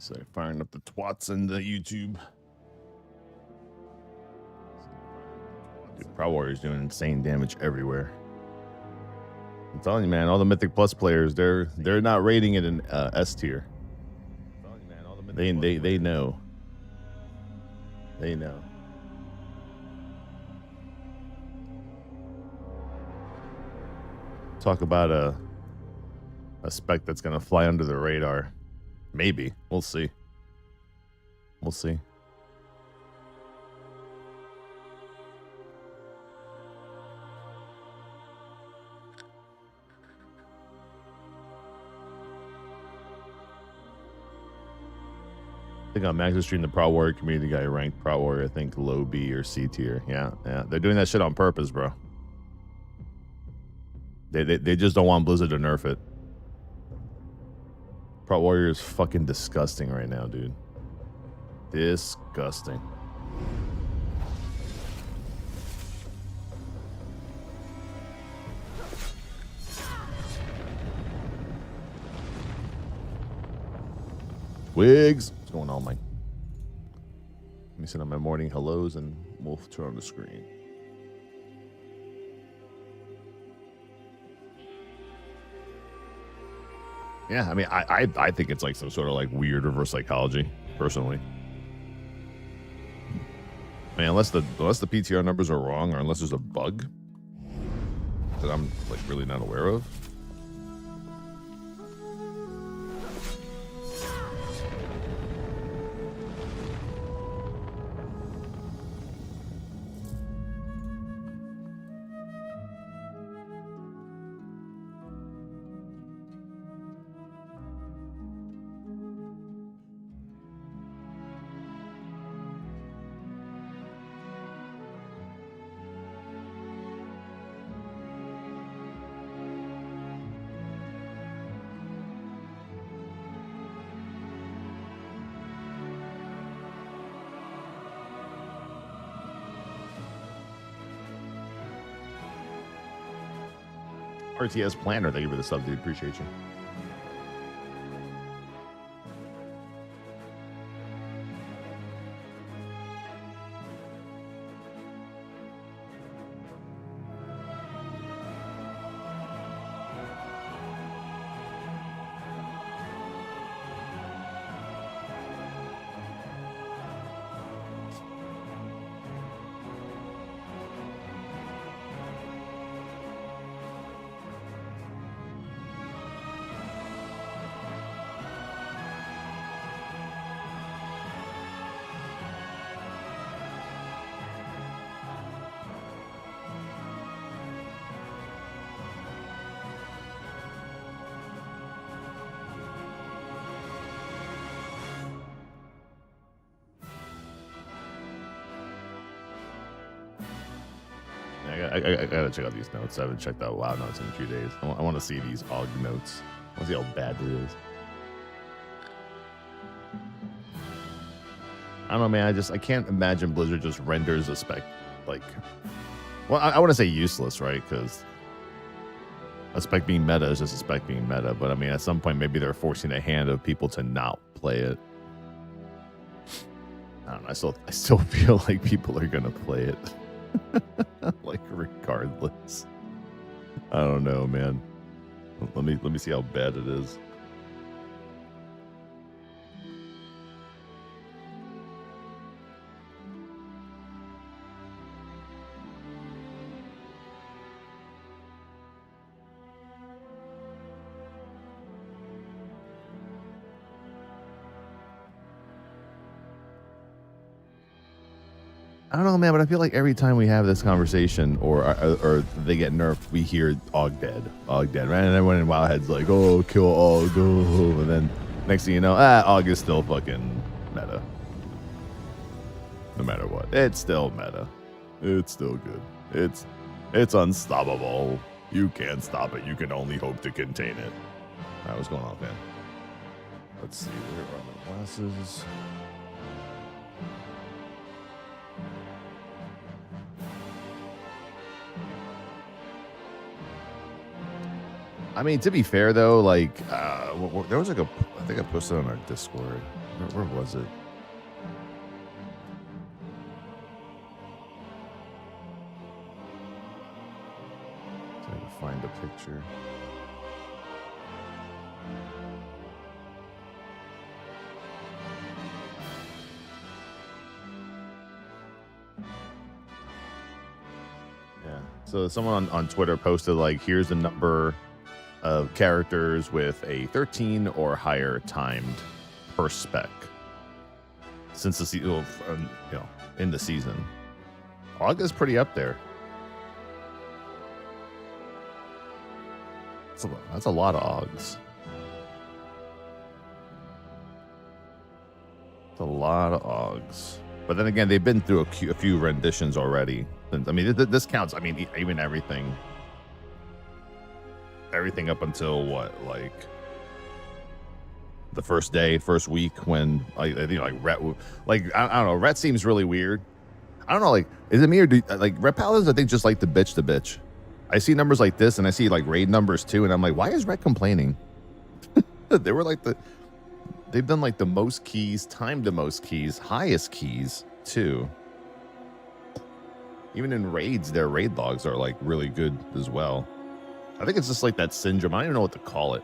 So firing up the twats in the YouTube. Dude, Proud Warrior's doing insane damage everywhere. I'm telling you, man, all the Mythic Plus players, they're not rating it in S tier. They know. They know. Talk about a spec that's gonna fly under the radar. Maybe. We'll see. We'll see. I think on Max's stream, the Proud Warrior community guy ranked Proud Warrior, I think, low B or C tier. Yeah. They're doing that shit on purpose, bro. They just don't want Blizzard to nerf it. Proud Warrior is fucking disgusting right now, dude. Disgusting. Wigs. What's going on, Mike? Let me send out my morning hellos and we'll turn on the screen. Yeah, I mean, I think it's like some sort of like weird reverse psychology, personally. I mean, unless the PTR numbers are wrong or unless there's a bug that I'm like really not aware of. RTS Planner, thank you for the sub, dude. Appreciate you. I gotta check out these notes. I haven't checked out WoW notes in a few days. I want to see these AUG notes. I want to see how bad it is. I don't know, man. I can't imagine Blizzard just renders a spec like. Well, I want to say useless, right? Because a spec being meta is just a spec being meta. But I mean, at some point, maybe they're forcing a hand of people to not play it. I don't know. I still feel like people are gonna play it. Like regardless. I don't know, man. Let me see how bad it is. I don't know, man, but I feel like every time we have this conversation or they get nerfed, we hear AUG dead, right? And everyone in Wildhead's like, oh, kill AUG, oh. And then next thing you know, AUG is still fucking meta. No matter what, it's still meta. It's still good. It's unstoppable. You can't stop it. You can only hope to contain it. All right, what's going on, man? Let's see. Where are my glasses? I mean, to be fair though, like there was like I think I posted on our Discord. Where was it? Trying to find a picture. Yeah. So someone on Twitter posted like, here's the number of characters with a 13 or higher timed per spec since the season, in the season. Og is pretty up there. That's a lot of Ogs. It's a lot of Ogs. But then again, they've been through a few renditions already. I mean, this counts. I mean, even everything up until what, like the first week when I think like Rhett, like I don't know, Rhett seems really weird. I don't know, like, is it me or like Rhett Paladins? I think just like to bitch. I see numbers like this and I see like raid numbers too, and I'm like, why is Rhett complaining? They were like they've done like the most keys, timed the most keys, highest keys too. Even in raids, their raid logs are like really good as well. I think it's just like that syndrome. I don't even know what to call it.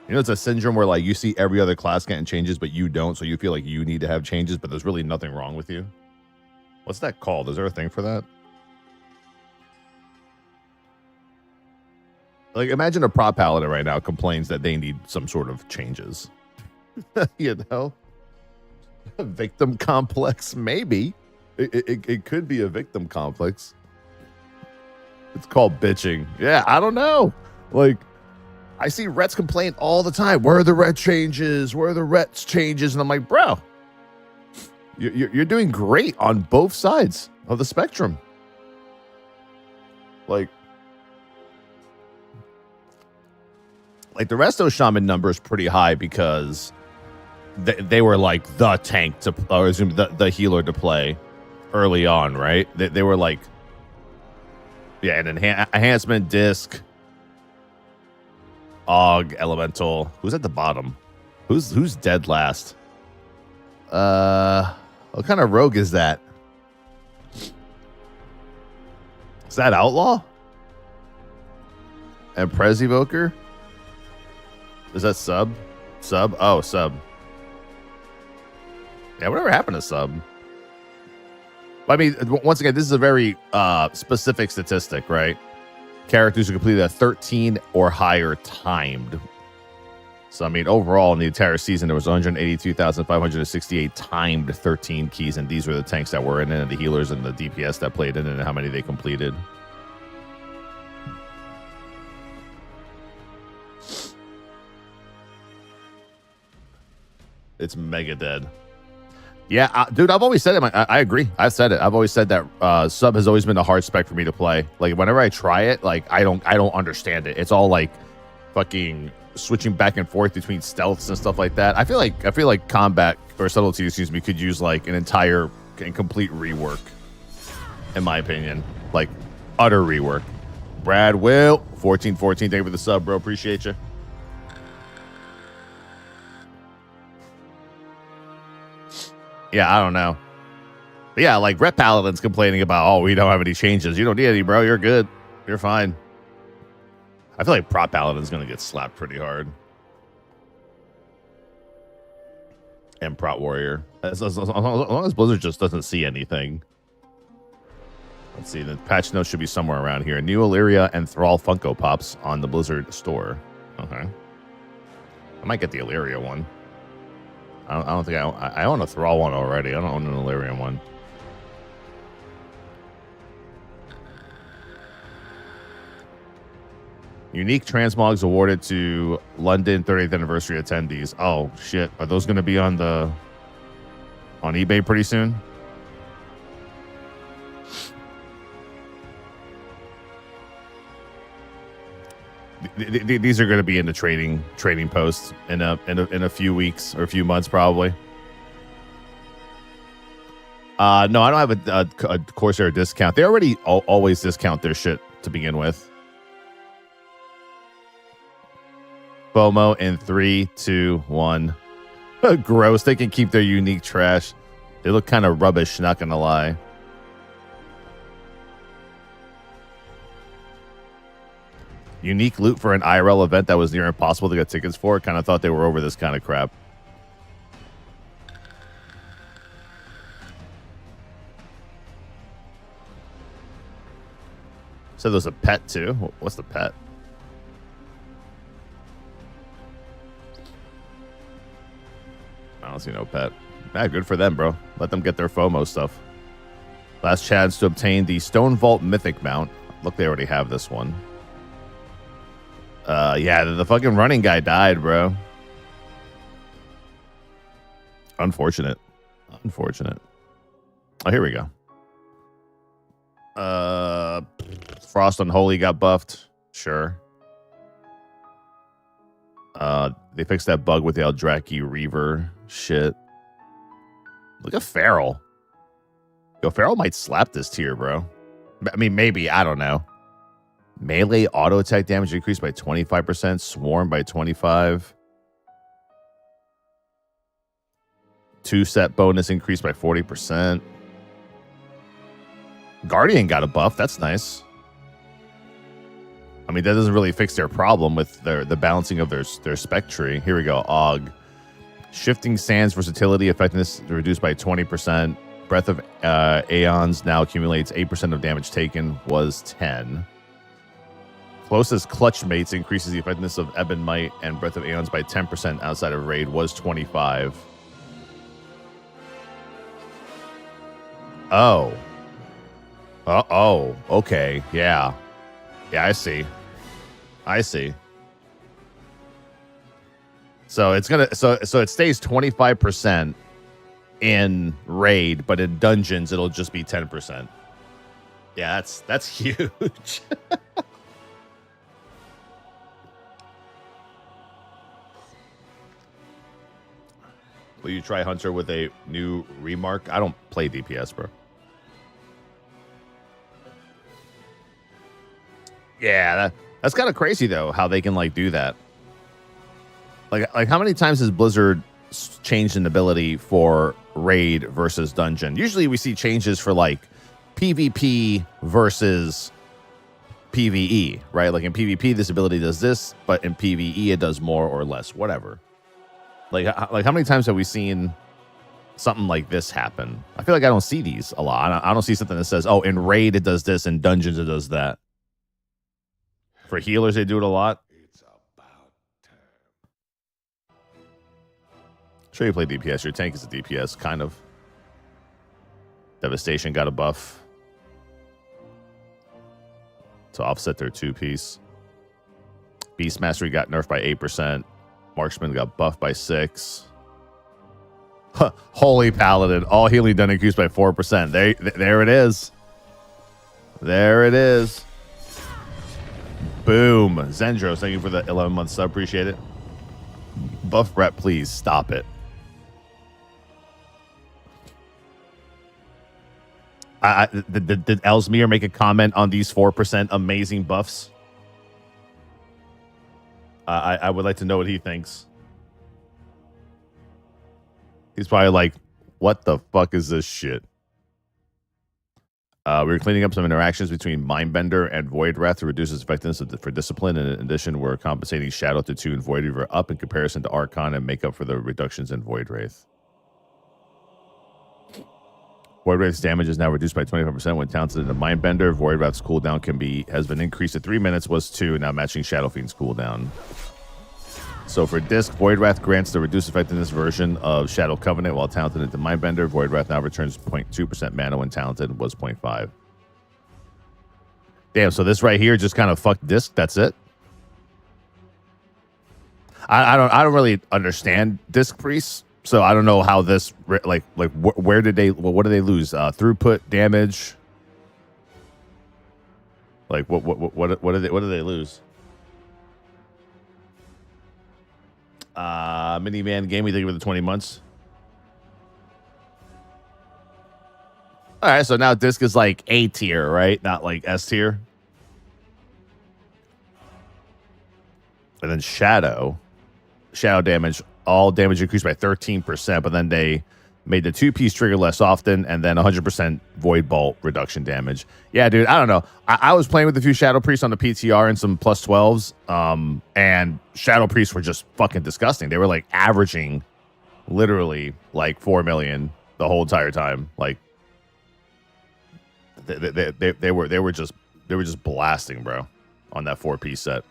You know, it's a syndrome where like you see every other class getting changes, but you don't, so you feel like you need to have changes, but there's really nothing wrong with you. What's that called? Is there a thing for that? Like, imagine a prop paladin right now complains that they need some sort of changes. You know? A victim complex, maybe. It could be a victim complex. It's called bitching. Yeah, I don't know. Like, I see Rets complain all the time. Where are the Ret changes? Where are the Rets changes? And I'm like, bro, you're doing great on both sides of the spectrum. Like the Resto Shaman number is pretty high because they were like the tank to, or the healer to play early on, right? They were like, yeah, an enhancement disc, Og, elemental. Who's at the bottom? Who's dead last? What kind of rogue is that? Is that outlaw? And Prez Evoker? Is that sub? Sub? Oh, sub. Yeah, whatever happened to sub? I mean, once again, this is a very specific statistic, right? Characters who completed a 13 or higher timed. So, I mean, overall in the entire season, there was 182,568 timed 13 keys, and these were the tanks that were in it, and the healers and the DPS that played in it, and how many they completed. It's mega dead. Yeah, dude, I've always said it. I agree. I've said it. I've always said that sub has always been a hard spec for me to play. Like, whenever I try it, like, I don't understand it. It's all like fucking switching back and forth between stealths and stuff like that. I feel like combat or subtlety, excuse me, could use like an entire and complete rework, in my opinion. Like, utter rework. Brad Will 1414, thank you for the sub, bro. Appreciate you. Yeah, I don't know. But yeah, like Rep Paladin's complaining about, oh, we don't have any changes. You don't need any, bro. You're good. You're fine. I feel like Prop Paladin's going to get slapped pretty hard. And Prop Warrior. As long as Blizzard just doesn't see anything. Let's see. The patch notes should be somewhere around here. New Illyria and Thrall Funko Pops on the Blizzard store. Okay. I might get the Illyria one. I don't think I own a Thrall one already. I don't own an Illyrian one. Unique transmogs awarded to London 30th anniversary attendees. Oh shit! Are those going to be on eBay pretty soon? These are going to be in the trading posts in a few weeks or a few months probably. No, I don't have a Corsair discount. They already always discount their shit to begin with. FOMO in 3, 2, 1. Gross. They can keep their unique trash. They look kind of rubbish, not gonna lie. Unique loot for an IRL event that was near impossible to get tickets for. Kind of thought they were over this kind of crap. So there's a pet too. What's the pet? I don't see no pet. Yeah, good for them, bro. Let them get their FOMO stuff. Last chance to obtain the Stone Vault Mythic mount. Look, they already have this one. Yeah, the fucking running guy died, bro. Unfortunate. Unfortunate. Oh, here we go. Frost Unholy got buffed. Sure. They fixed that bug with the Eldraki Reaver shit. Look at Feral. Yo, Feral might slap this tier, bro. I mean, maybe. I don't know. Melee auto attack damage increased by 25%. Swarm by 25. 2-set bonus increased by 40%. Guardian got a buff. That's nice. I mean, that doesn't really fix their problem with the balancing of their spec tree. Here we go. Og. Shifting Sands versatility effectiveness reduced by 20%. Breath of Aeons now accumulates 8% of damage taken, was 10. Closest clutch mates increases the effectiveness of Ebon Might and Breath of Aeons by 10% outside of raid, was 25. Oh. Oh, okay. Yeah. Yeah, I see. I see. So it's gonna so it stays 25% in raid, but in dungeons it'll just be 10%. Yeah, that's huge. Will you try Hunter with a new remark? I don't play DPS, bro. Yeah, that's kind of crazy though, how they can like do that. Like how many times has Blizzard changed an ability for raid versus dungeon? Usually we see changes for like PvP versus PvE, right? Like in PvP, this ability does this, but in PvE, it does more or less, whatever. Like how many times have we seen something like this happen? I feel like I don't see these a lot. I don't see something that says, oh, in raid, it does this, in dungeons, it does that. For healers, they do it a lot. Sure, you play DPS. Your tank is a DPS, kind of. Devastation got a buff to offset their 2-piece. Beast Mastery got nerfed by 8%. Marksman got buffed by 6. Holy Paladin. All healing done increased by 4%. There it is. There it is. Boom. Zendros, thank you for the 11-month sub. Appreciate it. Buff rep, please. Stop it. Did Elsmere make a comment on these 4% amazing buffs? I would like to know what he thinks. He's probably like, what the fuck is this shit? We were cleaning up some interactions between Mindbender and Void Wrath to reduce its effectiveness for discipline. In addition, we're compensating Shadow to 2 and Void Reaver up in comparison to Archon and make up for the reductions in Void Wraith. Void Wraith's damage is now reduced by 25% when talented into Mindbender. Void Wrath's cooldown has been increased to 3 minutes, was 2, now matching Shadow Fiend's cooldown. So for Disc, Void Wrath grants the reduced effectiveness version of Shadow Covenant while talented into Mindbender. Void Wrath now returns 0.2% mana when talented, was 0.5. Damn, so this right here just kind of fucked Disc, that's it? I don't really understand Disc Priests. So I don't know how this where did they what do they lose? Throughput, damage. Like what do they lose? Miniman game, we think with the 20 months. All right, so now Disc is like A tier, right? Not like S tier. And then Shadow damage all damage increased by 13%, but then they made the 2-piece trigger less often, and then 100% void bolt reduction damage. Yeah, dude, I don't know. I was playing with a few Shadow Priests on the PTR and some plus 12s, and Shadow Priests were just fucking disgusting. They were like averaging literally like 4 million the whole entire time. Like they were just blasting, bro, on that 4-piece set.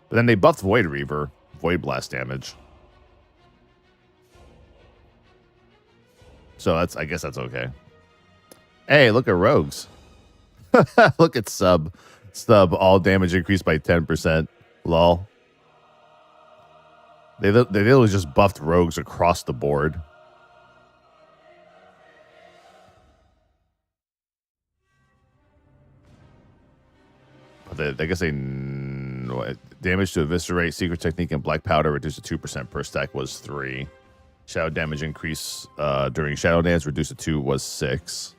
But then they buffed Void Reaver, Void Blast damage. So I guess that's okay. Hey, look at Rogues. Look at Sub. All damage increased by 10%. Lol. They literally just buffed Rogues across the board. But I guess damage to eviscerate, secret technique, and black powder reduced to 2% per stack was 3. Shadow damage increase during Shadow Dance reduced to 2 was 6.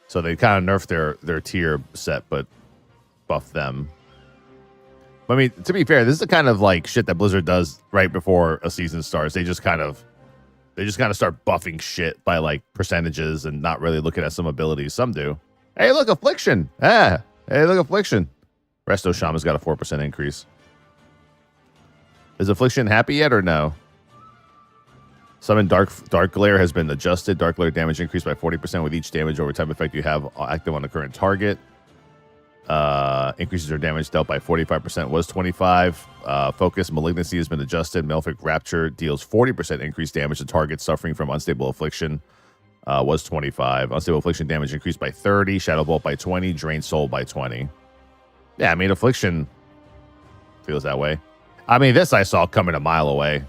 So they kind of nerfed their tier set, but buffed them. But I mean, to be fair, this is the kind of like shit that Blizzard does right before a season starts. They just kind of start buffing shit by like percentages and not really looking at some abilities. Some do. Hey, look, Affliction. Hey, look, Affliction. Resto Shaman's got a 4% increase. Is Affliction happy yet or no? Summon Dark Glare has been adjusted. Dark Glare damage increased by 40% with each damage over time effect you have active on the current target. Increases your damage dealt by 45% was 25. Focus Malignancy has been adjusted. Malefic Rapture deals 40% increased damage to targets suffering from Unstable Affliction. Was 25. Unstable Affliction damage increased by 30. Shadow Bolt by 20. Drain Soul by 20. Yeah, I mean, Affliction feels that way. I mean, this I saw coming a mile away.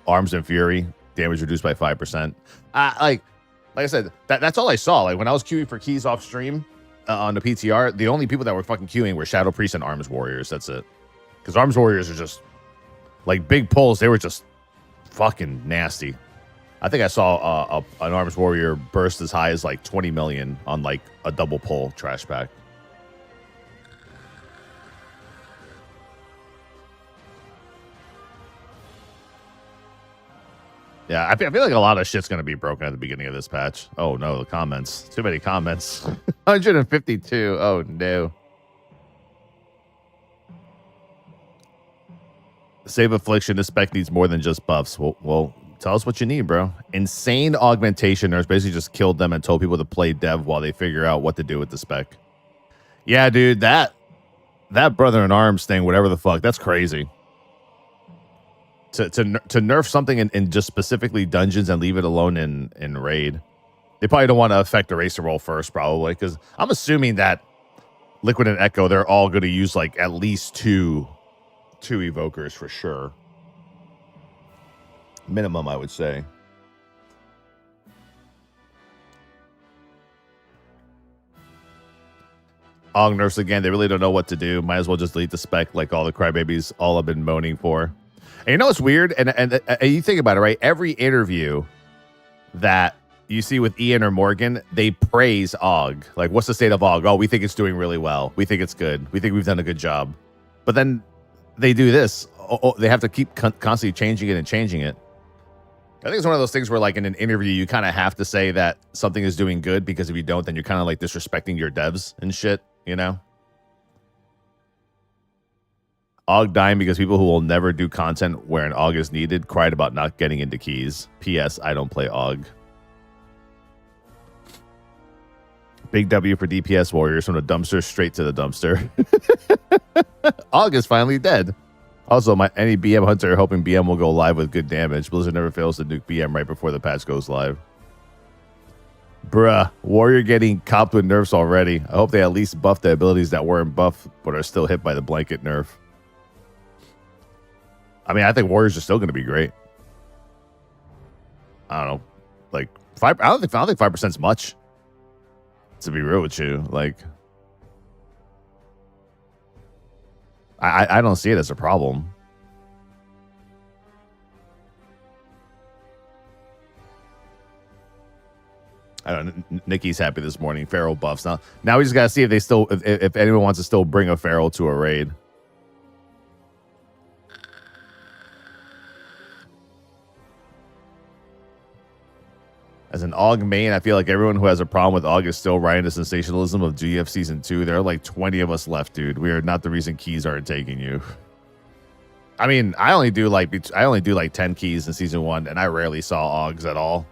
Arms and Fury, damage reduced by 5%. Like I said, that's all I saw. Like, when I was queuing for keys off stream on the PTR, the only people that were fucking queuing were Shadow Priests and Arms Warriors. That's it. Because Arms Warriors are just, like, big pulls. They were just fucking nasty. I think I saw an Arms Warrior burst as high as, like, 20 million on, like, a double pull trash pack. Yeah, I feel like a lot of shit's going to be broken at the beginning of this patch. Oh, no, the comments. Too many comments. 152. Oh, no. Save Affliction. This spec needs more than just buffs. Well, tell us what you need, bro. Insane augmentation nerfs basically just killed them and told people to play dev while they figure out what to do with the spec. Yeah, dude, that Brother in Arms thing, whatever the fuck, that's crazy. To nerf something in just specifically dungeons and leave it alone in raid. They probably don't want to affect Eraser Roll first, probably, because I'm assuming that Liquid and Echo, they're all going to use like at least two evokers for sure. Minimum, I would say. Og nerfs again. They really don't know what to do. Might as well just delete the spec like all the crybabies all have been moaning for. And you know what's weird? And you think about it, right? Every interview that you see with Ian or Morgan, they praise Og. Like, what's the state of Og? Oh, we think it's doing really well. We think it's good. We think we've done a good job. But then they do this. They have to keep constantly changing it and changing it. I think it's one of those things where, like, in an interview, you kind of have to say that something is doing good, because if you don't, then you're kind of like disrespecting your devs and shit, you know? Og dying because people who will never do content where an Og is needed cried about not getting into keys. P.S. I don't play Og. Big W for DPS warriors, from the dumpster straight to the dumpster. Og is finally dead. Also, any BM hunter hoping BM will go live with good damage. Blizzard never fails to nuke BM right before the patch goes live. Bruh, warrior getting copped with nerfs already. I hope they at least buff the abilities that weren't buffed but are still hit by the blanket nerf. I mean, I think warriors are still going to be great. I don't know, like 5. I don't think 5% is much. To be real with you, like, I don't see it as a problem. I don't know. Nikki's happy this morning. Feral buffs. Now we just gotta see if they still, if anyone wants to still bring a feral to a raid. As an AUG main, I feel like everyone who has a problem with AUG is still riding the sensationalism of GF Season 2. There are like 20 of us left, dude. We are not the reason keys aren't taking you. I mean, I only do like 10 keys in Season 1, and I rarely saw AUGs at all.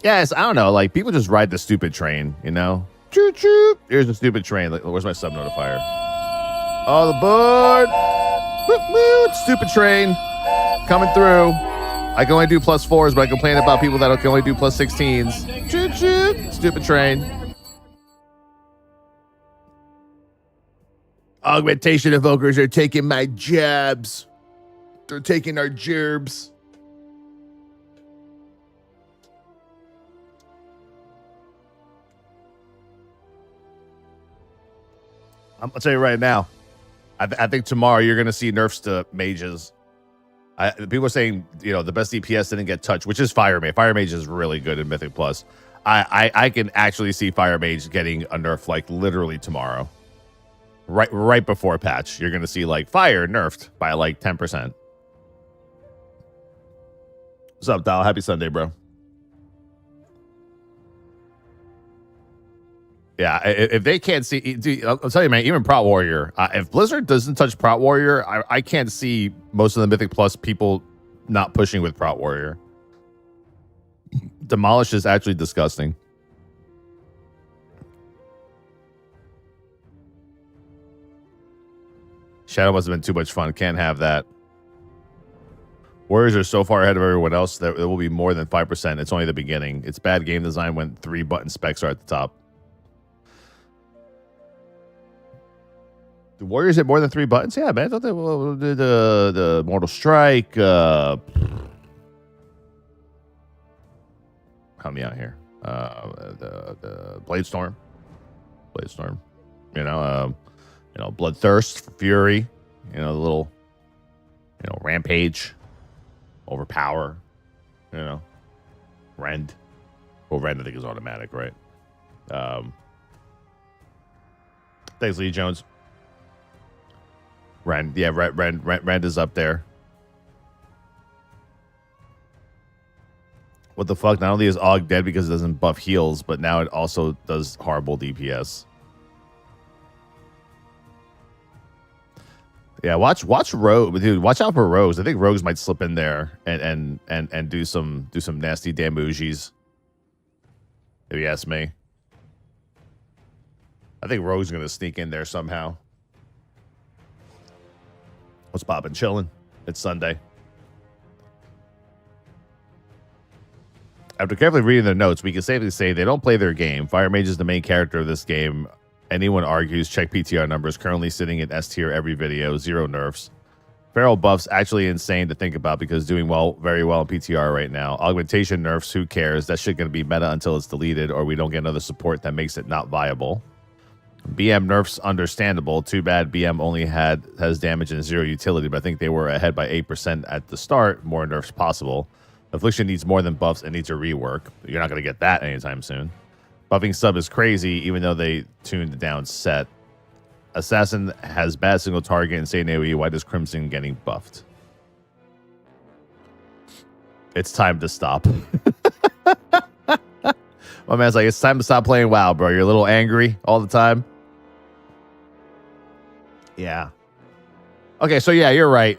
Yes, I don't know. Like, people just ride the stupid train, you know? Choo choo. Here's the stupid train. Like, where's my sub notifier? All aboard. Woot, woot. Stupid train coming through. I can only do +4s, but I complain about people that can only do +16s. Choo choo. Stupid train. Augmentation evokers are taking my jabs. They're taking our gerbs. I'll tell you right now. I think tomorrow you're going to see nerfs to mages. People are saying, you know, the best DPS didn't get touched, which is Fire Mage. Fire Mage is really good in Mythic Plus. I can actually see Fire Mage getting a nerf like literally tomorrow. Right before patch, you're going to see like Fire nerfed by like 10%. What's up, Dal? Happy Sunday, bro. Yeah, if they can't see, dude, I'll tell you, man, even Prot Warrior, if Blizzard doesn't touch Prot Warrior, I can't see most of the Mythic Plus people not pushing with Prot Warrior. Demolish is actually disgusting. Shadow must have been too much fun. Can't have that. Warriors are so far ahead of everyone else that it will be more than 5%. It's only the beginning. It's bad game design when 3 button specs are at the top. The Warriors hit more than 3 buttons? Yeah, man. I thought they did the Mortal Strike. Help me out here. The Blade Storm. You know, Bloodthirst, Fury. You know, the little, Rampage, Overpower. You know, Rend. Well, Rend I think is automatic, right? Thanks, Lee Jones. Rend, yeah, Rend is up there. What the fuck? Not only is AUG dead because it doesn't buff heals, but now it also does horrible DPS. Yeah, watch Rogue, dude. Watch out for Rogues. I think Rogues might slip in there and do some nasty damoogies. If you ask me, I think Rogue's gonna sneak in there somehow. What's poppin'? Chilling. It's Sunday. After carefully reading their notes, we can safely say they don't play their game. Fire Mage is the main character of this game. Anyone argues, check PTR numbers. Currently sitting in S tier every video. 0 nerfs. Feral buffs actually insane to think about because doing very well in PTR right now. Augmentation nerfs, who cares? That shit gonna be meta until it's deleted or we don't get another support that makes it not viable. BM nerfs understandable. Too bad BM only has damage and 0 utility, but I think they were ahead by 8% at the start. More nerfs possible. Affliction needs more than buffs and needs a rework. You're not going to get that anytime soon. Buffing sub is crazy, even though they tuned down set. Assassin has bad single target and say AoE. Why does Crimson getting buffed? It's time to stop. My man's like, it's time to stop playing WoW, bro. You're a little angry all the time. Yeah. Okay, so yeah, you're right.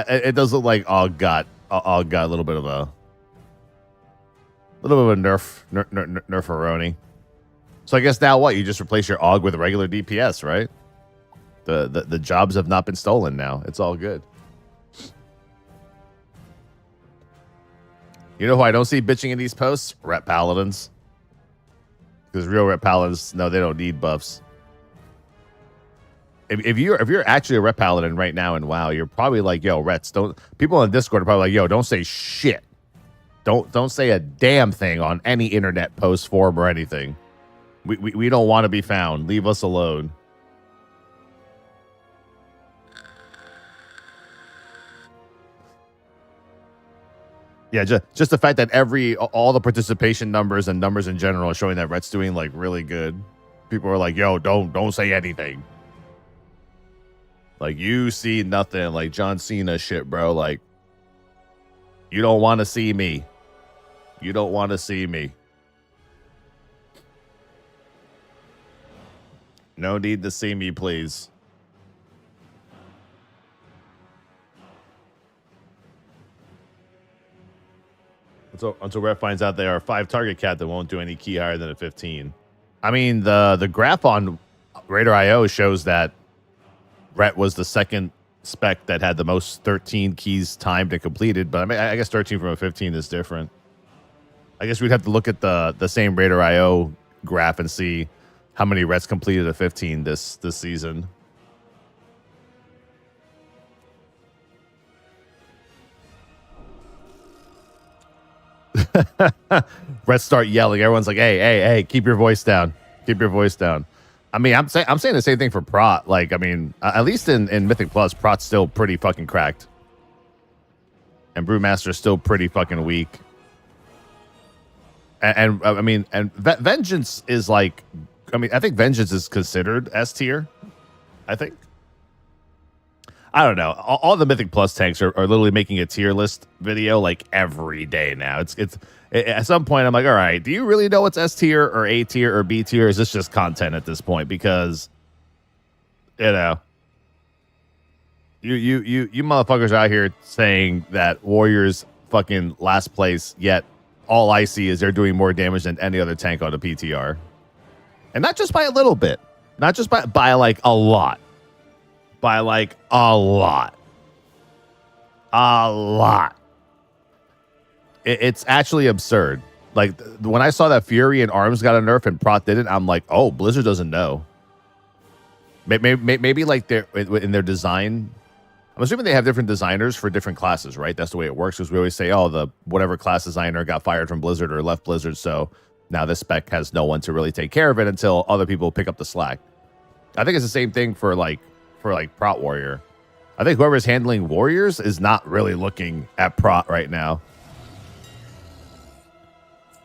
It does look like AUG got a little bit of a nerf-a-roni. So I guess now what? You just replace your AUG with a regular DPS, right? The jobs have not been stolen now. It's all good. You know who I don't see bitching in these posts? Rep Paladins. Because real Rep Paladins, no, they don't need buffs. If you're actually a Rep Paladin right now in WoW, you're probably like, yo, Rets, don't. People on Discord are probably like, yo, don't say shit. Don't say a damn thing on any internet post, forum, or anything. We don't want to be found. Leave us alone. Yeah, just the fact that all the participation numbers and numbers in general are showing that Rhet's doing like really good. People are like, yo, don't say anything. Like, you see nothing, like John Cena shit, bro. Like, You don't want to see me. You don't want to see me. No need to see me, please. Until Rep finds out there are 5 target cap that won't do any key higher than a 15. I mean, the graph on Radar.io shows that Rhett was the second spec that had the most 13 keys timed and completed, but I mean, I guess 13 from a 15 is different. I guess we'd have to look at the same Radar.io graph and see how many Rets completed a 15 this season. Rets start yelling. Everyone's like, hey, keep your voice down. Keep your voice down. I mean, I'm saying the same thing for Prot. Like, I mean, at least in Mythic Plus, Prot's still pretty fucking cracked. And Brewmaster's still pretty fucking weak. And I mean, Vengeance is like, I mean, I think Vengeance is considered S tier. I think. I don't know. All the Mythic Plus tanks are literally making a tier list video like every day now. It's at some point I'm like, all right, do you really know what's S tier or A tier or B tier? Is this just content at this point? Because you know, you motherfuckers out here saying that Warriors fucking last place, yet all I see is they're doing more damage than any other tank on the PTR, and not just by a little bit, not just by like a lot. By like a lot. It's actually absurd. Like when I saw that Fury and Arms got a nerf and Prot didn't, I'm like, oh, Blizzard doesn't know. Maybe like in their design. I'm assuming they have different designers for different classes, right? That's the way it works. Because we always say, oh, the whatever class designer got fired from Blizzard or left Blizzard, so now this spec has no one to really take care of it until other people pick up the slack. I think it's the same thing for Prot Warrior. I think whoever's handling Warriors is not really looking at Prot right now.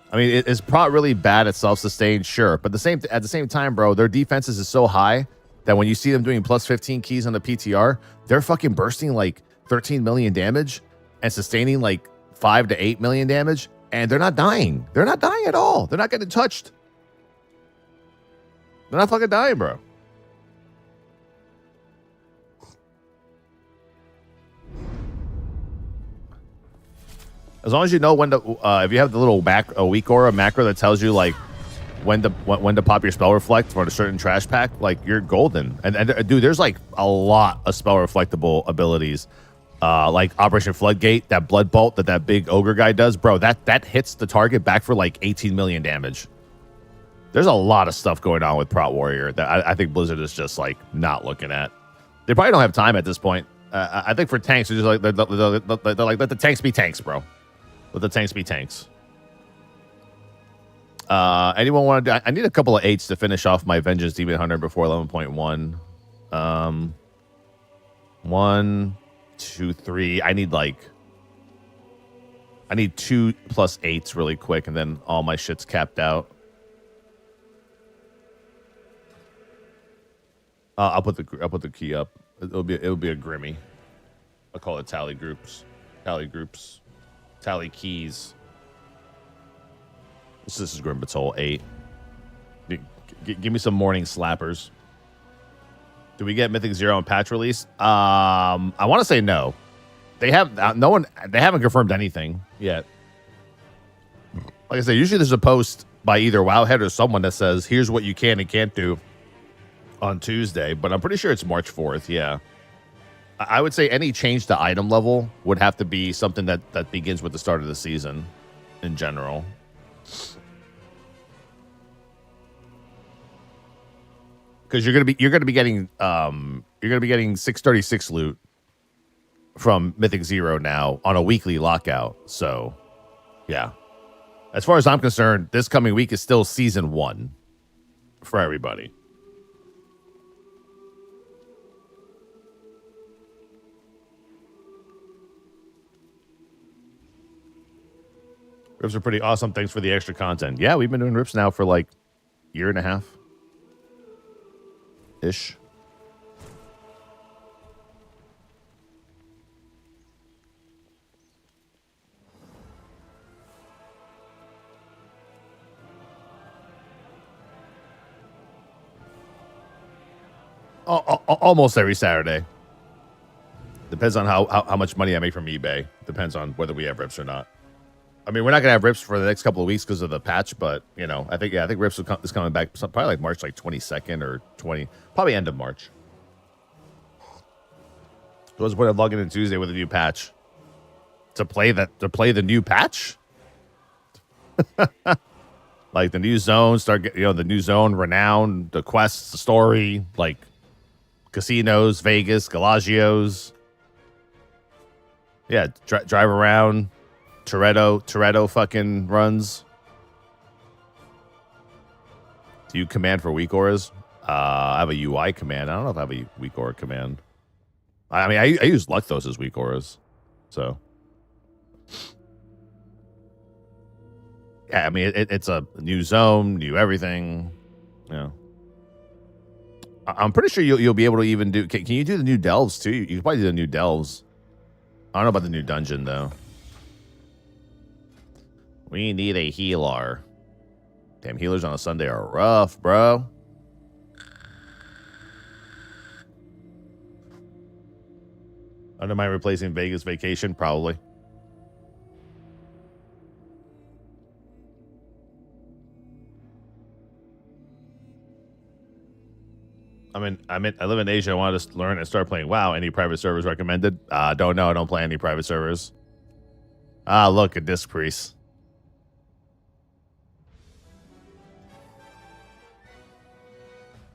I mean, is Prot really bad at self-sustain? Sure. But at the same time, bro, their defenses is so high that when you see them doing plus 15 keys on the PTR, they're fucking bursting like 13 million damage and sustaining like 5 to 8 million damage, and they're not dying. They're not dying at all. They're not getting touched. They're not fucking dying, bro. As long as you know when to, if you have the little weak aura macro that tells you like when to pop your spell reflect for a certain trash pack, like you're golden. And dude, there's like a lot of spell reflectable abilities, like Operation Floodgate, that blood bolt that big ogre guy does, bro. That hits the target back for like 18 million damage. There's a lot of stuff going on with Prot Warrior that I think Blizzard is just like not looking at. They probably don't have time at this point. I think for tanks, they're just like they're like let the tanks be tanks, bro. Let the tanks be tanks. Anyone want to do? I need a couple of 8s to finish off my Vengeance Demon Hunter before 11.1. 1, 2, 3. I need 2 plus 8s really quick, and then all my shit's capped out. I'll put the key up. It'll be a Grimmy. I'll call it tally groups. Tally keys. This is Grim Patrol 8. Give me some morning slappers. Do we get Mythic 0 on patch release? I want to say no. They have They haven't confirmed anything yet. Like I said, usually there's a post by either Wowhead or someone that says, "Here's what you can and can't do on Tuesday." But I'm pretty sure it's March 4th. Yeah. I would say any change to item level would have to be something that begins with the start of the season in general. Because you're gonna be getting 636 loot from Mythic 0 now on a weekly lockout. So yeah. As far as I'm concerned, this coming week is still season 1 for everybody. Rips are pretty awesome. Thanks for the extra content. Yeah, we've been doing rips now for like a year and a half. Ish. Almost every Saturday. Depends on how much money I make from eBay. Depends on whether we have rips or not. I mean, we're not gonna have rips for the next couple of weeks because of the patch, but you know, I think rips is coming back probably like March 22nd or 20, probably end of March. So what's the point of logging in Tuesday with a new patch? To play the new patch? Like the new zone, the new zone, renown, the quests, the story, like casinos, Vegas, Galagios. Yeah, drive around, Toretto fucking runs. Do you command for weak auras? I have a UI command. I don't know if I have a weak aura command. I mean, I use Lucthos as weak auras, so. Yeah, I mean, it's a new zone, new everything. You know. I'm pretty sure you'll be able to even do. Can you do the new delves too? You can probably do the new delves. I don't know about the new dungeon though. We need a healer. Damn, healers on a Sunday are rough, bro. I don't mind replacing Vegas Vacation, probably. I live in Asia. I wanted to learn and start playing WoW. Any private servers recommended? Don't know. I don't play any private servers. Look at this priest.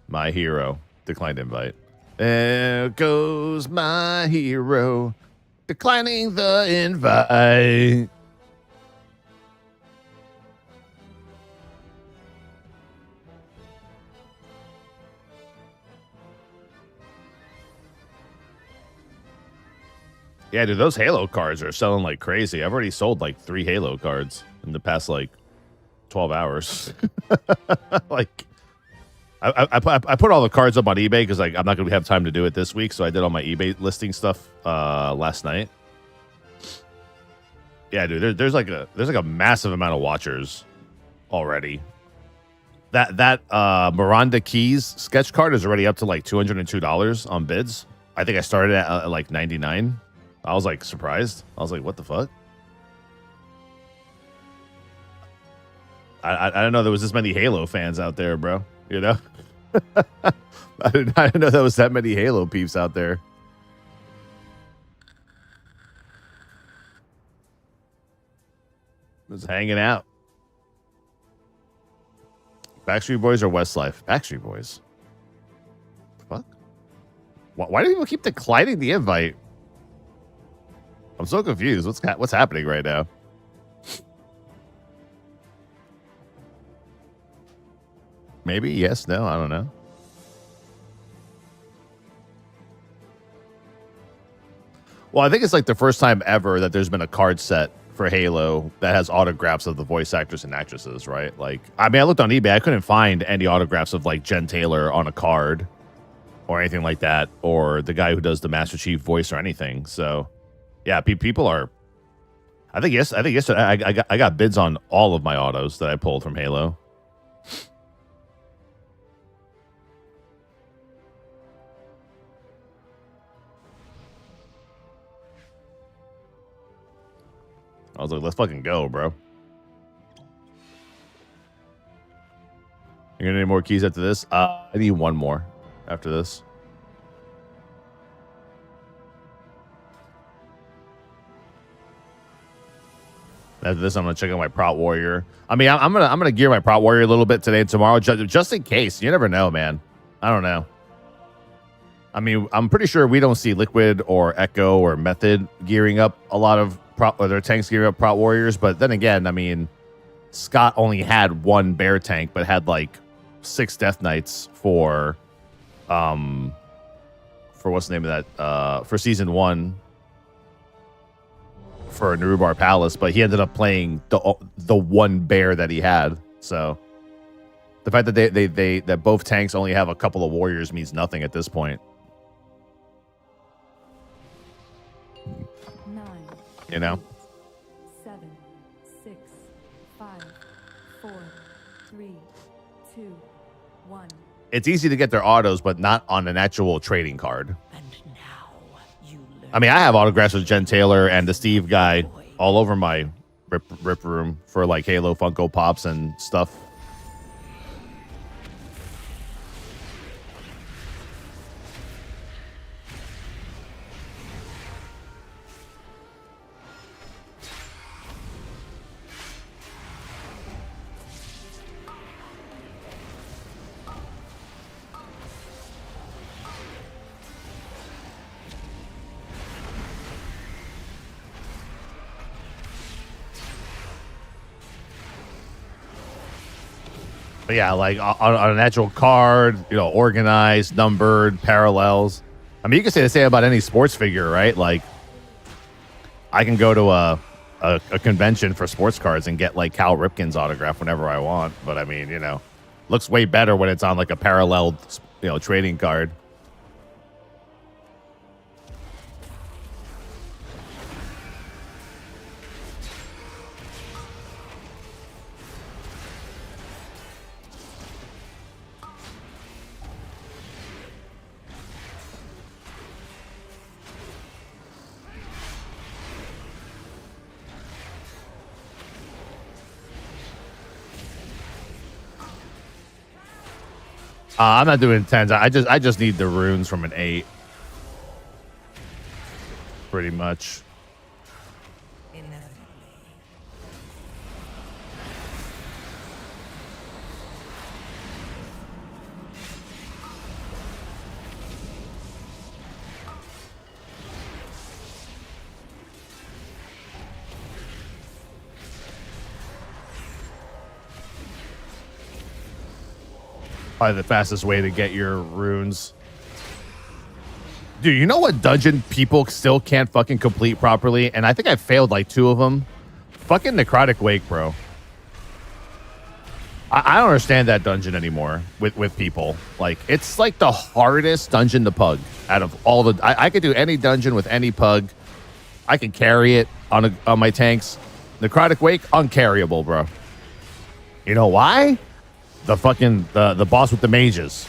My hero. Declined invite. There goes my hero. Declining the invite. Yeah, dude, those Halo cards are selling like crazy. I've already sold like 3 Halo cards in the past like 12 hours. Like, I put all the cards up on eBay because like I'm not gonna have time to do it this week, so I did all my eBay listing stuff last night. Yeah, dude, there's like a massive amount of watchers already. That Miranda Keys sketch card is already up to like $202 on bids. I think I started at like 99. I was like surprised. I was like, what the fuck? I didn't know there was this many Halo fans out there, bro. You know? I didn't know there was that many Halo peeps out there. Just hanging out. Backstreet Boys or Westlife? Backstreet Boys. Fuck. Why do people keep declining the invite? I'm so confused. What's happening right now? Maybe yes, no, I don't know. Well, I think it's like the first time ever that there's been a card set for Halo that has autographs of the voice actors and actresses, right? Like, I mean, I looked on eBay, I couldn't find any autographs of like Jen Taylor on a card or anything like that, or the guy who does the Master Chief voice or anything. So, yeah, people are. I think yesterday I got bids on all of my autos that I pulled from Halo. I was like, let's fucking go, bro. You gonna need more keys after this? I need one more after this. After this, I'm gonna check out my Prot Warrior. I mean, I'm gonna gear my Prot Warrior a little bit today and tomorrow, just in case. You never know, man. I don't know. I mean, I'm pretty sure we don't see Liquid or Echo or Method gearing up a lot of their tanks gearing up Prot Warriors. But then again, I mean, Scott only had 1 bear tank, but had like 6 Death Knights for what's the name of that? For season 1. For Narubar Palace, but he ended up playing the 1 bear that he had. So the fact that that both tanks only have a couple of warriors means nothing at this point. 9, you know, 7, 6, 5, 4, 3, 2, 1. it's easy to get their autos, but not on an actual trading card. And now you learn. I mean, I have autographs of Jen Taylor and the Steve guy all over my rip room for like Halo Funko Pops and stuff. But yeah, like on an actual card, you know, organized, numbered, parallels. I mean, you can say the same about any sports figure, right? Like, I can go to a convention for sports cards and get like Cal Ripken's autograph whenever I want. But I mean, you know, looks way better when it's on like a paralleled, you know, trading card. I'm not doing 10s. I just need the runes from an 8. Pretty much. Probably the fastest way to get your runes. Dude, you know what dungeon people still can't fucking complete properly? And I think I failed like 2 of them. Fucking Necrotic Wake, bro. I don't understand that dungeon anymore with people. Like, it's like the hardest dungeon to pug out of all the... I could do any dungeon with any pug. I can carry it on my tanks. Necrotic Wake, uncarryable, bro. You know why? The fucking the boss with the mages.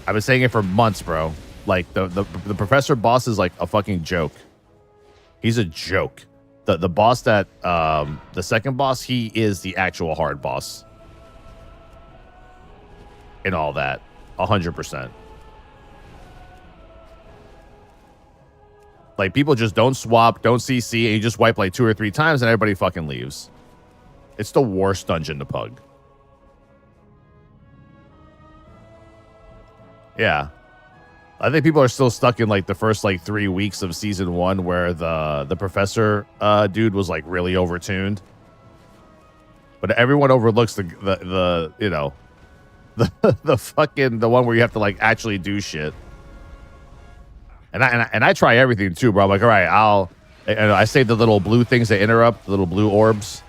I've been saying it for months, bro. Like the professor boss is like a fucking joke. He's a joke. The boss that the second boss, he is the actual hard boss. And all that. 100%. Like, people just don't swap, don't CC, and you just wipe like 2 or 3 times and everybody fucking leaves. It's the worst dungeon to pug. Yeah. I think people are still stuck in like the first like 3 weeks of season 1 where the professor dude was like really overtuned. But everyone overlooks the you know, the fucking the one where you have to like actually do shit. And I try everything too, bro. I'm like, all right, I save the little blue things that interrupt, the little blue orbs.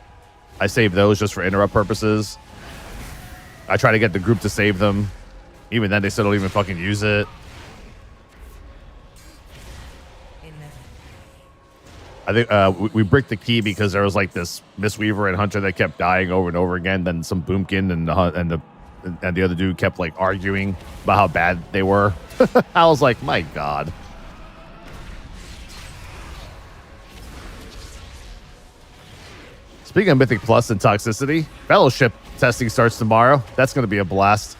I save those just for interrupt purposes. I try to get the group to save them. Even then, they still don't even fucking use it. I think we bricked the key because there was like this Miss Weaver and Hunter that kept dying over and over again. Then some Boomkin and the other dude kept like arguing about how bad they were. I was like, my God. Speaking of Mythic Plus and toxicity, Fellowship testing starts tomorrow. That's going to be a blast.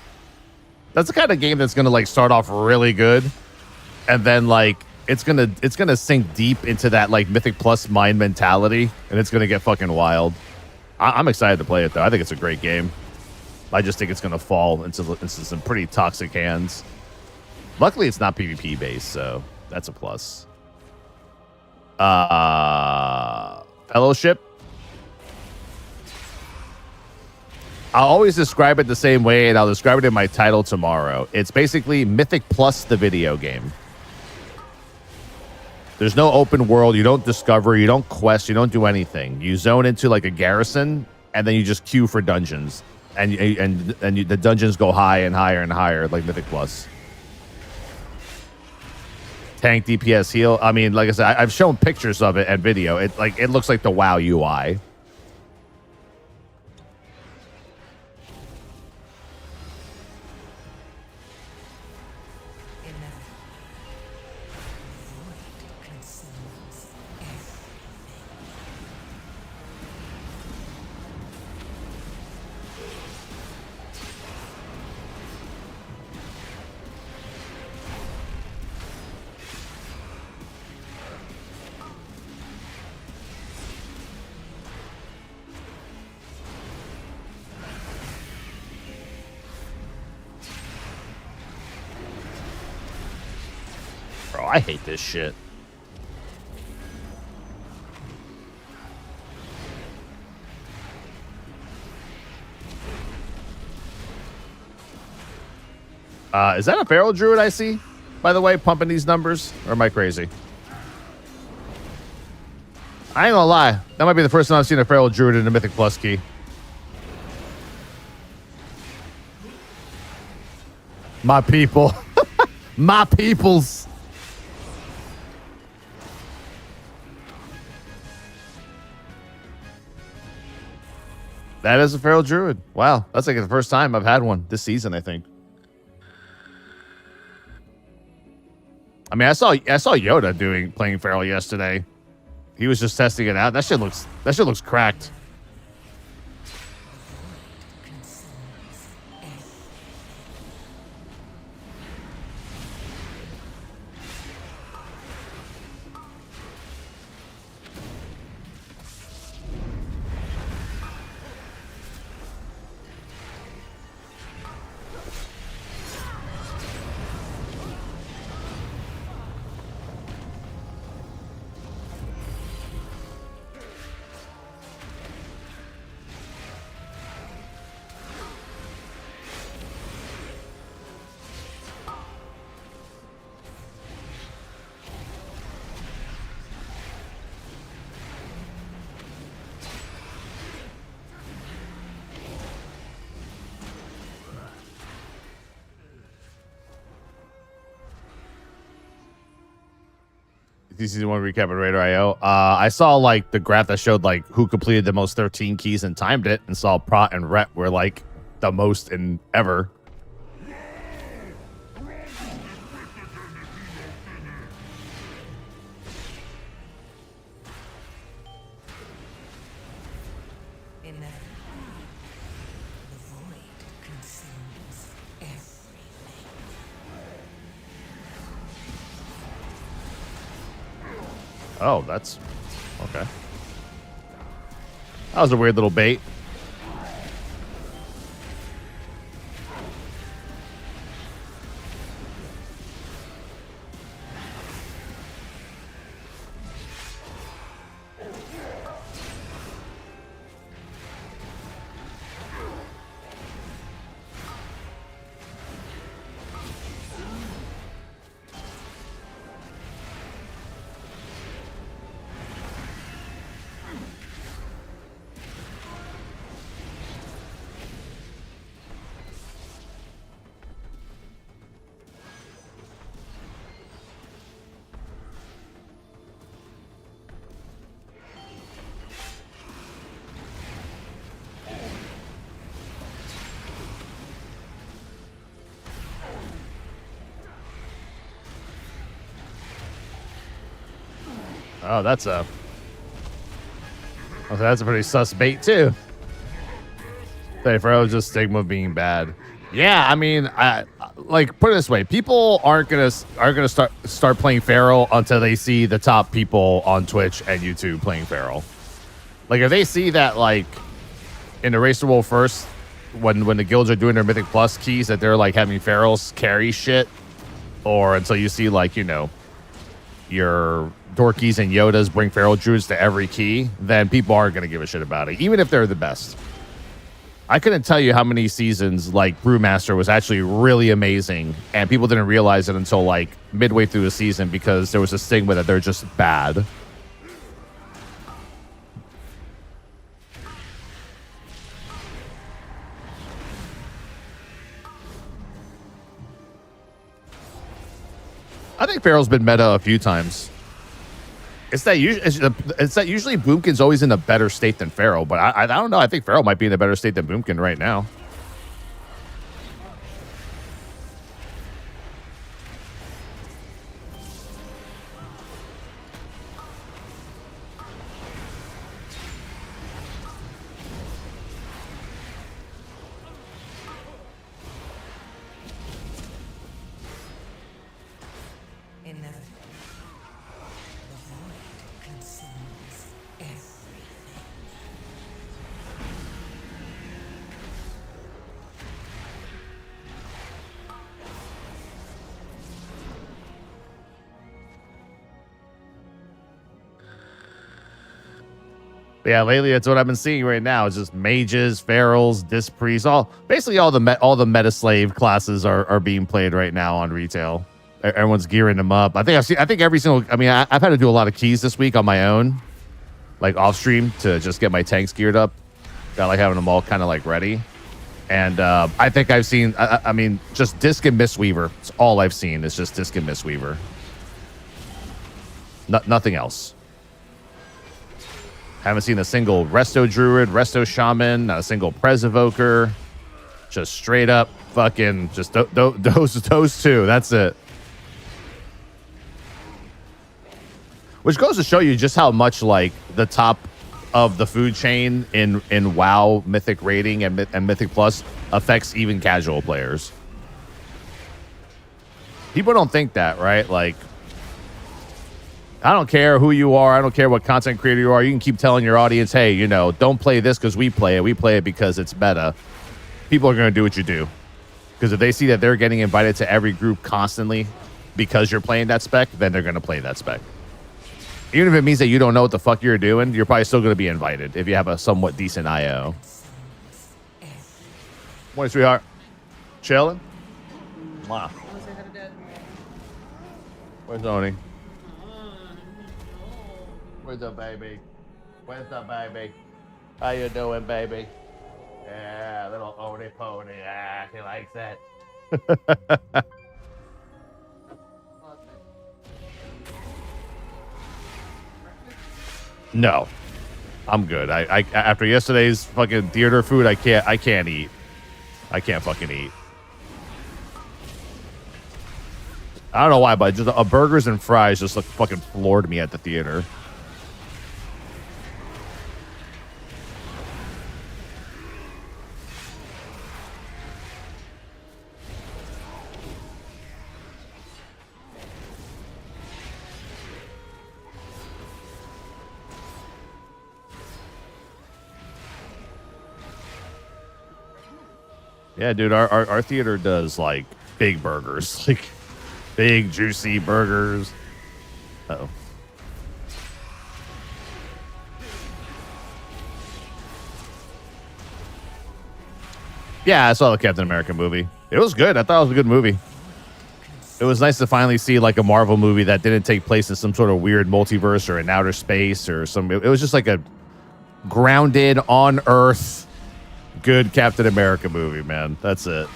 That's the kind of game that's going to like start off really good, and then like it's gonna sink deep into that like Mythic Plus mind mentality, and it's gonna get fucking wild. I'm excited to play it though. I think it's a great game. I just think it's gonna fall into some pretty toxic hands. Luckily, it's not PvP based, so that's a plus. Fellowship. I'll always describe it the same way, and I'll describe it in my title tomorrow. It's basically Mythic Plus the video game. There's no open world. You don't discover. You don't quest. You don't do anything. You zone into like a garrison, and then you just queue for dungeons. And the dungeons go high and higher and higher, like Mythic Plus. Tank, DPS, heal. I mean, like I said, I've shown pictures of it and video. It looks like the WoW UI. Bro, I hate this shit. Is that a Feral Druid I see, by the way, pumping these numbers? Or am I crazy? I ain't gonna lie. That might be the first time I've seen a Feral Druid in a Mythic Plus key. My people. My peoples. That is a Feral Druid. Wow. That's like the first time I've had one this season, I think. I mean, I saw Yoda playing Feral yesterday. He was just testing it out. That shit looks cracked. Season 1 recap on Radar.io. I saw like the graph that showed like who completed the most 13 keys and timed it, and saw P.R.E.P and Rep were like the most in ever. Oh, that's okay. That was a weird little bait. Oh, that's a pretty sus bait too. Say for just stigma being bad. Yeah, I mean, I like put it this way: people aren't gonna start playing Feral until they see the top people on Twitch and YouTube playing Feral. Like if they see that like in the Race to World first, when the guilds are doing their Mythic Plus keys, that they're like having Ferals carry shit, or until you see like your Dorkies and Yodas bring Feral Druids to every key, then people aren't going to give a shit about it, even if they're the best. I couldn't tell you how many seasons like Brewmaster was actually really amazing, and people didn't realize it until like midway through the season because there was a stigma that they're just bad. I think Feral's been meta a few times. It's that usually Boomkin's always in a better state than Feral, but I don't know. I think Feral might be in a better state than Boomkin right now. But yeah, lately that's what I've been seeing right now. Is just mages, pharaohs, disc priests, basically all the meta slave classes are being played right now on retail. Everyone's gearing them up. I think every single. I mean, I've had to do a lot of keys this week on my own, like off stream, to just get my tanks geared up. Got like having them all kind of like ready. And I think I've seen. I mean, just disc and Mistweaver. It's all I've seen. Is just disc and Mistweaver. Nothing else. Haven't seen a single Resto Druid, Resto Shaman, not a single Prez Evoker. Just straight up fucking just those two. That's it. Which goes to show you just how much like the top of the food chain in WoW Mythic rating and Mythic Plus affects even casual players. People don't think that, right? Like, I don't care who you are. I don't care what content creator you are. You can keep telling your audience, hey, you know, don't play this because we play it. We play it because it's meta. People are going to do what you do. Because if they see that they're getting invited to every group constantly because you're playing that spec, then they're going to play that spec. Even if it means that you don't know what the fuck you're doing, you're probably still going to be invited if you have a somewhat decent IO. Morning, sweetheart. Chilling? Wow. Where's Oni? Where's the baby? Where's the baby? How you doing, baby? Yeah, little Oni pony. Ah, he likes that. No, I'm good. I after yesterday's fucking theater food, I can't eat. I can't fucking eat. I don't know why, but just burgers and fries just like fucking floored me at the theater. Yeah, dude, our theater does like big burgers, like big juicy burgers. Uh-oh. Yeah, I saw the Captain America movie. It was good. I thought it was a good movie. It was nice to finally see like a Marvel movie that didn't take place in some sort of weird multiverse or in outer space or some. It was just like a grounded on Earth, good Captain America movie, man. That's it.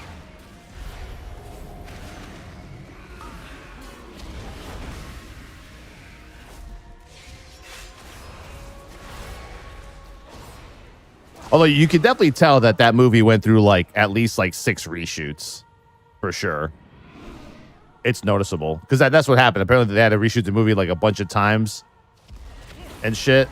Although you could definitely tell that that movie went through like at least like 6 reshoots, for sure. It's noticeable because that's what happened. Apparently they had to reshoot the movie like a bunch of times and shit.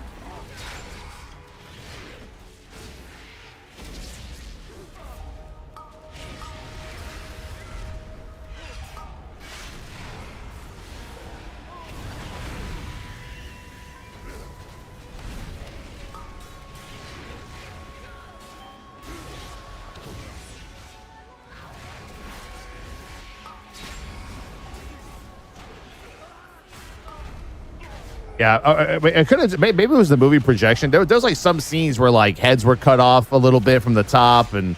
Yeah, it could have. Maybe it was the movie projection. There was like some scenes where like heads were cut off a little bit from the top, and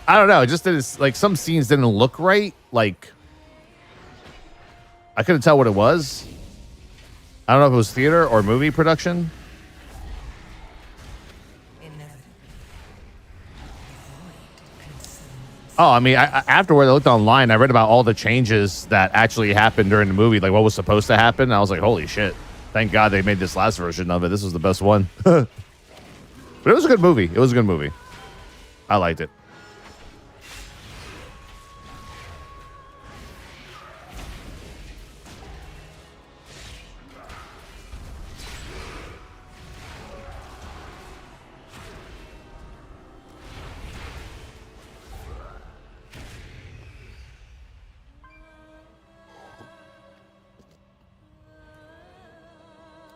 I don't know. It just didn't, like some scenes didn't look right. Like I couldn't tell what it was. I don't know if it was theater or movie production. Oh, I mean, afterward, I looked online. I read about all the changes that actually happened during the movie, like what was supposed to happen. And I was like, holy shit. Thank God they made this last version of it. This was the best one. But it was a good movie. It was a good movie. I liked it.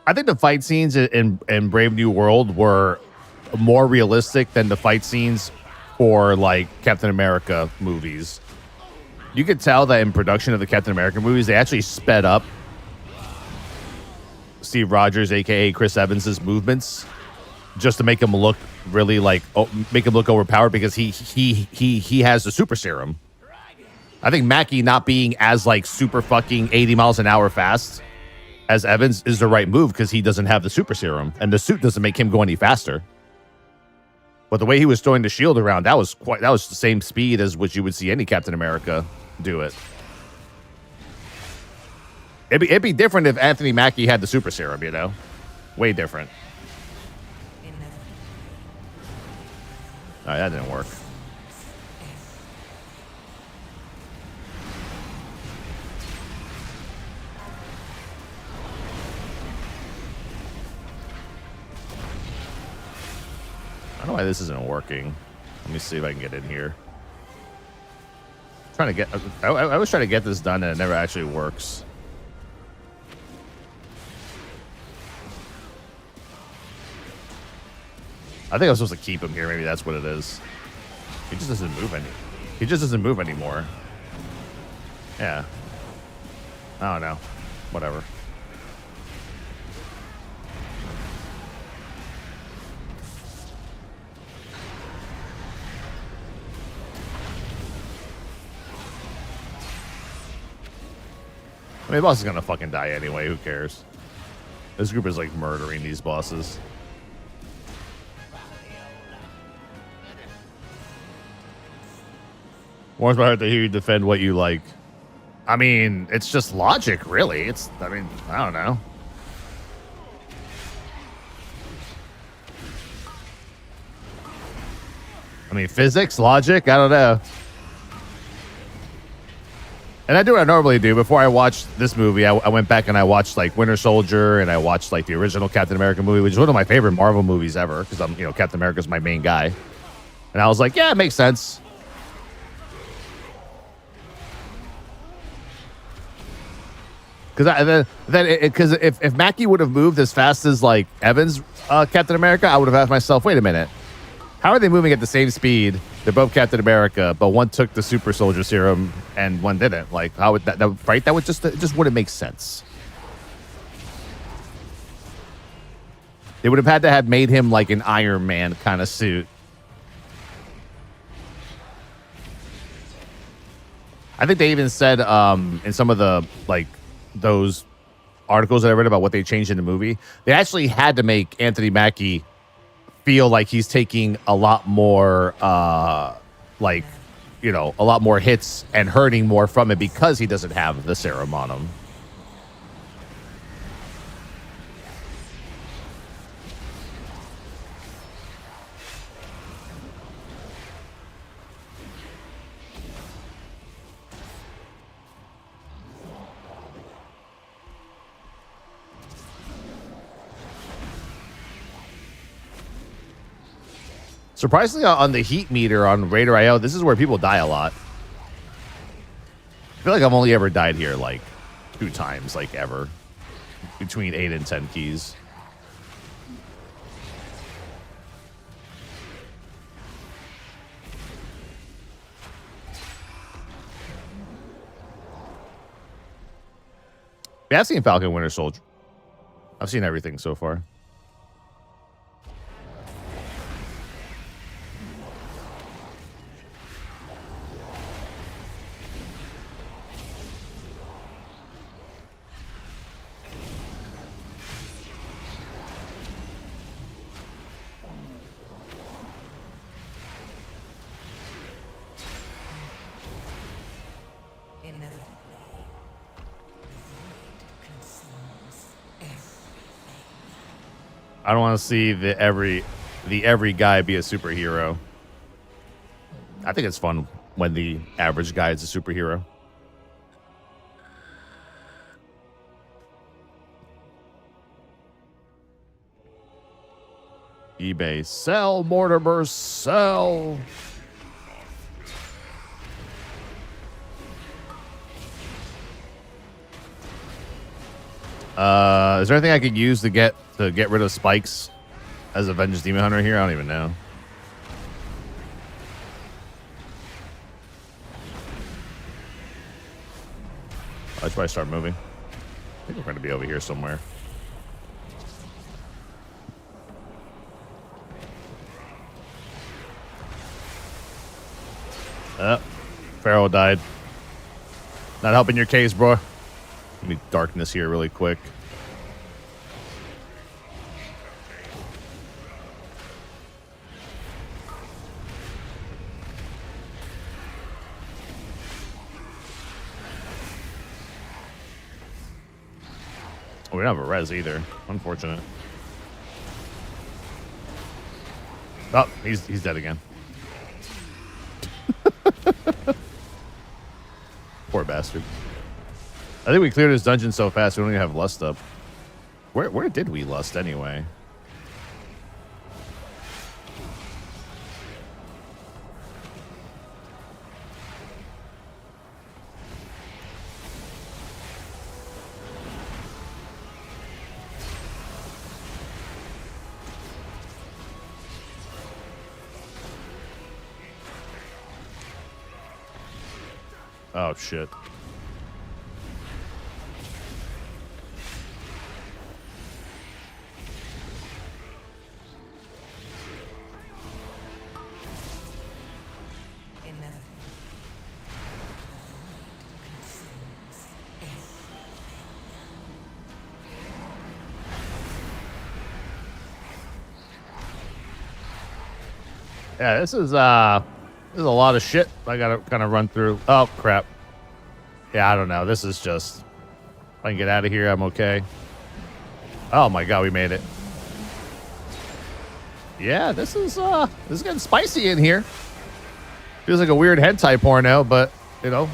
I think the fight scenes in Brave New World were more realistic than the fight scenes for like Captain America movies. You could tell that in production of the Captain America movies, they actually sped up Steve Rogers, aka Chris Evans's movements just to make him look really like make him look overpowered because he has the super serum. I think Mackie not being as like super fucking 80 miles an hour fast as Evans is the right move because he doesn't have the super serum and the suit doesn't make him go any faster. But the way he was throwing the shield around, that was the same speed as what you would see any Captain America do it. It'd be different if Anthony Mackie had the super serum, you know? Way different. All right, that didn't work. I don't know why this isn't working. Let me see if I can get in here. I'm trying to get. I always try to get this done, and it never actually works. I think I'm supposed to keep him here. Maybe that's what it is. He just doesn't move any. He just doesn't move anymore. Yeah. I don't know. Whatever. I mean, the boss is gonna fucking die anyway. Who cares? This group is like murdering these bosses. Warms my heart to hear you defend what you like. I mean, it's just logic, really. I mean, I don't know. I mean, physics, logic, I don't know. And I do what I normally do. Before I watched this movie, I went back and I watched like Winter Soldier and I watched like the original Captain America movie, which is one of my favorite Marvel movies ever because Captain America's my main guy. And I was like, yeah, it makes sense. Because if Mackie would have moved as fast as like Evans Captain America, I would have asked myself, wait a minute, how are they moving at the same speed? They're both Captain America, but one took the super soldier serum and one didn't. Like, how would that right? That would it just wouldn't make sense. They would have had to have made him like an Iron Man kind of suit. I think they even said in some of the like those articles that I read about what they changed in the movie, they actually had to make Anthony Mackie feel like he's taking a lot more a lot more hits and hurting more from it because he doesn't have the serum on him. Surprisingly, on the heat meter on Raider IO, this is where people die a lot. I feel like I've only ever died here like 2 times, like ever, between 8 and 10 keys. Yeah, I've seen Falcon Winter Soldier. I've seen everything so far. I don't want to see the every guy be a superhero. I think it's fun when the average guy is a superhero. eBay, sell, Mortimer, sell. Is there anything I could use to get rid of spikes as a Vengeance Demon Hunter here? I don't even know. I should probably start moving. I think we're going to be over here somewhere. Pharaoh died. Not helping your case, bro. Give me darkness here really quick. Oh, we don't have a res either. Unfortunate. Oh, he's dead again. Poor bastard. I think we cleared this dungeon so fast we don't even have lust up. Where did we lust anyway? Oh, shit. Yeah, this is a lot of shit I gotta kind of run through. Oh, crap. Yeah, I don't know. This is just... If I can get out of here, I'm okay. Oh my god, we made it. Yeah, this is getting spicy in here. Feels like a weird hentai porno, but, you know,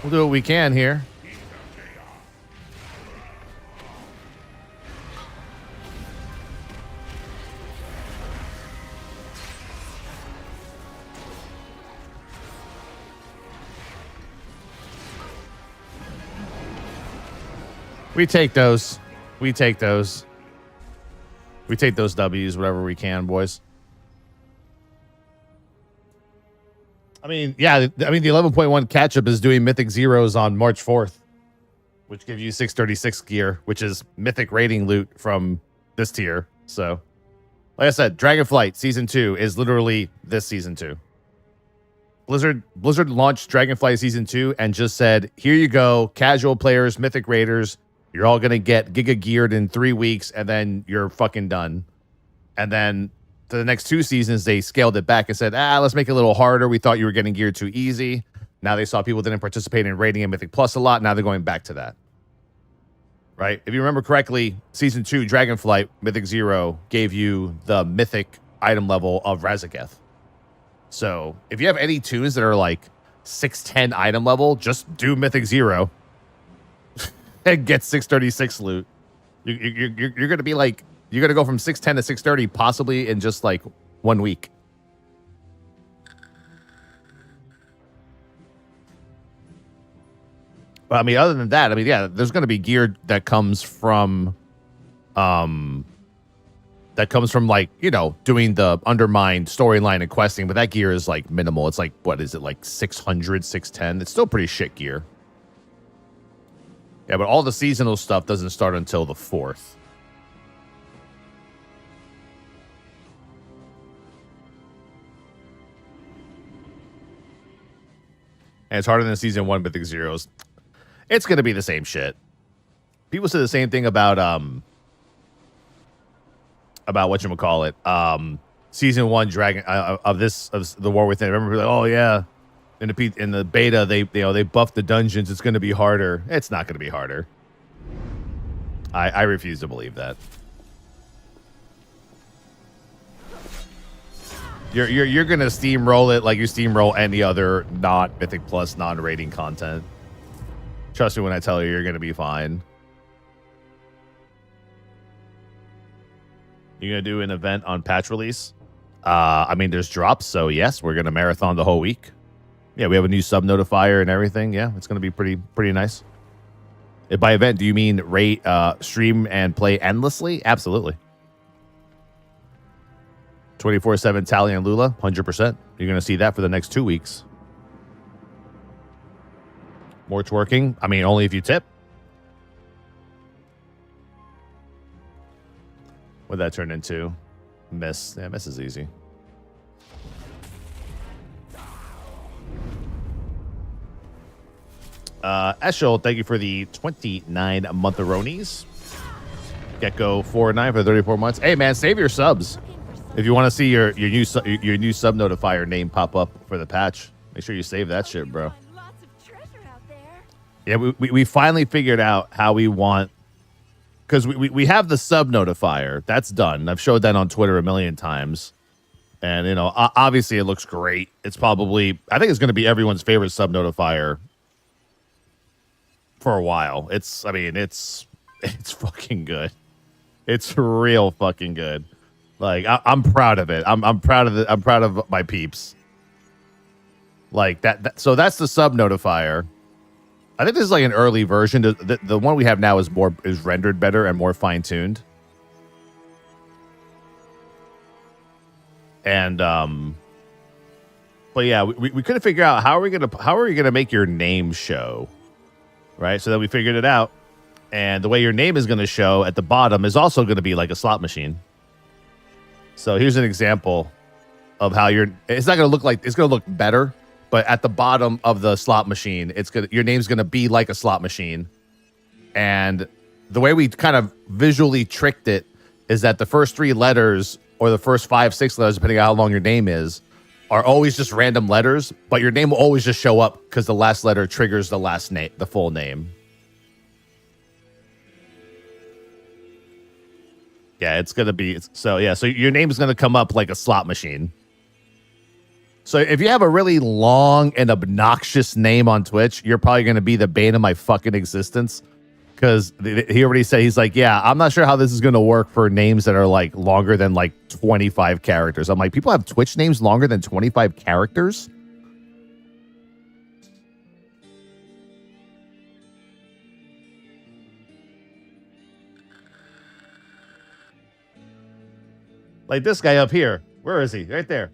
we'll do what we can here. We take those. We take those. We take those W's, whatever we can, boys. I mean, yeah, the 11.1 catch-up is doing Mythic Zeros on March 4th, which gives you 636 gear, which is Mythic rating loot from this tier. So, like I said, Dragonflight Season 2 is literally this Season 2. Blizzard launched Dragonflight Season 2 and just said, here you go, casual players, Mythic Raiders, you're all going to get Giga geared in 3 weeks, and then you're fucking done. And then to the next 2 seasons, they scaled it back and said, let's make it a little harder. We thought you were getting geared too easy. Now they saw people didn't participate in raiding and Mythic Plus a lot. Now they're going back to that. Right? If you remember correctly, Season 2, Dragonflight, Mythic Zero, gave you the Mythic item level of Razaketh. So if you have any tunes that are like 610 item level, just do Mythic Zero and get 636 loot. You're going to be like, you're going to go from 610 to 630 possibly in just like 1 week. But I mean, other than that, I mean, yeah, there's going to be gear that comes from like, you know, doing the Undermined storyline and questing, but that gear is like minimal. It's like, what is it, like 600, 610? It's still pretty shit gear. Yeah, but all the seasonal stuff doesn't start until the 4th. And it's harder than Season 1 Mythic Zeros. It's going to be the same shit. People say the same thing about whatchamacallit. Season 1 Dragon of the War Within. Remember, like, oh yeah, in the beta they buffed the dungeons. It's going to be harder. It's not going to be harder. I refuse to believe that. You're going to steamroll it like you steamroll any other not Mythic Plus non-rating content. Trust me when I tell you, you're going to be fine. You're going to do an event on patch release? I mean, there's drops, so yes, we're going to marathon the whole week. Yeah, we have a new sub notifier and everything. Yeah, it's going to be pretty nice. By event, do you mean stream and play endlessly? Absolutely. 24/7 Tally and Lula, 100%. You're going to see that for the next 2 weeks. More twerking? I mean, only if you tip. What'd that turn into? Miss. Yeah, miss is easy. Eshel, thank you for the 29 month-a-ronies. Gecko 49 for 34 months. Hey man, save your subs. If you want to see your new sub notifier name pop up for the patch, make sure you save that shit, bro. Yeah, we finally figured out how we want, because we have the sub notifier. That's done. I've showed that on Twitter a million times. And, you know, obviously it looks great. It's probably, I think it's going to be everyone's favorite sub notifier for a while. It's fucking good. It's real fucking good. Like, I'm proud of it. I'm proud of it. I'm proud of my peeps. Like that. So that's the sub notifier. I think this is like an early version. The one we have now is rendered better and more fine tuned. And but yeah, we couldn't figure out how are we gonna make your name show, right? So then we figured it out, and the way your name is gonna show at the bottom is also gonna be like a slot machine. So here's an example of how it's not gonna look like, it's gonna look better, but at the bottom of the slot machine, your name's gonna be like a slot machine. And the way we kind of visually tricked it is that the first 3 letters, or the first 5, 6 letters, depending on how long your name is, are always just random letters, but your name will always just show up because the last letter triggers the last name, the full name. Yeah, it's gonna be so your name is gonna come up like a slot machine. So if you have a really long and obnoxious name on Twitch, you're probably gonna be the bane of my fucking existence. Because he already said, he's like, yeah, I'm not sure how this is going to work for names that are like longer than like 25 characters. I'm like, people have Twitch names longer than 25 characters? Like this guy up here. Where is he? Right there.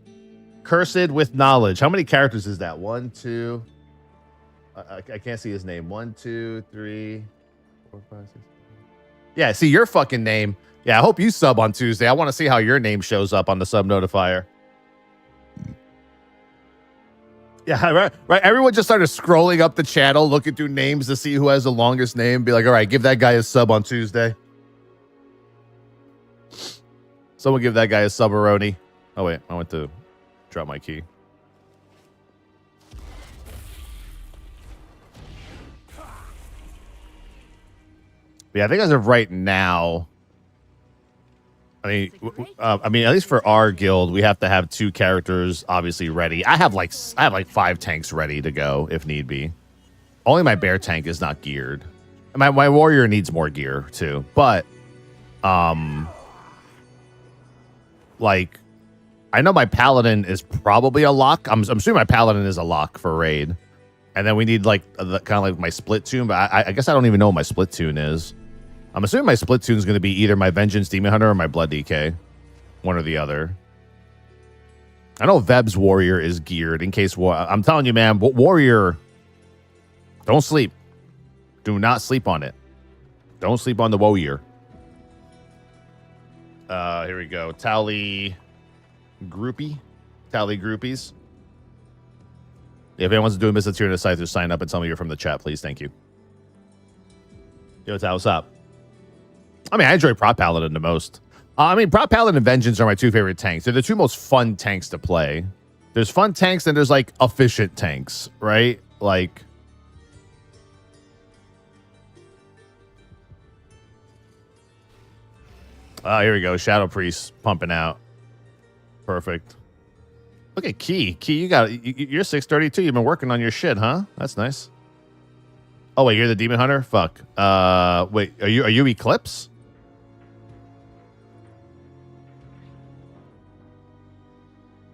Cursed with knowledge. How many characters is that? 1, 2. I can't see his name. 1, 2, 3, 4, 5, 6. Yeah, see your fucking name. Yeah, I hope you sub on Tuesday. I want to see how your name shows up on the sub notifier. Yeah, right. Everyone just started scrolling up the channel, looking through names to see who has the longest name. Be like, all right, give that guy a sub on Tuesday. Someone give that guy a sub-a-roni. Oh, wait. I went to drop my key. Yeah, I think as of right now, I mean, at least for our guild, we have to have 2 characters obviously ready. I have like 5 tanks ready to go if need be. Only my bear tank is not geared. My warrior needs more gear too, but like I know my paladin is probably a lock. I'm assuming my paladin is a lock for raid, and then we need like kind of like my split tune. But I guess I don't even know what my split tune is. I'm assuming my split tune is going to be either my Vengeance Demon Hunter or my Blood DK. One or the other. I know Veb's Warrior is geared in case... I'm telling you, man, Warrior... Don't sleep. Do not sleep on it. Don't sleep on the Warrior. Here we go. Tally Groupies. If anyone wants to do a Mr. Tier in the site, just sign up and tell me you're from the chat, please. Thank you. Yo, what's up? I mean, I enjoy Prop Paladin the most. I mean, Prop Paladin and Vengeance are my 2 favorite tanks. They're the 2 most fun tanks to play. There's fun tanks and there's like efficient tanks, right? Like... here we go. Shadow Priest pumping out. Perfect. Look at Key. Key, you're 632. You've been working on your shit, huh? That's nice. Oh, wait, you're the Demon Hunter? Fuck. Wait, are you Eclipse?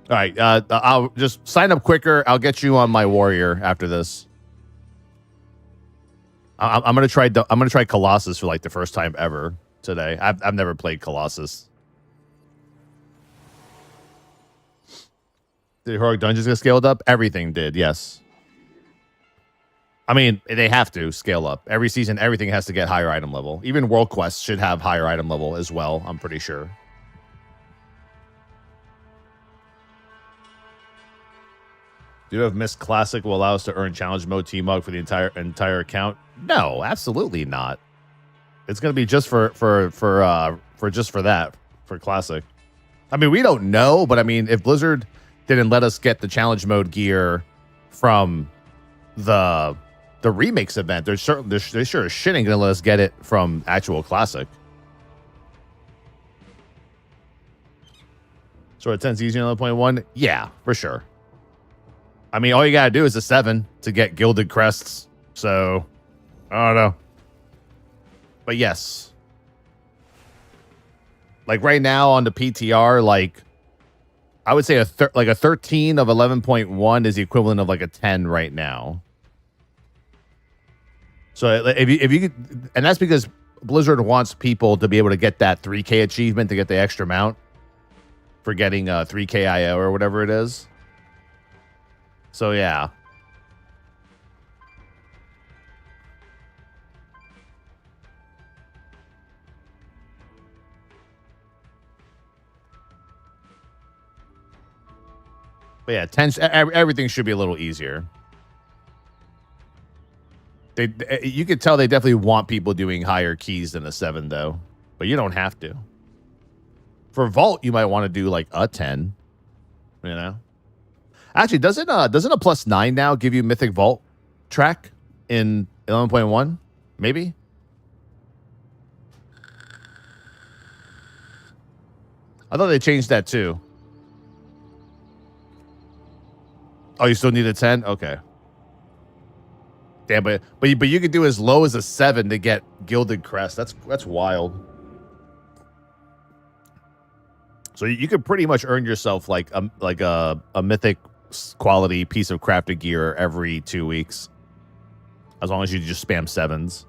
All right, I'll just sign up quicker. I'll get you on my warrior after this. I'm gonna try Colossus for like the first time ever today. I've never played Colossus. Did Heroic Dungeons get scaled up? Everything did, yes. I mean, they have to scale up. Every season, everything has to get higher item level. Even World Quest should have higher item level as well, I'm pretty sure. Do you have Miss Classic will allow us to earn challenge mode T-Mug for the entire account? No, absolutely not. It's gonna be just for that, for Classic. I mean, we don't know, but I mean, if Blizzard didn't let us get the challenge mode gear from the remix event, they sure as shit ain't gonna let us get it from actual Classic. So at 10's easy on 11.1? Yeah, for sure. I mean, all you gotta do is a 7 to get Gilded Crests. So, I don't know. But yes. Like right now on the PTR, like I would say a 13 of 11.1 is the equivalent of like a 10 right now. So if you could, and that's because Blizzard wants people to be able to get that 3K achievement to get the extra mount for getting 3K IO or whatever it is. So yeah. But yeah, everything should be a little easier. You could tell they definitely want people doing higher keys than a 7 though, but you don't have to. For Vault, you might want to do like a 10, you know. Actually, doesn't a +9 now give you Mythic Vault track in 11.1? Maybe. I thought they changed that too. Oh, you still need a 10? Okay. Damn, but you could do as low as a 7 to get Gilded Crest. That's wild. So you could pretty much earn yourself like a mythic quality piece of crafted gear every 2 weeks, as long as you just spam 7s.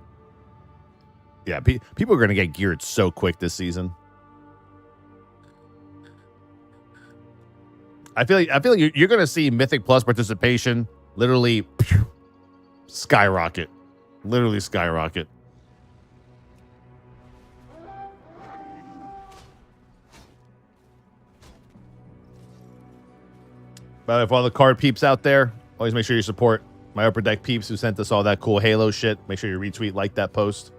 Yeah, people are gonna get geared so quick this season. I feel like you're gonna see Mythic Plus participation literally skyrocket, literally skyrocket. By the way, for all the card peeps out there, always make sure you support my Upper Deck peeps who sent us all that cool Halo shit. Make sure you retweet, like that post.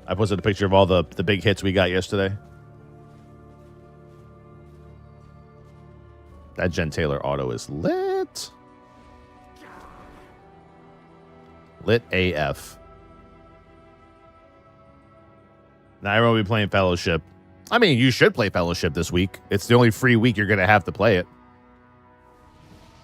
I posted a picture of all the big hits we got yesterday. That Jen Taylor auto is lit. Lit AF. Now everyone will be playing Fellowship. I mean, you should play Fellowship this week. It's the only free week you're going to have to play it.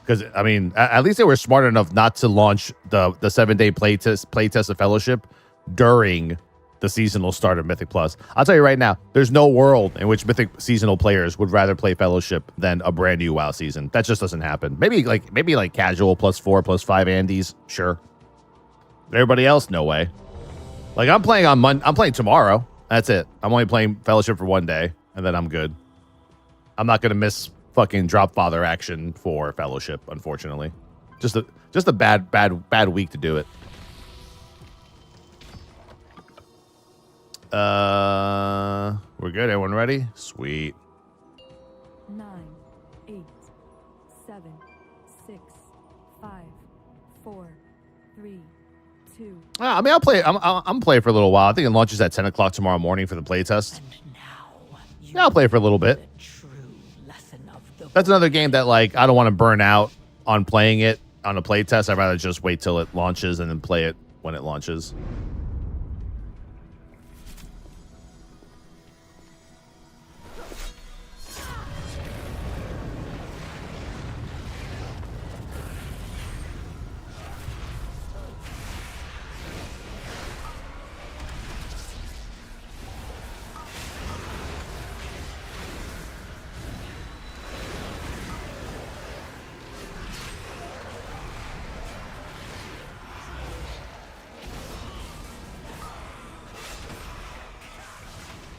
Because, I mean, at least they were smart enough not to launch the 7-day playtest of Fellowship during the seasonal start of Mythic Plus. I'll tell you right now, there's no world in which Mythic seasonal players would rather play Fellowship than a brand new WoW season. That just doesn't happen. Maybe like casual +4, +5 Andes, sure. But everybody else, no way. Like I'm playing I'm playing tomorrow. That's it. I'm only playing Fellowship for 1 day, and then I'm good. I'm not gonna miss fucking drop father action for Fellowship, unfortunately. Just a bad week to do it. We're good. Everyone ready? Sweet. 9, 8, 7, 6, 5, 4, 3, 2. I mean, I'll play. I'm playing for a little while. I think it launches at 10 o'clock tomorrow morning for the playtest. Yeah, I'll play for a little bit. That's another game that like I don't want to burn out on playing it on a playtest. I'd rather just wait till it launches and then play it when it launches.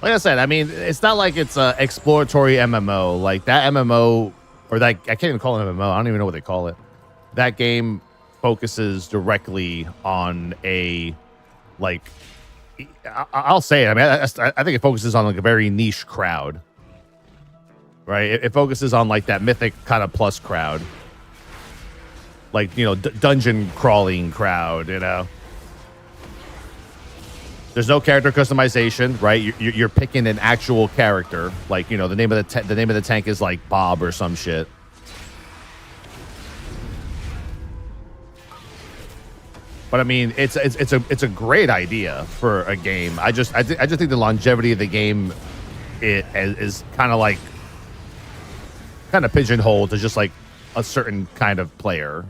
Like I said, I mean, it's not like it's a exploratory MMO. Like that MMO, or that I can't even call it MMO. I don't even know what they call it. That game focuses directly on a, like, I'll say it. I mean, I think it focuses on like a very niche crowd, right? It focuses on like that mythic kind of plus crowd. like, you know, dungeon crawling crowd, you know. There's no character customization, right? You're picking an actual character, like, you know, the name of the tank is like Bob or some shit. But I mean, it's a great idea for a game. I just think the longevity of the game is kind of like pigeonholed to just like a certain kind of player.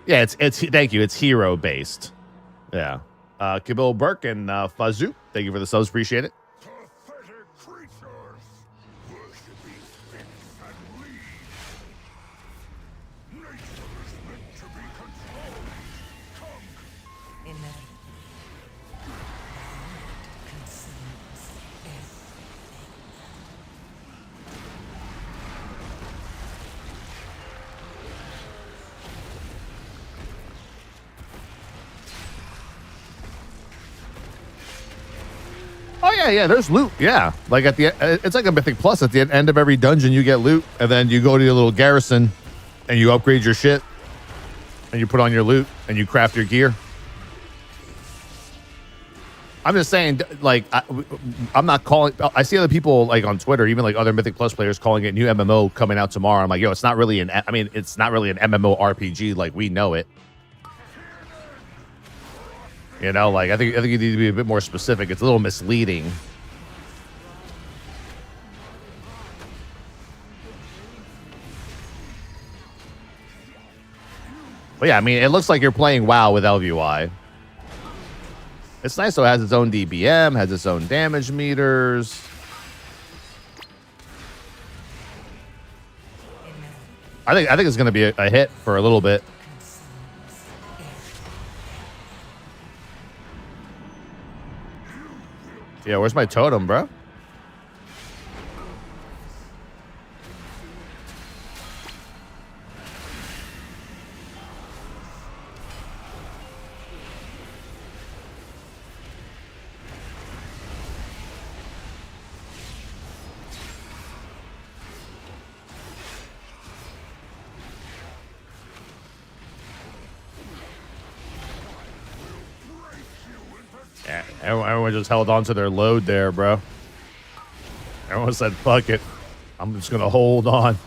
Yeah, it's thank you. It's hero based. Yeah. Kabil Burke and Fazoo, thank you for the subs. Appreciate it. Pathetic creatures, worshipping spits and leaves. Nature is meant to be controlled. Come. Inevitable. It consumes everything. Oh yeah, there's loot. Yeah, like at the it's like a Mythic Plus. At the end of every dungeon, you get loot, and then you go to your little garrison, and you upgrade your shit, and you put on your loot, and you craft your gear. I'm just saying, like, I'm not calling. I see other people like on Twitter, even like other Mythic Plus players, calling it new MMO coming out tomorrow. I'm like, yo, it's not really it's not really an MMO RPG like we know it. You know, like I think you need to be a bit more specific. It's a little misleading. But yeah, I mean, it looks like you're playing WoW with LVY. It's nice though. It has its own DBM, has its own damage meters. I think it's going to be a hit for a little bit. Yeah, where's my totem, bro? Yeah, everyone just held on to their load there, bro. Everyone said, fuck it. I'm just going to hold on.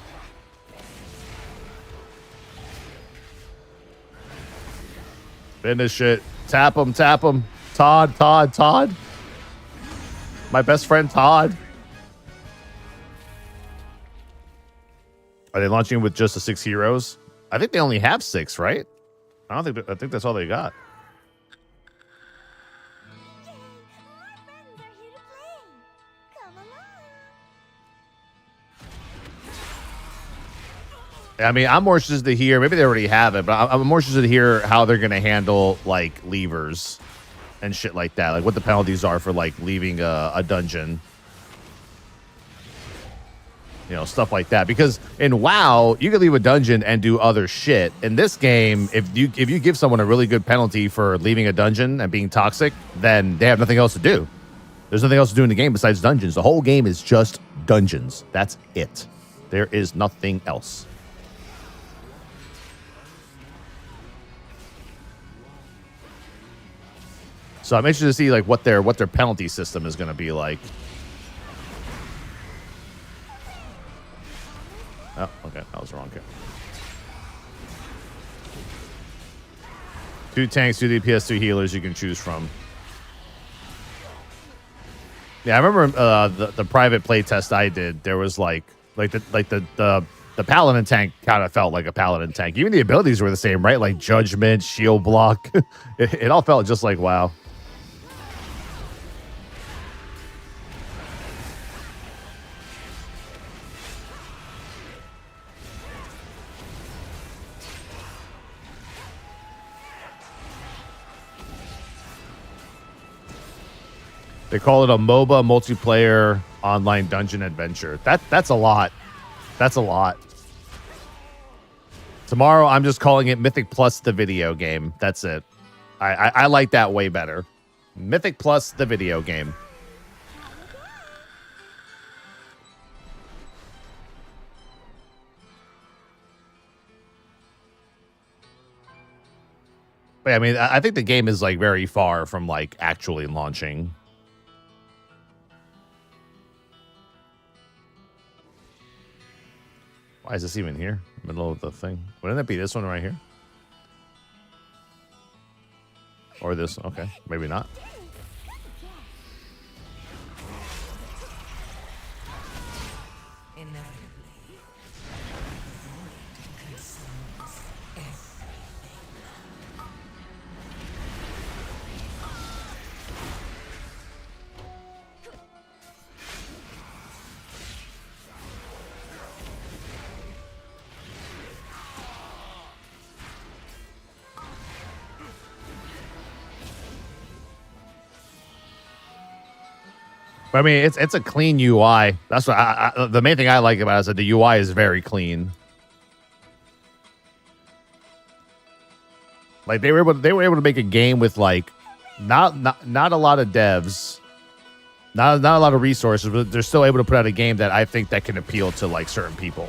Finish it. Tap him, tap him. Todd. My best friend, Todd. Are they launching with just the 6 heroes? I think they only have 6, right? I think that's all they got. I mean, I'm more interested to hear, maybe they already have it, but I'm more interested to hear how they're going to handle, like, leavers and shit like that. Like, what the penalties are for, like, leaving a dungeon. You know, stuff like that. Because in WoW, you can leave a dungeon and do other shit. In this game, if you give someone a really good penalty for leaving a dungeon and being toxic, then they have nothing else to do. There's nothing else to do in the game besides dungeons. The whole game is just dungeons. That's it. There is nothing else. So I'm interested to see like what their penalty system is going to be like. Oh, okay, that was the wrong kid. 2 tanks, 2 DPS, 2 healers you can choose from. Yeah, I remember the private play test I did. There was like the paladin tank kind of felt like a paladin tank. Even the abilities were the same, right? Like judgment, shield block. It all felt just like WoW. They call it a MOBA multiplayer online dungeon adventure. That's a lot. That's a lot. Tomorrow, I'm just calling it Mythic Plus the video game. That's it. I like that way better. Mythic Plus the video game. But I mean, I think the game is like very far from like actually launching. Why is this even here? Middle of the thing. Wouldn't that be this one right here? Or this? Okay, maybe not. Inevitably, void consumes everything. But I mean, it's a clean UI. That's what the main thing I like about it is that the UI is very clean. Like they were able to make a game with like not a lot of devs, not a lot of resources, but they're still able to put out a game that I think that can appeal to like certain people.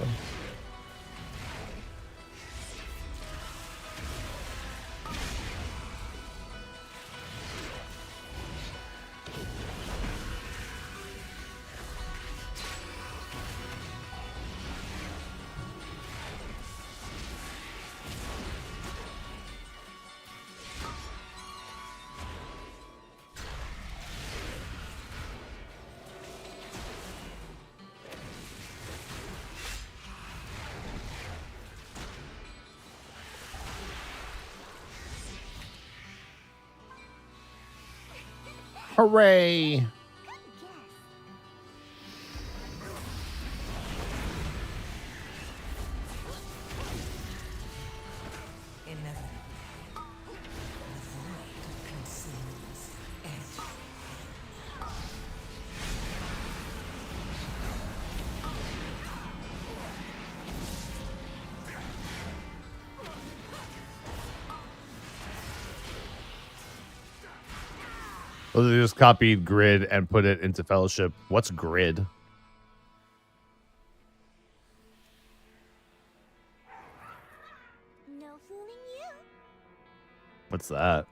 Hooray! Inevitably, the void consumes everything. Well, they just copied Grid and put it into Fellowship. What's Grid? No fooling you. What's that?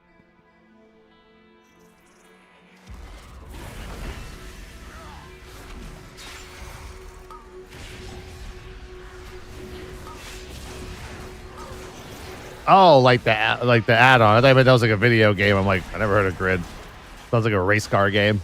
Oh, like the add-on. I thought that was like a video game. I'm like, I never heard of Grid. Sounds like a race car game.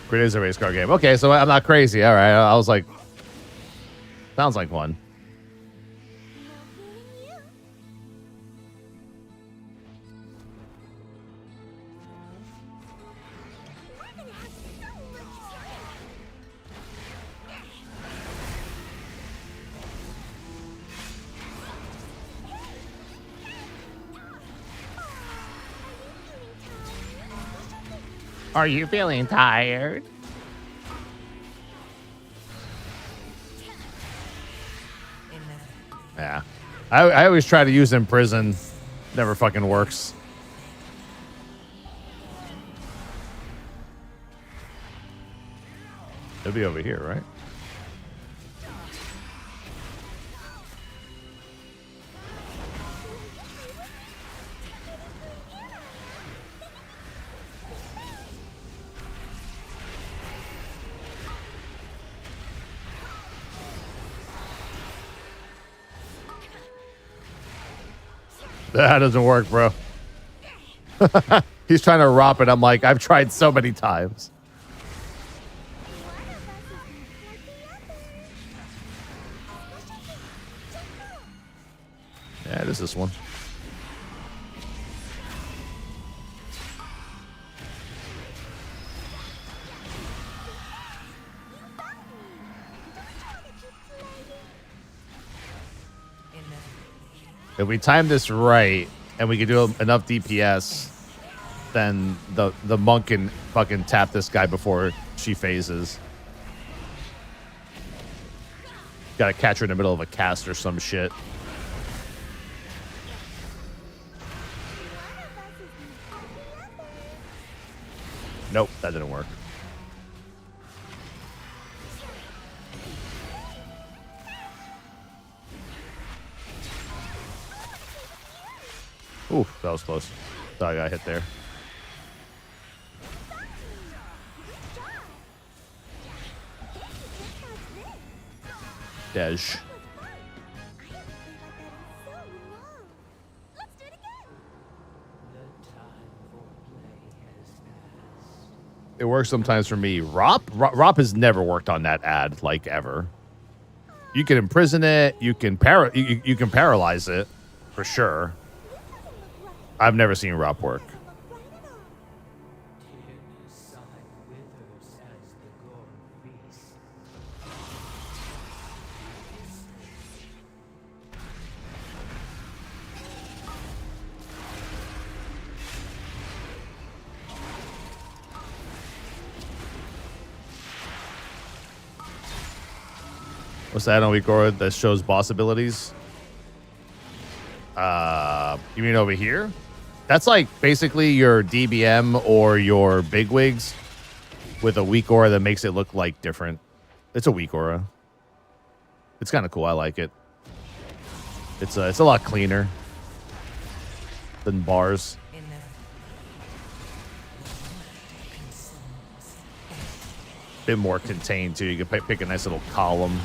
Grid is a race car game. Okay, so I'm not crazy. All right, I was like, sounds like one. No fooling you. We're gonna have so much fun. Are you feeling tired? Inevitably, Yeah. I always try to use in prison. Never fucking works. It'll be over here, right? That doesn't work, bro. He's trying to rop it. I'm like, I've tried so many times. Yeah, it is this one. If we time this right and we can do enough DPS, then the monk can fucking tap this guy before she phases. Gotta catch her in the middle of a cast or some shit. One of us is Nope, that didn't work. Ooh, that was close. Thought I got hit there. Dej. I haven't played like that in so long. Let's do it again. It works sometimes for me. Rop has never worked on that ad, like, ever. You can imprison it. You can you can paralyze it, for sure. I've never seen Rop work. What's that on Weekora that shows boss abilities? You mean over here? That's like basically your DBM or your bigwigs with a weak aura that makes it look like different. It's a weak aura. It's kind of cool. I like it. It's a lot cleaner than bars. Bit more contained too. You can pick a nice little column.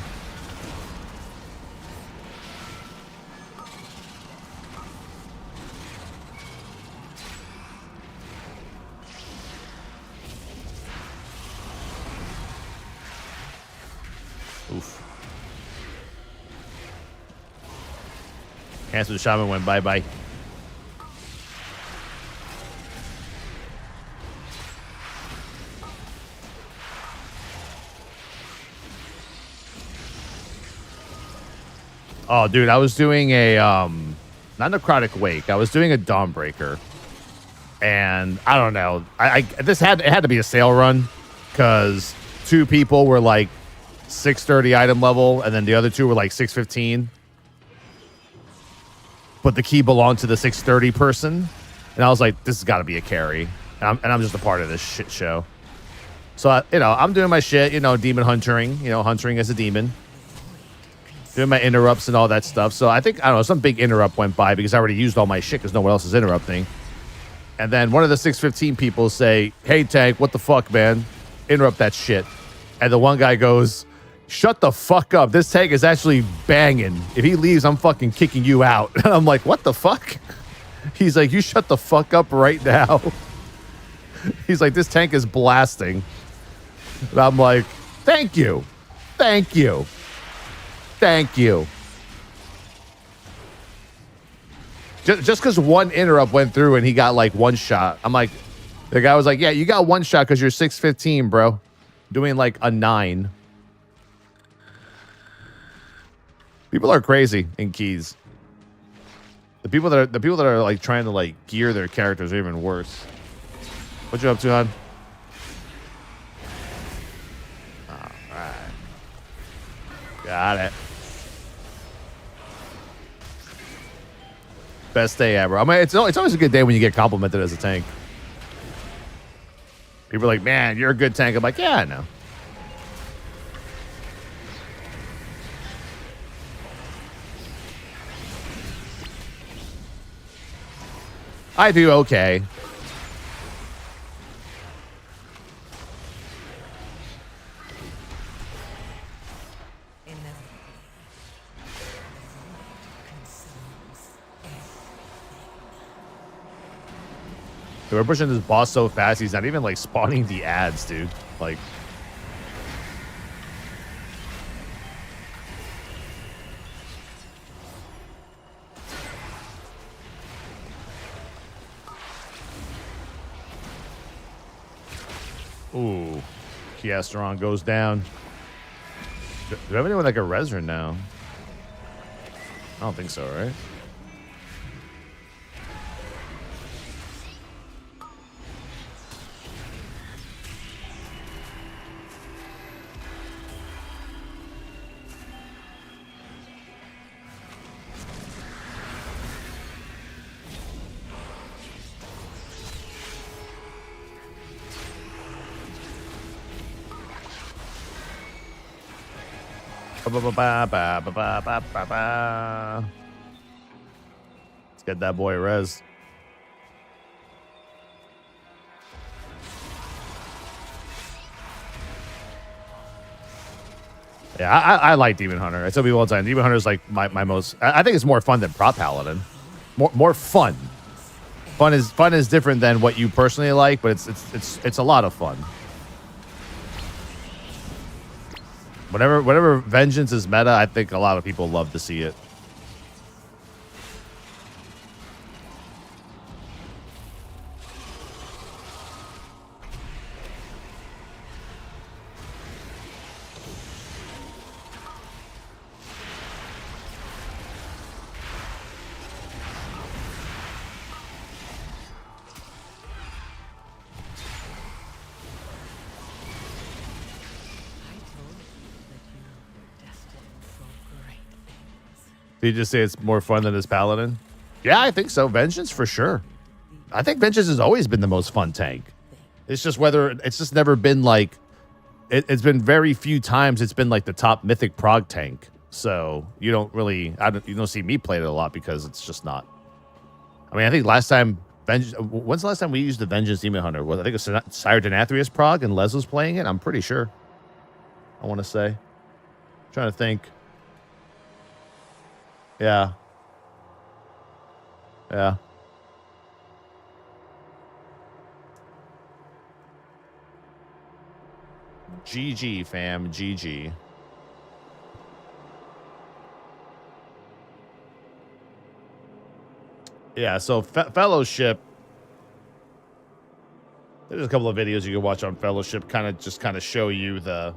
Oof. Answer the shaman went bye-bye. Oh, dude, I was doing a not necrotic wake. I was doing a Dawnbreaker, and I don't know. It had to be a sale run because 2 people were like 630 item level, and then the other 2 were like 615. But the key belonged to the 630 person, and I was like, "This has got to be a carry," and I'm just a part of this shit show. So I'm doing my shit, demon huntering, huntering as a demon. Doing my interrupts and all that stuff. So I think, I don't know, some big interrupt went by because I already used all my shit because no one else is interrupting. And then one of the 615 people say, "Hey, Tank, what the fuck, man? Interrupt that shit." And the one guy goes, "Shut the fuck up. This tank is actually banging. If he leaves, I'm fucking kicking you out." And I'm like, "What the fuck?" He's like, "You shut the fuck up right now." He's like, "This tank is blasting." And I'm like, "Thank you. Thank you. Thank you." Just because one interrupt went through and he got like 1 shot. I'm like, the guy was like, "Yeah, you got 1 shot because you're 615, bro. Doing like a 9. People are crazy in keys. The people that are like trying to like gear their characters are even worse. What you up to, hon? All right. Got it. Best day ever. I mean, it's always a good day when you get complimented as a tank. People are like, "Man, you're a good tank." I'm like, "Yeah, I know." I do okay. We're pushing this boss so fast, he's not even like spawning the ads, dude. Like, ooh, Kiastron goes down. Do we have anyone that can res her now? I don't think so, right? Ba-ba-ba-ba-ba-ba-ba-ba-ba. Let's get that boy res. Yeah, I like Demon Hunter. I tell people all the time, Demon Hunter is like my most. I think it's more fun than Prop Paladin. More fun. Fun is different than what you personally like, but it's a lot of fun. Whatever Vengeance is meta, I think a lot of people love to see it. Did you just say it's more fun than his Paladin? Yeah, I think so. Vengeance for sure. I think Vengeance has always been the most fun tank. It's just whether it's just never been like it's been very few times it's been like the top mythic prog tank. So you don't really you don't see me play it a lot because it's just not. I mean, I think last time when's the last time we used the Vengeance Demon Hunter? I think it was Sire Denathrius prog and Les was playing it. I'm pretty sure. I want to say. I'm trying to think. Yeah. Yeah. GG, fam. GG. Yeah, so Fellowship. There's a couple of videos you can watch on Fellowship, kind of show you the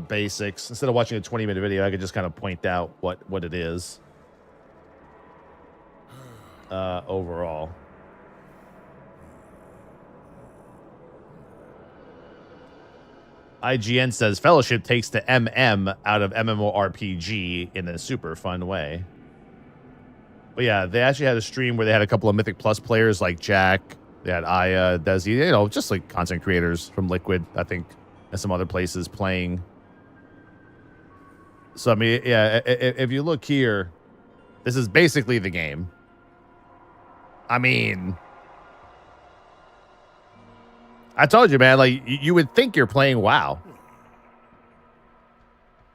basics. Instead of watching a 20-minute video, I could just kind of point out what it is overall. IGN says Fellowship takes the MM out of MMORPG in a super fun way. But yeah, they actually had a stream where they had a couple of Mythic Plus players like Jack. They had Aya, Desi, you know, just like content creators from Liquid, I think, and some other places playing. So, I mean, yeah, if you look here, this is basically the game. I mean, I told you, man, like, you would think you're playing WoW.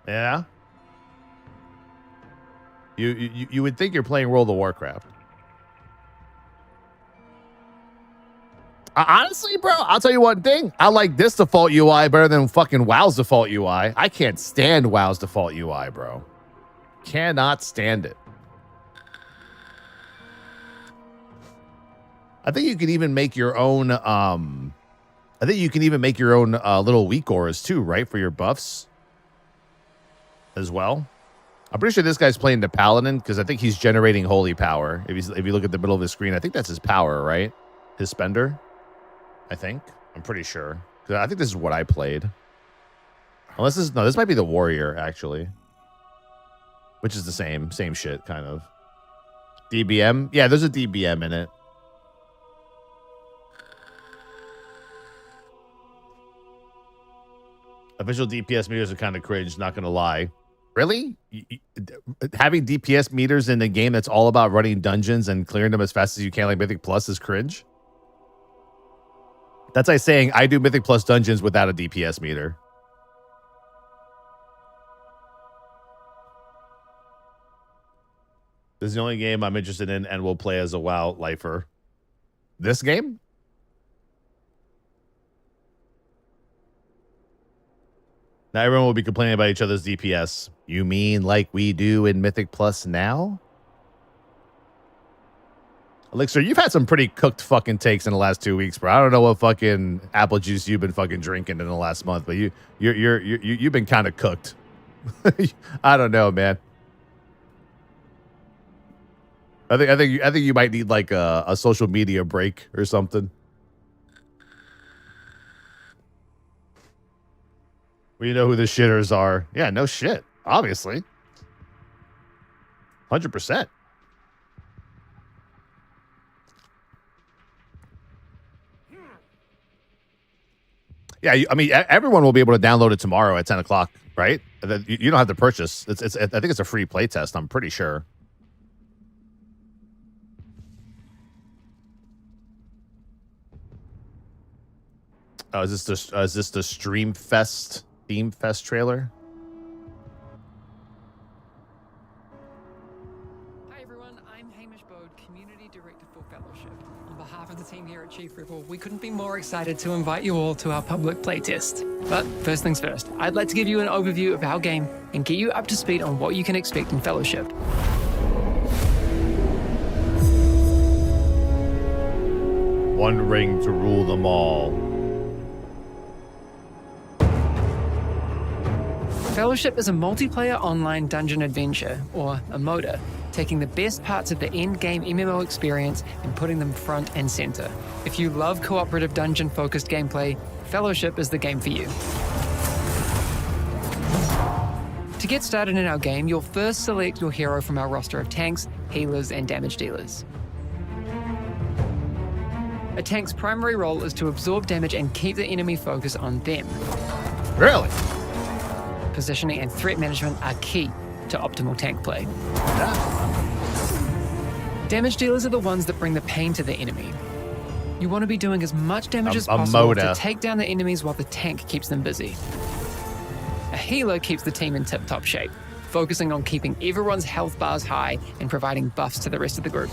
Yeah? You would think you're playing World of Warcraft. Honestly, bro, I'll tell you one thing. I like this default UI better than fucking WoW's default UI. I can't stand WoW's default UI, bro. Cannot stand it. I think you can even make your own, little weak auras too, right? For your buffs as well. I'm pretty sure this guy's playing the Paladin because I think he's generating holy power. If you look at the middle of his screen, I think that's his power, right? His spender. I think. I'm pretty sure. I think this is what I played. Unless this might be the warrior, actually. Which is the same shit, kind of. DBM? Yeah, there's a DBM in it. Official DPS meters are kind of cringe, not gonna lie. Really? Having DPS meters in a game that's all about running dungeons and clearing them as fast as you can, like Mythic Plus, is cringe? That's like saying I do Mythic Plus dungeons without a DPS meter. This is the only game I'm interested in and will play as a WoW lifer. This game? Now everyone will be complaining about each other's DPS. You mean like we do in Mythic Plus now? Elixir, you've had some pretty cooked fucking takes in the last 2 weeks, bro. I don't know what fucking apple juice you've been fucking drinking in the last month, but you've been kind of cooked. I don't know, man. I think you might need like a social media break or something. We know who the shitters are. Yeah, no shit. Obviously. 100%. Yeah, I mean, everyone will be able to download it tomorrow at 10 o'clock, right? You don't have to purchase. I think it's a free playtest. I'm pretty sure. Oh, is this the Stream Fest Theme Fest trailer? Hi everyone, I'm Hamish Bode, Community Director for Fellowship. On behalf of the team here at P.R.E.P, we couldn't be more excited to invite you all to our public playtest. But first things first, I'd like to give you an overview of our game and get you up to speed on what you can expect in Fellowship. One ring to rule them all. Fellowship is a multiplayer online dungeon adventure, or a MODA, taking the best parts of the end-game MMO experience and putting them front and center. If you love cooperative dungeon-focused gameplay, Fellowship is the game for you. To get started in our game, you'll first select your hero from our roster of tanks, healers, and damage dealers. A tank's primary role is to absorb damage and keep the enemy focus on them. Really? Positioning and threat management are key to optimal tank play. Damage dealers are the ones that bring the pain to the enemy. You want to be doing as much damage as possible MODA. to take down the enemies while the tank keeps them busy. A healer keeps the team in tip-top shape, focusing on keeping everyone's health bars high and providing buffs to the rest of the group.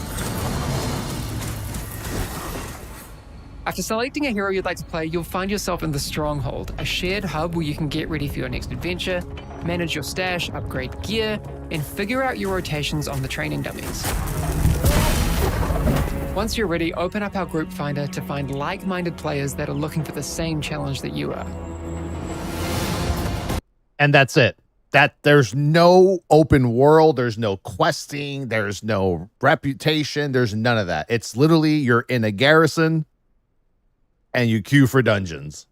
After selecting a hero you'd like to play, you'll find yourself in the Stronghold, a shared hub where you can get ready for your next adventure, manage your stash, upgrade gear, and figure out your rotations on the training dummies. Once you're ready, open up our group finder to find like-minded players that are looking for the same challenge that you are. And that's it. There's no open world, there's no questing, there's no reputation, there's none of that. It's literally you're in a garrison and you queue for dungeons.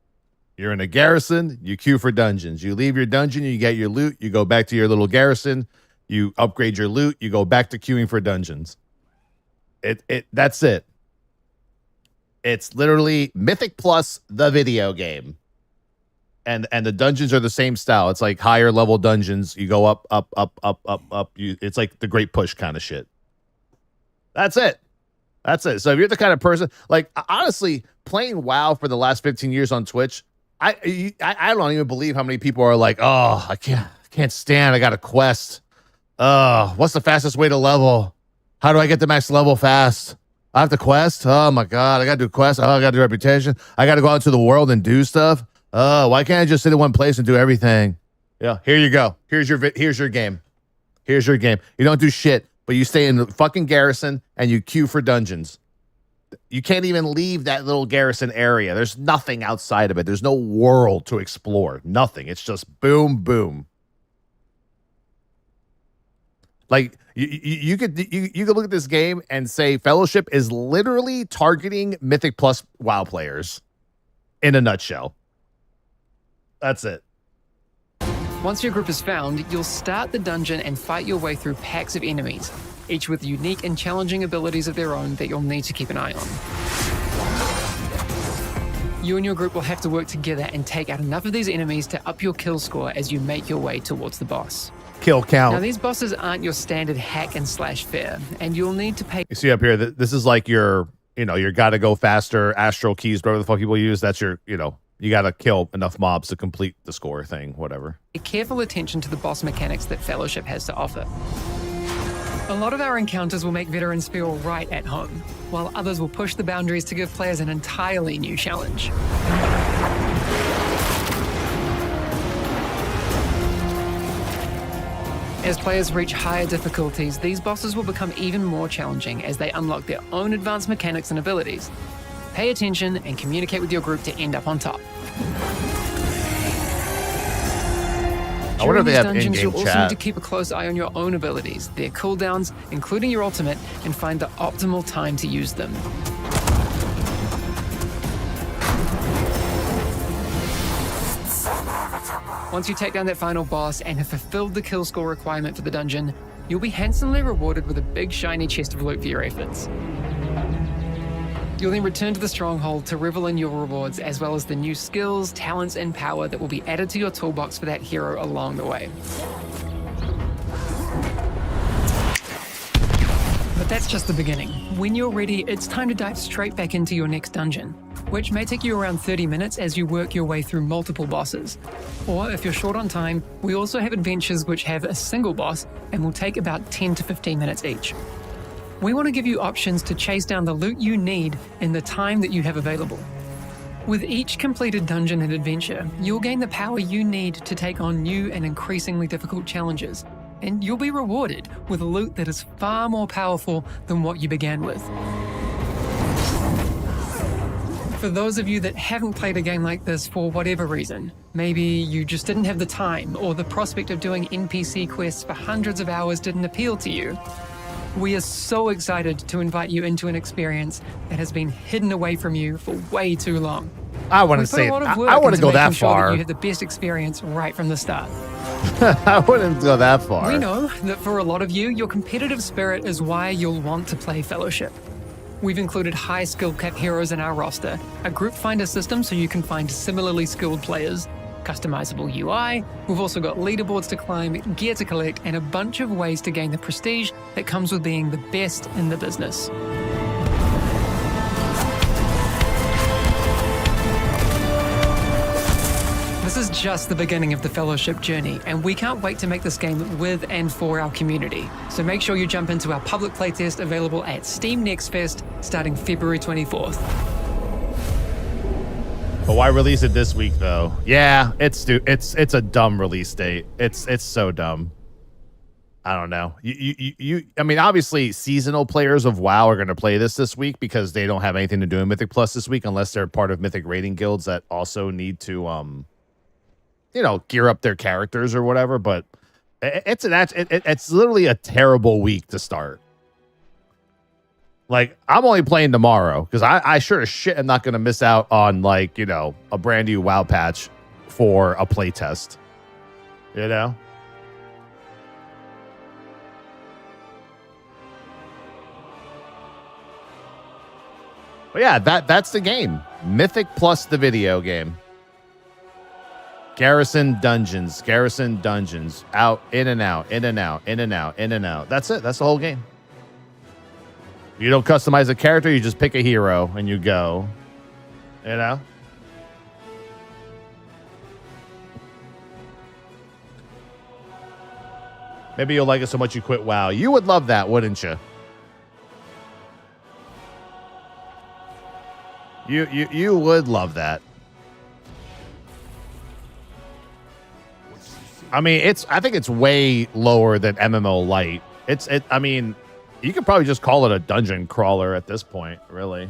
You're in a garrison, you queue for dungeons. You leave your dungeon, you get your loot, you go back to your little garrison, you upgrade your loot, you go back to queuing for dungeons. That's it. It's literally Mythic Plus, the video game. And the dungeons are the same style. It's like higher level dungeons. You go up. It's like the Great Push kind of shit. That's it. So if you're the kind of person, like, honestly, playing WoW for the last 15 years on Twitch, I don't even believe how many people are like, oh, I can't stand. I got a quest. What's the fastest way to level? How do I get the max level fast? I have to quest. Oh my god, I got to do quest. Oh, I got to do reputation. I got to go out into the world and do stuff. Why can't I just sit in one place and do everything? Yeah, here you go. Here's your game. Here's your game. You don't do shit, but you stay in the fucking garrison and you queue for dungeons. You can't even leave that little garrison area. There's nothing outside of it. There's no world to explore. Nothing. It's just boom, boom. Like you could look at this game and say Fellowship is literally targeting Mythic Plus WoW players in a nutshell. That's it. Once your group is found, you'll start the dungeon and fight your way through packs of enemies, each with unique and challenging abilities of their own that you'll need to keep an eye on. You and your group will have to work together and take out enough of these enemies to up your kill score as you make your way towards the boss. Kill count. Now, these bosses aren't your standard hack and slash fare, and you'll need to pay. You see up here, this is like your gotta go faster, astral keys, whatever the fuck people use. That's your, you gotta kill enough mobs to complete the score thing, whatever. Pay careful attention to the boss mechanics that Fellowship has to offer. A lot of our encounters will make veterans feel right at home, while others will push the boundaries to give players an entirely new challenge. As players reach higher difficulties, these bosses will become even more challenging as they unlock their own advanced mechanics and abilities. Pay attention and communicate with your group to end up on top. I wonder if they have dungeons, in-game you'll also chat. need to keep a close eye on your own abilities, their cooldowns, including your ultimate, and find the optimal time to use them. Once you take down that final boss and have fulfilled the kill score requirement for the dungeon, you'll be handsomely rewarded with a big shiny chest of loot for your efforts. You'll then return to the stronghold to revel in your rewards, as well as the new skills, talents, and power that will be added to your toolbox for that hero along the way. But that's just the beginning. When you're ready, it's time to dive straight back into your next dungeon, which may take you around 30 minutes as you work your way through multiple bosses. Or if you're short on time, we also have adventures which have a single boss and will take about 10 to 15 minutes each. We want to give you options to chase down the loot you need in the time that you have available. With each completed dungeon and adventure, you'll gain the power you need to take on new and increasingly difficult challenges, and you'll be rewarded with loot that is far more powerful than what you began with. For those of you that haven't played a game like this for whatever reason, maybe you just didn't have the time, or the prospect of doing NPC quests for hundreds of hours didn't appeal to you, we are so excited to invite you into an experience that has been hidden away from you for way too long. I want We to put say a lot of work I want to into go that making sure far. that you have the best experience right from the start. I wouldn't go that far. We know that for a lot of you, your competitive spirit is why you'll want to play Fellowship. We've included high skill cap heroes in our roster, a group finder system so you can find similarly skilled players, customizable UI, we've also got leaderboards to climb, gear to collect, and a bunch of ways to gain the prestige that comes with being the best in the business. This is just the beginning of the Fellowship journey, and we can't wait to make this game with and for our community. So make sure you jump into our public playtest available at Steam Next Fest starting February 24th. But why release it this week though? Yeah, it's a dumb release date. It's so dumb. I don't know. I mean, obviously, seasonal players of WoW are going to play this week because they don't have anything to do in Mythic Plus this week, unless they're part of Mythic raiding guilds that also need to, gear up their characters or whatever. But it's literally a terrible week to start. Like, I'm only playing tomorrow because I sure as shit am not going to miss out on, like, a brand new WoW patch for a playtest. But yeah, that's the game. Mythic Plus the video game. Garrison dungeons, out, in and out, in and out, in and out, in and out. That's it. That's the whole game. You don't customize a character, you just pick a hero and you go. Maybe you'll like it so much you quit WoW. You would love that, wouldn't you? You would love that. I mean, I think it's way lower than MMO Lite. I mean, you could probably just call it a dungeon crawler at this point, really.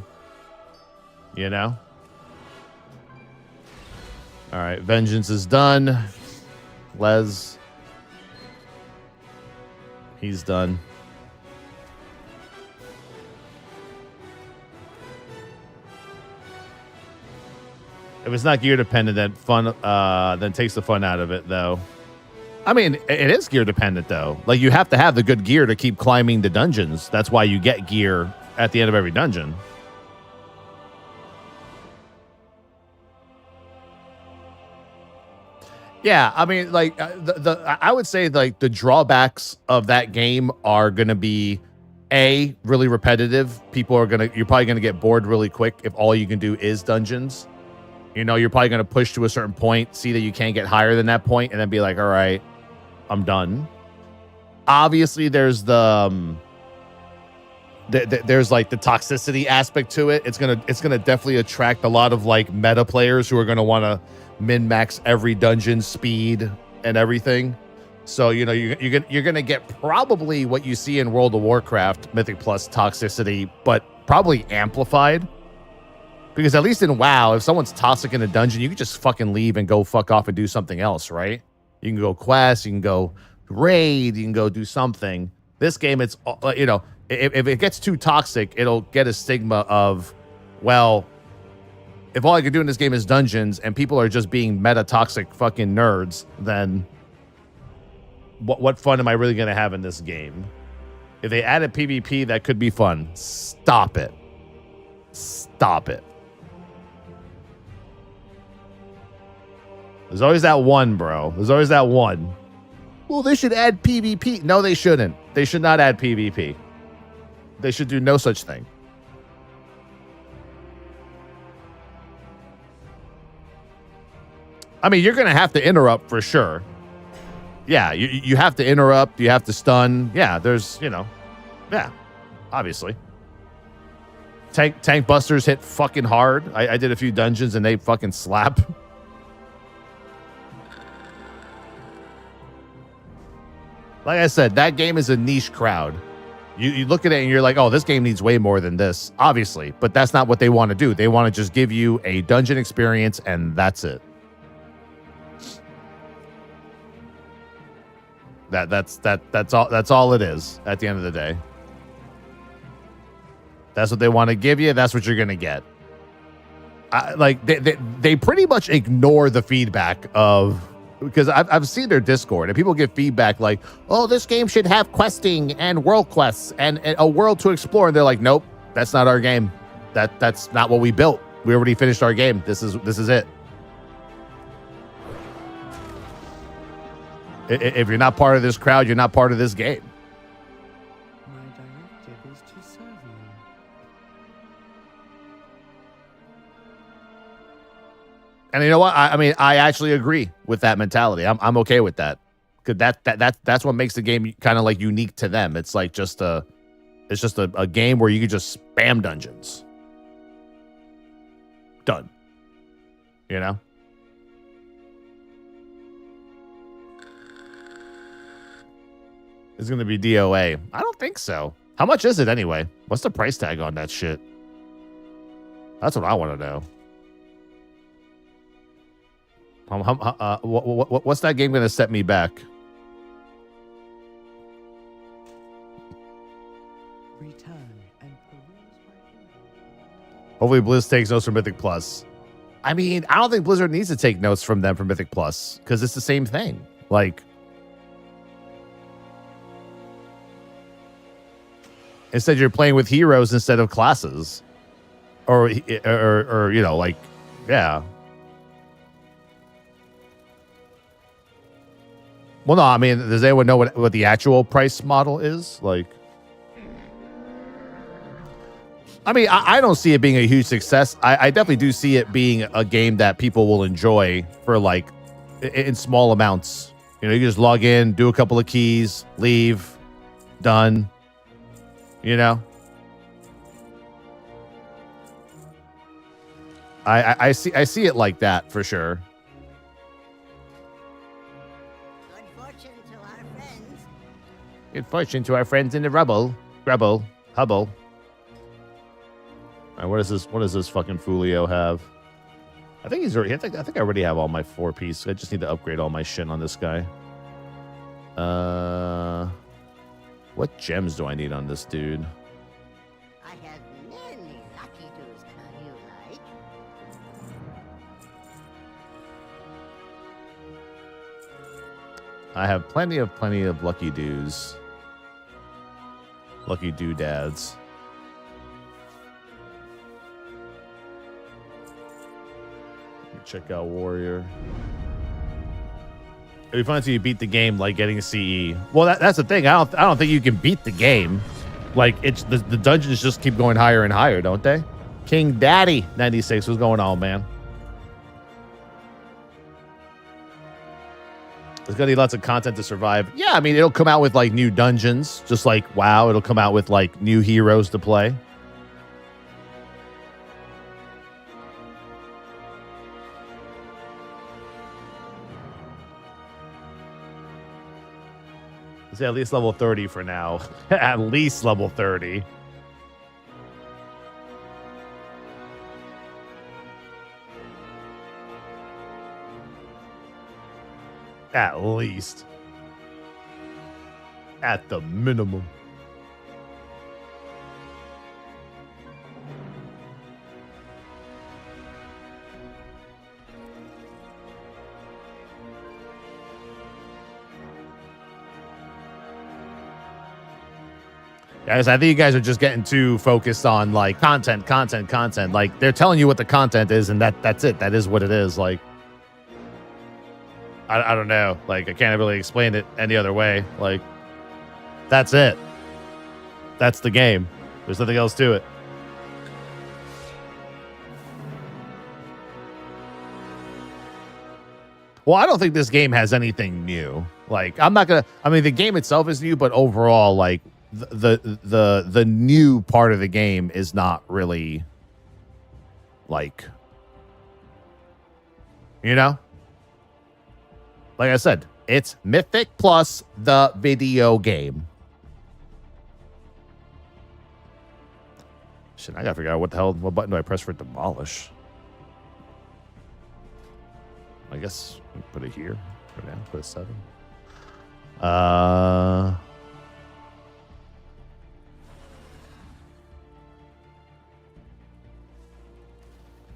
All right, Vengeance is done. Les, he's done. If it's not gear dependent, then takes the fun out of it, though. I mean, it is gear dependent, though. Like, you have to have the good gear to keep climbing the dungeons. That's why you get gear at the end of every dungeon. Yeah, I mean, like, I would say, like, the drawbacks of that game are going to be, A, really repetitive. You're probably going to get bored really quick if all you can do is dungeons. You're probably going to push to a certain point, see that you can't get higher than that point, and then be like, all right, I'm done. Obviously, there's there's like the toxicity aspect to it. It's gonna definitely attract a lot of like meta players who are gonna want to min-max every dungeon speed and everything. So you're gonna get probably what you see in World of Warcraft Mythic Plus toxicity, but probably amplified. Because at least in WoW, if someone's toxic in a dungeon, you can just fucking leave and go fuck off and do something else, right? You can go quest, you can go raid, you can go do something. This game, it's, if it gets too toxic, it'll get a stigma of, well, if all I can do in this game is dungeons and people are just being meta-toxic fucking nerds, then what fun am I really going to have in this game? If they added PvP, that could be fun. Stop it. Stop it. There's always that one, bro. There's always that one. Well, they should add PvP. No, they shouldn't. They should not add PvP. They should do no such thing. I mean, you're going to have to interrupt for sure. Yeah, you have to interrupt. You have to stun. Yeah, there's, you know. Yeah, obviously. Tank busters hit fucking hard. I did a few dungeons and they fucking slap. Like I said, that game is a niche crowd. You look at it and you're like, oh, this game needs way more than this, obviously. But that's not what they want to do. They want to just give you a dungeon experience and that's it. That's all it is at the end of the day. That's what they want to give you. That's what you're going to get. Like they pretty much ignore the feedback of, because I've seen their Discord and people give feedback like, oh, this game should have questing and world quests and a world to explore. And they're like, nope, that's not our game. That's not what we built. We already finished our game. This is it. If you're not part of this crowd, you're not part of this game. My directive is to serve you. And you know what? I mean, I actually agree with that mentality. I'm okay with that. Cause that's what makes the game kind of like unique to them. It's like just a game where you can just spam dungeons. Done. You know? It's going to be DOA. I don't think so. How much is it anyway? What's the price tag on that shit? That's what I want to know. What's that game going to set me back? Return and peruse my inventory. Hopefully Blizz takes notes from Mythic Plus. I mean, I don't think Blizzard needs to take notes from them for Mythic Plus because it's the same thing. Like, instead, you're playing with heroes instead of classes, or you know, like, yeah. Well, no, I mean, does anyone know what the actual price model is? Like, I mean, I don't see it being a huge success. I definitely do see it being a game that people will enjoy for like in small amounts. You know, you just log in, do a couple of keys, leave, done. You know, I see it like that for sure. Good fortune to our friends. Good fortune to our friends in the Hubble. All right, what does this fucking Fulio have? I think he's already. I think I already have all my 4-piece. I just need to upgrade all my shit on this guy. What gems do I need on this dude? I have many lucky doos you like. I have plenty of lucky doos. Lucky doodads. Check out Warrior. It'd be fun until you beat the game, like getting a CE. Well, that's the thing. I don't think you can beat the game. Like, it's the dungeons just keep going higher and higher, don't they? King Daddy 96, what's going on, man? There's gonna be lots of content to survive. Yeah, I mean, it'll come out with like new dungeons, just like WoW. It'll come out with like new heroes to play. Say at least level 30 for now. At least level 30. At least. At the minimum. Guys, I think you guys are just getting too focused on like content. Like they're telling you what the content is, and that's it. That is what it is. Like I don't know. Like I can't really explain it any other way. Like that's it. That's the game. There's nothing else to it. Well, I don't think this game has anything new. Like, I'm not gonna. I mean, the game itself is new, but overall, like the new part of the game is not really like, you know. Like I said, it's Mythic plus the video game. Shit, I gotta figure out what button do I press for demolish. I guess we put it here for now. Put a 7.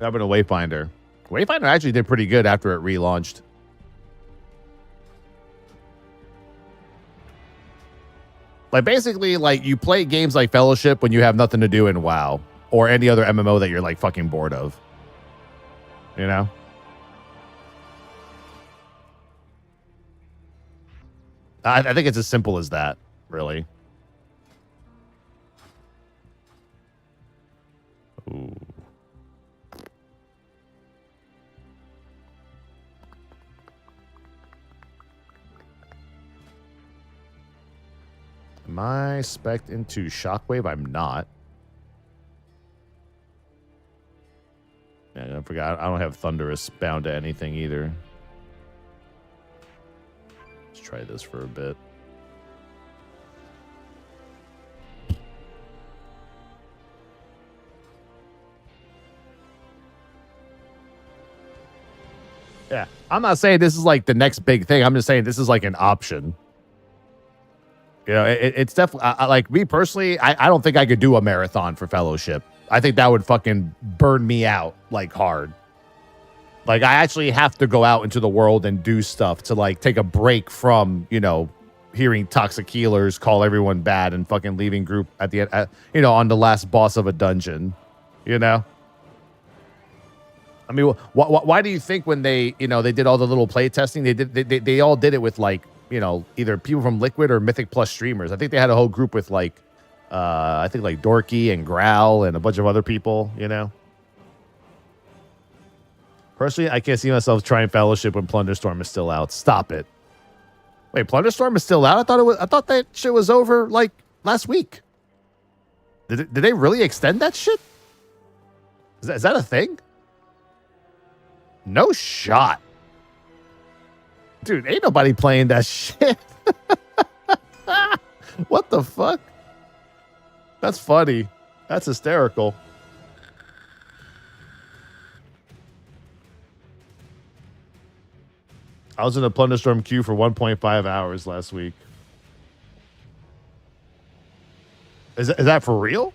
I've been a Wayfinder. Wayfinder actually did pretty good after it relaunched. Like basically, like you play games like Fellowship when you have nothing to do in WoW or any other MMO that you're like fucking bored of. You know? I think it's as simple as that, really. Ooh. Am I spec'd into Shockwave? I'm not. Yeah, I forgot. I don't have Thunderous bound to anything either. Let's try this for a bit. Yeah, I'm not saying this is like the next big thing. I'm just saying this is like an option. You know, it's definitely like me personally. I don't think I could do a marathon for Fellowship. I think that would fucking burn me out like hard. Like I actually have to go out into the world and do stuff to like take a break from, you know, hearing toxic healers call everyone bad and fucking leaving group at the end, you know, on the last boss of a dungeon, you know. I mean, why do you think when they, you know, they did all the little play testing, they all did it with like, you know, either people from Liquid or Mythic Plus streamers. I think they had a whole group with like, I think like Dorky and Growl and a bunch of other people, you know. Personally, I can't see myself trying Fellowship when Plunderstorm is still out. Stop it. Wait, Plunderstorm is still out? I thought that shit was over like last week. Did they really extend that shit? Is that a thing? No shot. Dude, ain't nobody playing that shit. What the fuck? That's funny. That's hysterical. I was in a Plunderstorm queue for 1.5 hours last week. Is that for real?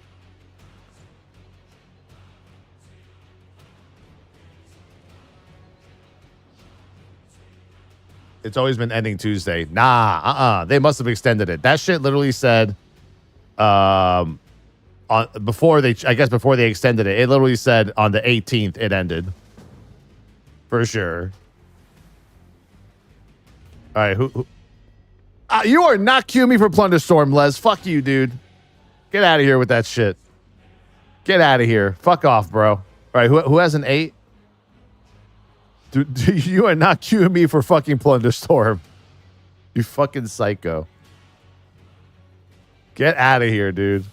It's always been ending Tuesday. Nah, they must have extended it. That shit literally said, before they extended it, it literally said on the 18th it ended. For sure. All right, who you are not queuing me for Plunderstorm, Les. Fuck you, dude. Get out of here with that shit. Get out of here. Fuck off, bro. All right, who has an 8? Dude, you are not queuing me for fucking Plunderstorm. You fucking psycho. Get out of here, dude.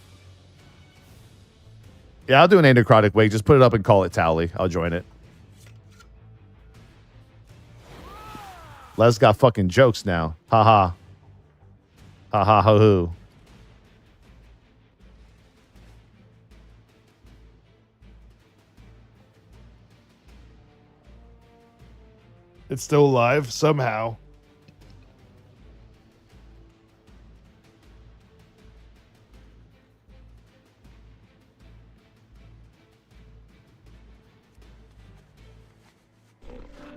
Yeah, I'll do an Necrotic Wake. Just put it up and call it Tally. I'll join it. Les got fucking jokes now. Ha ha. Ha ha ho hoo. It's still live somehow.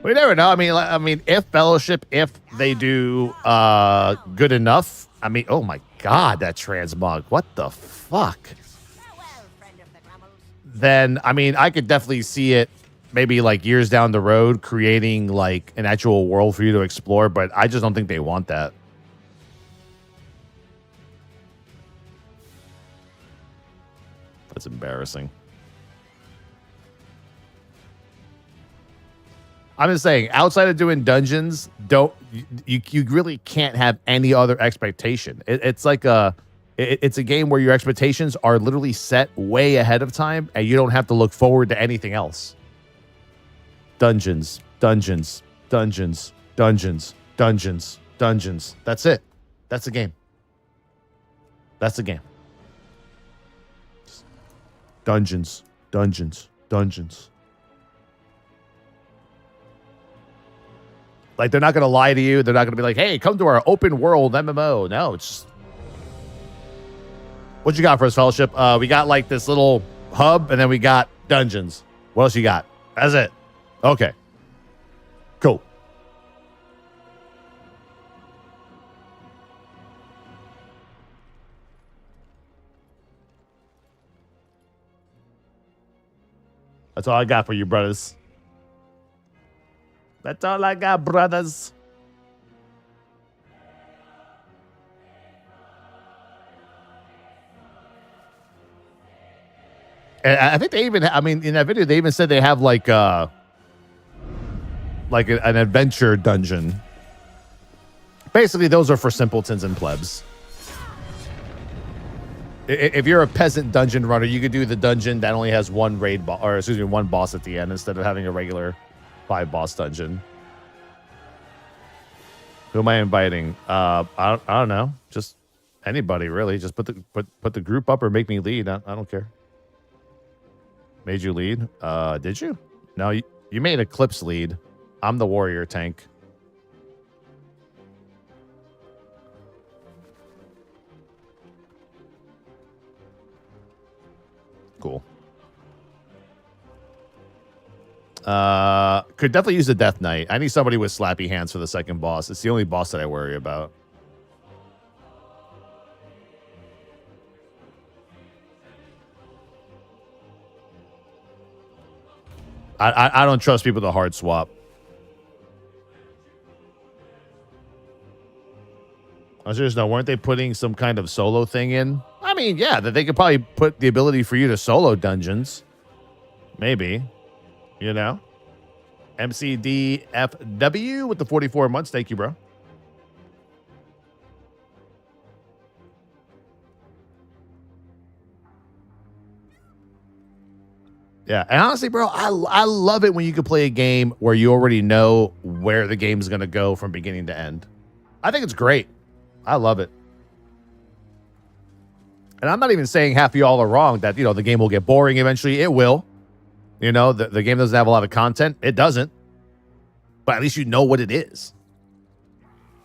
We never know. I mean, if Fellowship, if they do good enough. I mean, oh my God, that transmog. What the fuck? Farewell, friend of the Grumbles. Then, I mean, I could definitely see it maybe like years down the road creating like an actual world for you to explore, but I just don't think they want that. That's embarrassing. I'm just saying, outside of doing dungeons, you really can't have any other expectation. It's like it's a game where your expectations are literally set way ahead of time, and you don't have to look forward to anything else. Dungeons, dungeons, dungeons, dungeons, dungeons, dungeons. That's it. That's the game. That's the game. Dungeons, dungeons, dungeons. Like, they're not going to lie to you. They're not going to be like, hey, come to our open world MMO. No, it's just... What you got for us, Fellowship? We got, like, this little hub, and then we got dungeons. What else you got? That's it. Okay. Cool. That's all I got for you, brothers. That's all I got, brothers. And I think they even, I mean, in that video, they even said they have like an adventure dungeon. Basically, those are for simpletons and plebs. If you're a peasant dungeon runner, you could do the dungeon that only has one raid boss, or excuse me, one boss at the end instead of having a regular 5-boss dungeon. Who am I inviting? I don't know. Just anybody really. Just put the group up or make me lead. I don't care. Made you lead? Did you? No, you made Eclipse lead. I'm the warrior tank. Cool. Could definitely use a Death Knight. I need somebody with slappy hands for the second boss. It's the only boss that I worry about. I don't trust people to hard swap. I just know, weren't they putting some kind of solo thing in? I mean, yeah, that they could probably put the ability for you to solo dungeons. Maybe. You know? MCDFW with the 44 months. Thank you, bro. Yeah, and honestly, bro, I love it when you can play a game where you already know where the game's going to go from beginning to end. I think it's great. I love it. And I'm not even saying half of y'all are wrong that, you know, the game will get boring eventually. It will. You know, the game doesn't have a lot of content. It doesn't. But at least you know what it is.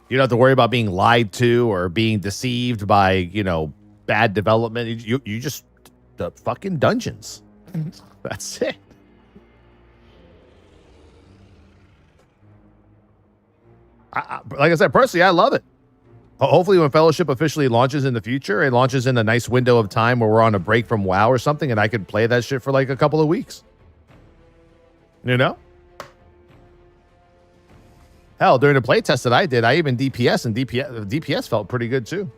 You don't have to worry about being lied to or being deceived by, you know, bad development. You just, the fucking dungeons. That's it. Like I said, personally, I love it. Hopefully when Fellowship officially launches in the future, it launches in a nice window of time where we're on a break from WoW or something, and I could play that shit for like a couple of weeks. You know? Hell, during the playtest that I did, I even DPS, and DPS felt pretty good too.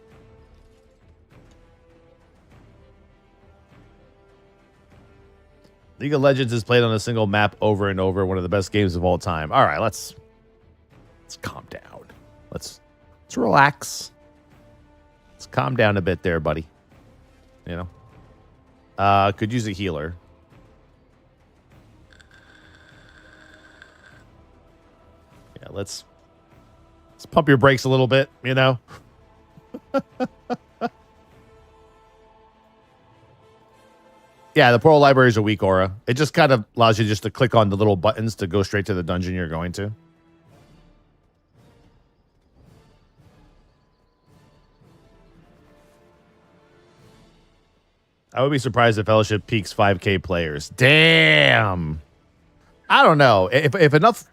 League of Legends is played on a single map over and over, one of the best games of all time. All right, let's calm down. Let's relax. Let's calm down a bit there, buddy. You know? Could use a healer. Yeah, let's pump your brakes a little bit, you know? Yeah, the Pearl Library is a weak aura. It just kind of allows you just to click on the little buttons to go straight to the dungeon you're going to. I would be surprised if Fellowship peaks 5K players. Damn. I don't know. If enough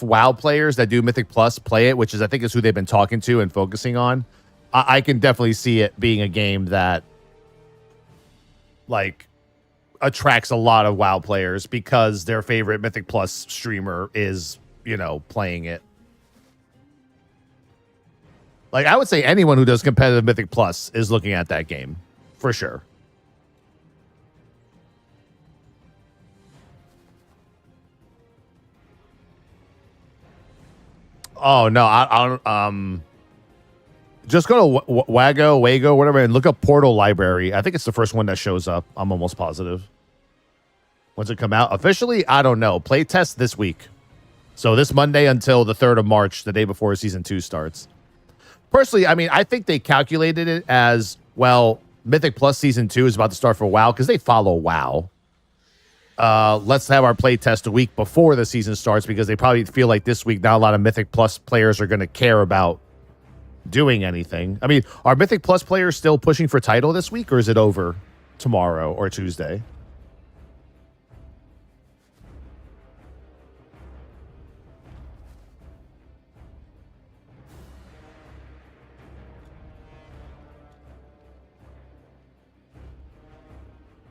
WoW players that do Mythic Plus play it, which is I think is who they've been talking to and focusing on, I can definitely see it being a game that like attracts a lot of WoW players because their favorite Mythic Plus streamer is, playing it. Like, I would say anyone who does competitive Mythic Plus is looking at that game for sure. Oh no, I don't. Just go to Wago, whatever, and look up Portal Library. I think it's the first one that shows up. I'm almost positive. When's it come out officially? I don't know. Playtest this week, so this Monday until the 3rd of March, the day before season 2 starts. Personally, I mean, I think they calculated it as well. Mythic Plus season 2 is about to start for WoW because they follow WoW. Let's have our play test a week before the season starts because they probably feel like this week not a lot of Mythic Plus players are going to care about doing anything. I mean, are Mythic Plus players still pushing for title this week, or is it over tomorrow or Tuesday?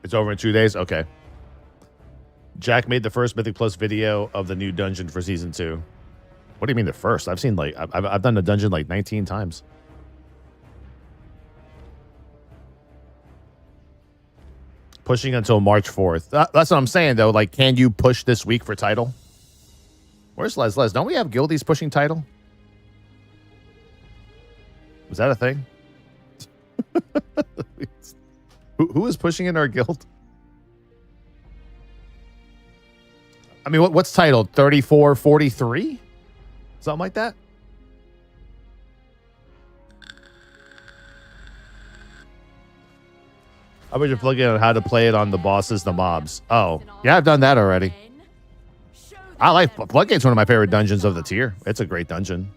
It's over in 2 days? Okay. Jack made the first Mythic Plus video of the new dungeon for season 2. What do you mean the first? I've seen I've done the dungeon like 19 times. Pushing until March 4th. That's what I'm saying though. Like, can you push this week for title? Where's Les? Les, don't we have guildies pushing title? Was that a thing? Who is pushing in our guild? I mean, what's titled? 3443? Something like that? I bet you're plugging on how to play it on the bosses, the mobs. Oh, yeah, I've done that already. I like Floodgate's one of my favorite dungeons of the tier. It's a great dungeon.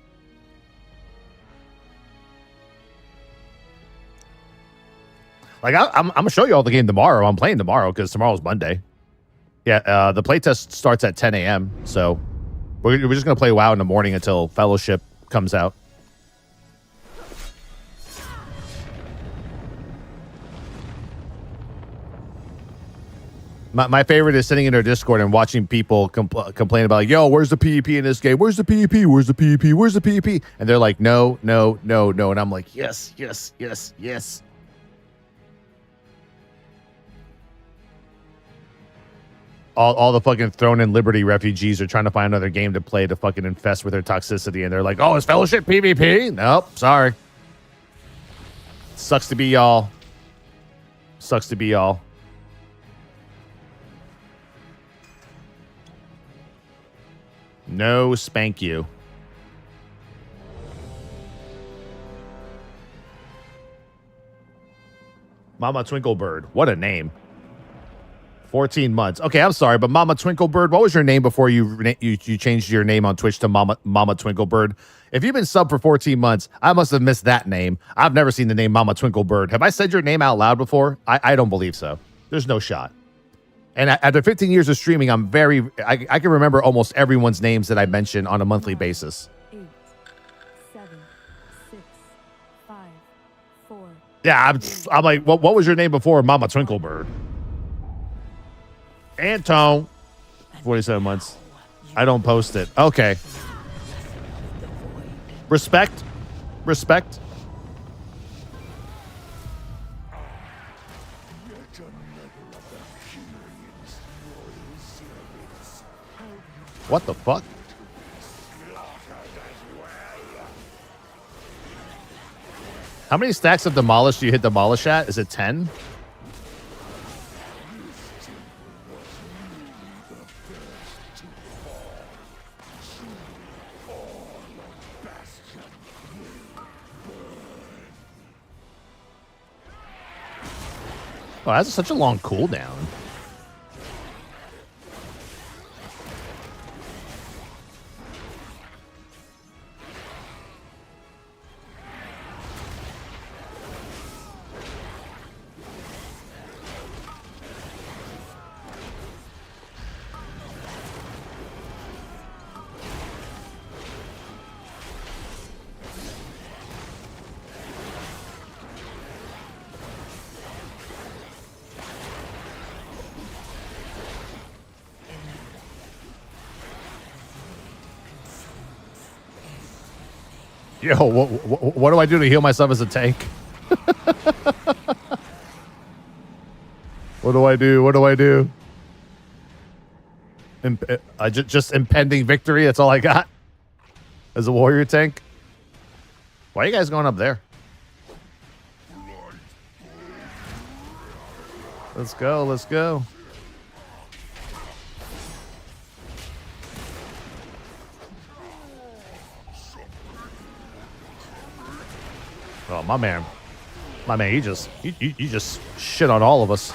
Like, I'm going to show you all the game tomorrow. I'm playing tomorrow because tomorrow's Monday. Yeah, the playtest starts at 10 a.m. So we're just going to play WoW in the morning until Fellowship comes out. My favorite is sitting in their Discord and watching people complain about, like, yo, where's the PvP in this game? Where's the PvP? Where's the PvP? Where's the PvP? And they're like, no. And I'm like, yes. All the fucking Throne and Liberty refugees are trying to find another game to play to fucking infest with their toxicity. And they're like, oh, is Fellowship PvP? Nope, sorry. Sucks to be y'all. Sucks to be y'all. No spank you. Mama Twinklebird. What a name. 14 months. Okay, I'm sorry, but Mama Twinklebird, what was your name before you changed your name on Twitch to Mama Twinklebird? If you've been subbed for 14 months, I must have missed that name. I've never seen the name Mama Twinklebird. Have I said your name out loud before? I don't believe so. There's no shot. And after 15 years of streaming, I can remember almost everyone's names that I mention on a monthly basis. 8, 7, 6, 5, 4. Yeah, I'm like, what was your name before Mama Twinklebird? Anton, 47 months. I don't post it. Okay. Respect. What the fuck? How many stacks of Demolish do you hit Demolish at? Is it 10? Oh, that's such a long cooldown. Yo, what do I do to heal myself as a tank? What do I do? What do I do? Just impending victory. That's all I got as a warrior tank. Why are you guys going up there? Let's go. Let's go. Oh, my man, he just shit on all of us.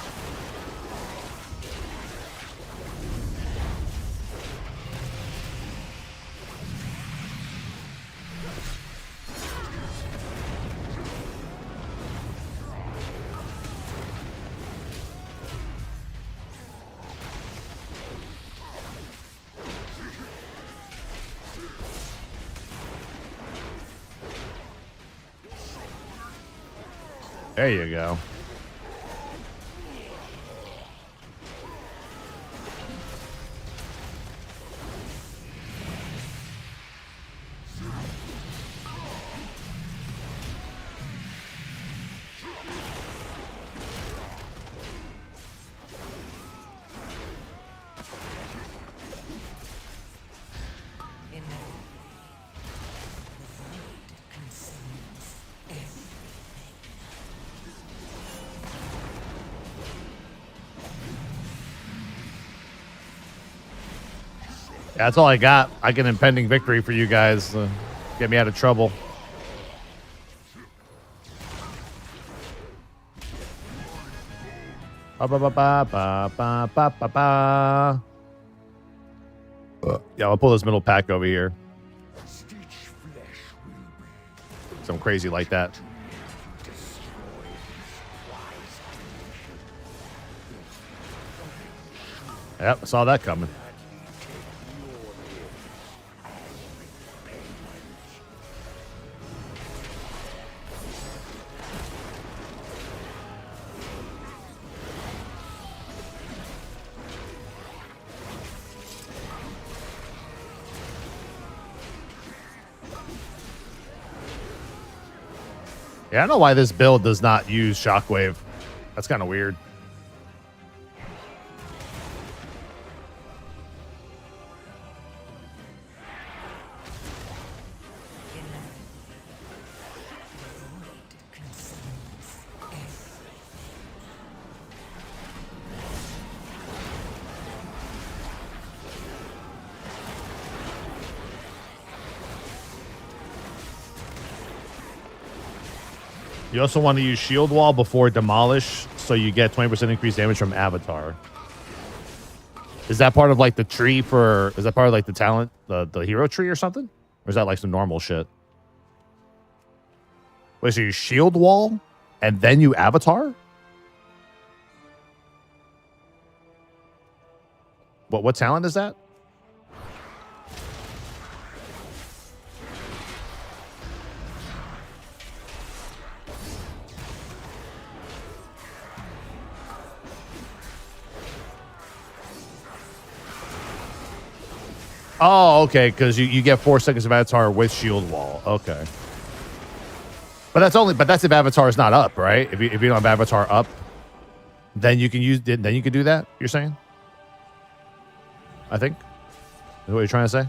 There you go. Yeah, that's all I got. I get impending victory for you guys. Get me out of trouble. Ba ba ba ba ba ba ba ba ba. Yeah, I'll pull this middle pack over here. Some crazy like that. Yep, I saw that coming. Yeah, I don't know why this build does not use Shockwave. That's kind of weird. You also want to use Shield Wall before Demolish, so you get 20% increased damage from Avatar. Is that part of like the tree for... Is that part of like the talent, the hero tree or something? Or is that like some normal shit? Wait, so you Shield Wall and then you Avatar? What talent is that? Oh, okay, because you get 4 seconds of Avatar with Shield Wall. Okay. But that's if Avatar is not up, right? If you don't have Avatar up, then you can do that, you're saying? I think. Is what you're trying to say?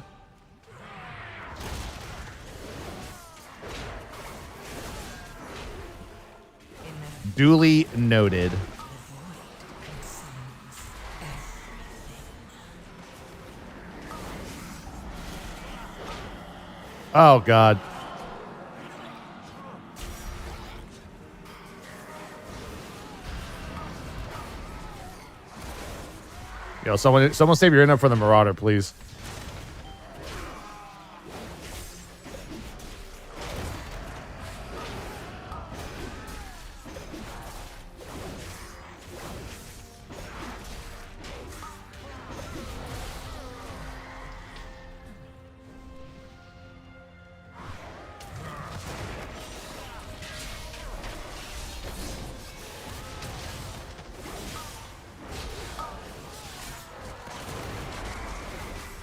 Duly noted. Oh, God. Yo, someone save your inner for the Marauder, please.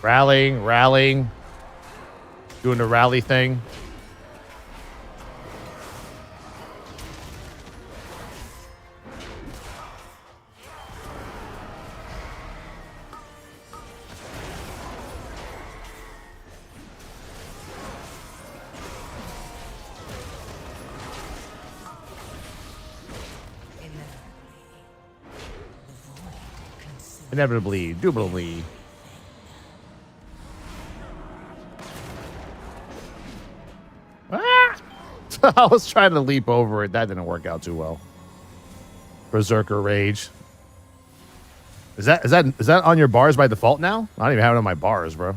Rallying. Doing the rally thing. Inevitably, indubitably. Ah! I was trying to leap over it. That didn't work out too well. Berserker Rage. Is that on your bars by default now? I don't even have it on my bars, bro.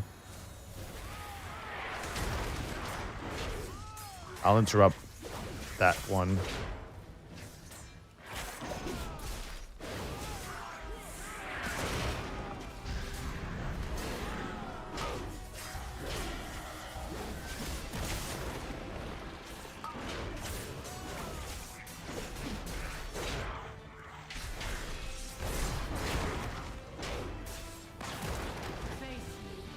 I'll interrupt that one.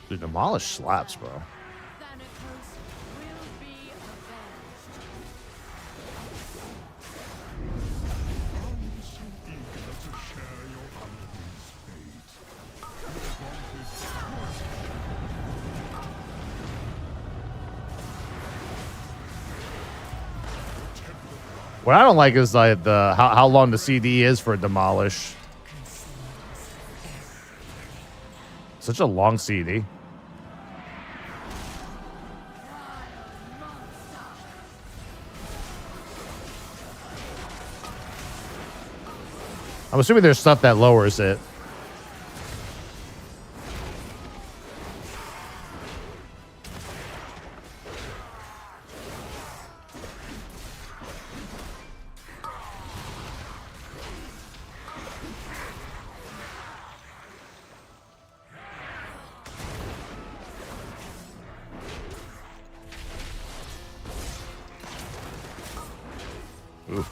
Dude, Demolish slaps, bro. Thanatos will be avenged. I'm so eager to share your uncle's What I don't like is like the how long the CD is for Demolish. Such a long CD. I'm assuming there's stuff that lowers it. Ooh.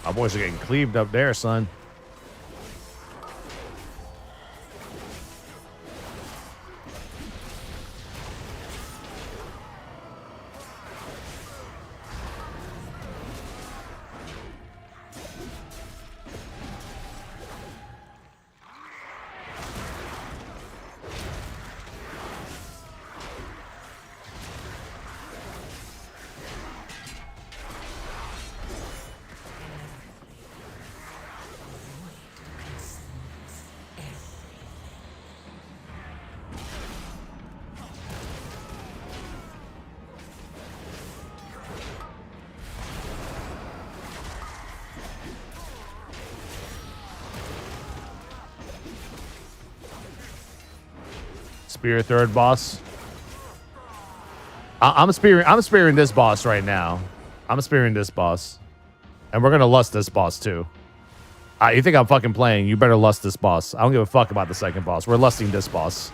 My boys are getting cleaved up there, son. Spear third boss. I'm spearing this boss right now. I'm spearing this boss. And we're gonna lust this boss too. You think I'm fucking playing? You better lust this boss. I don't give a fuck about the second boss. We're lusting this boss.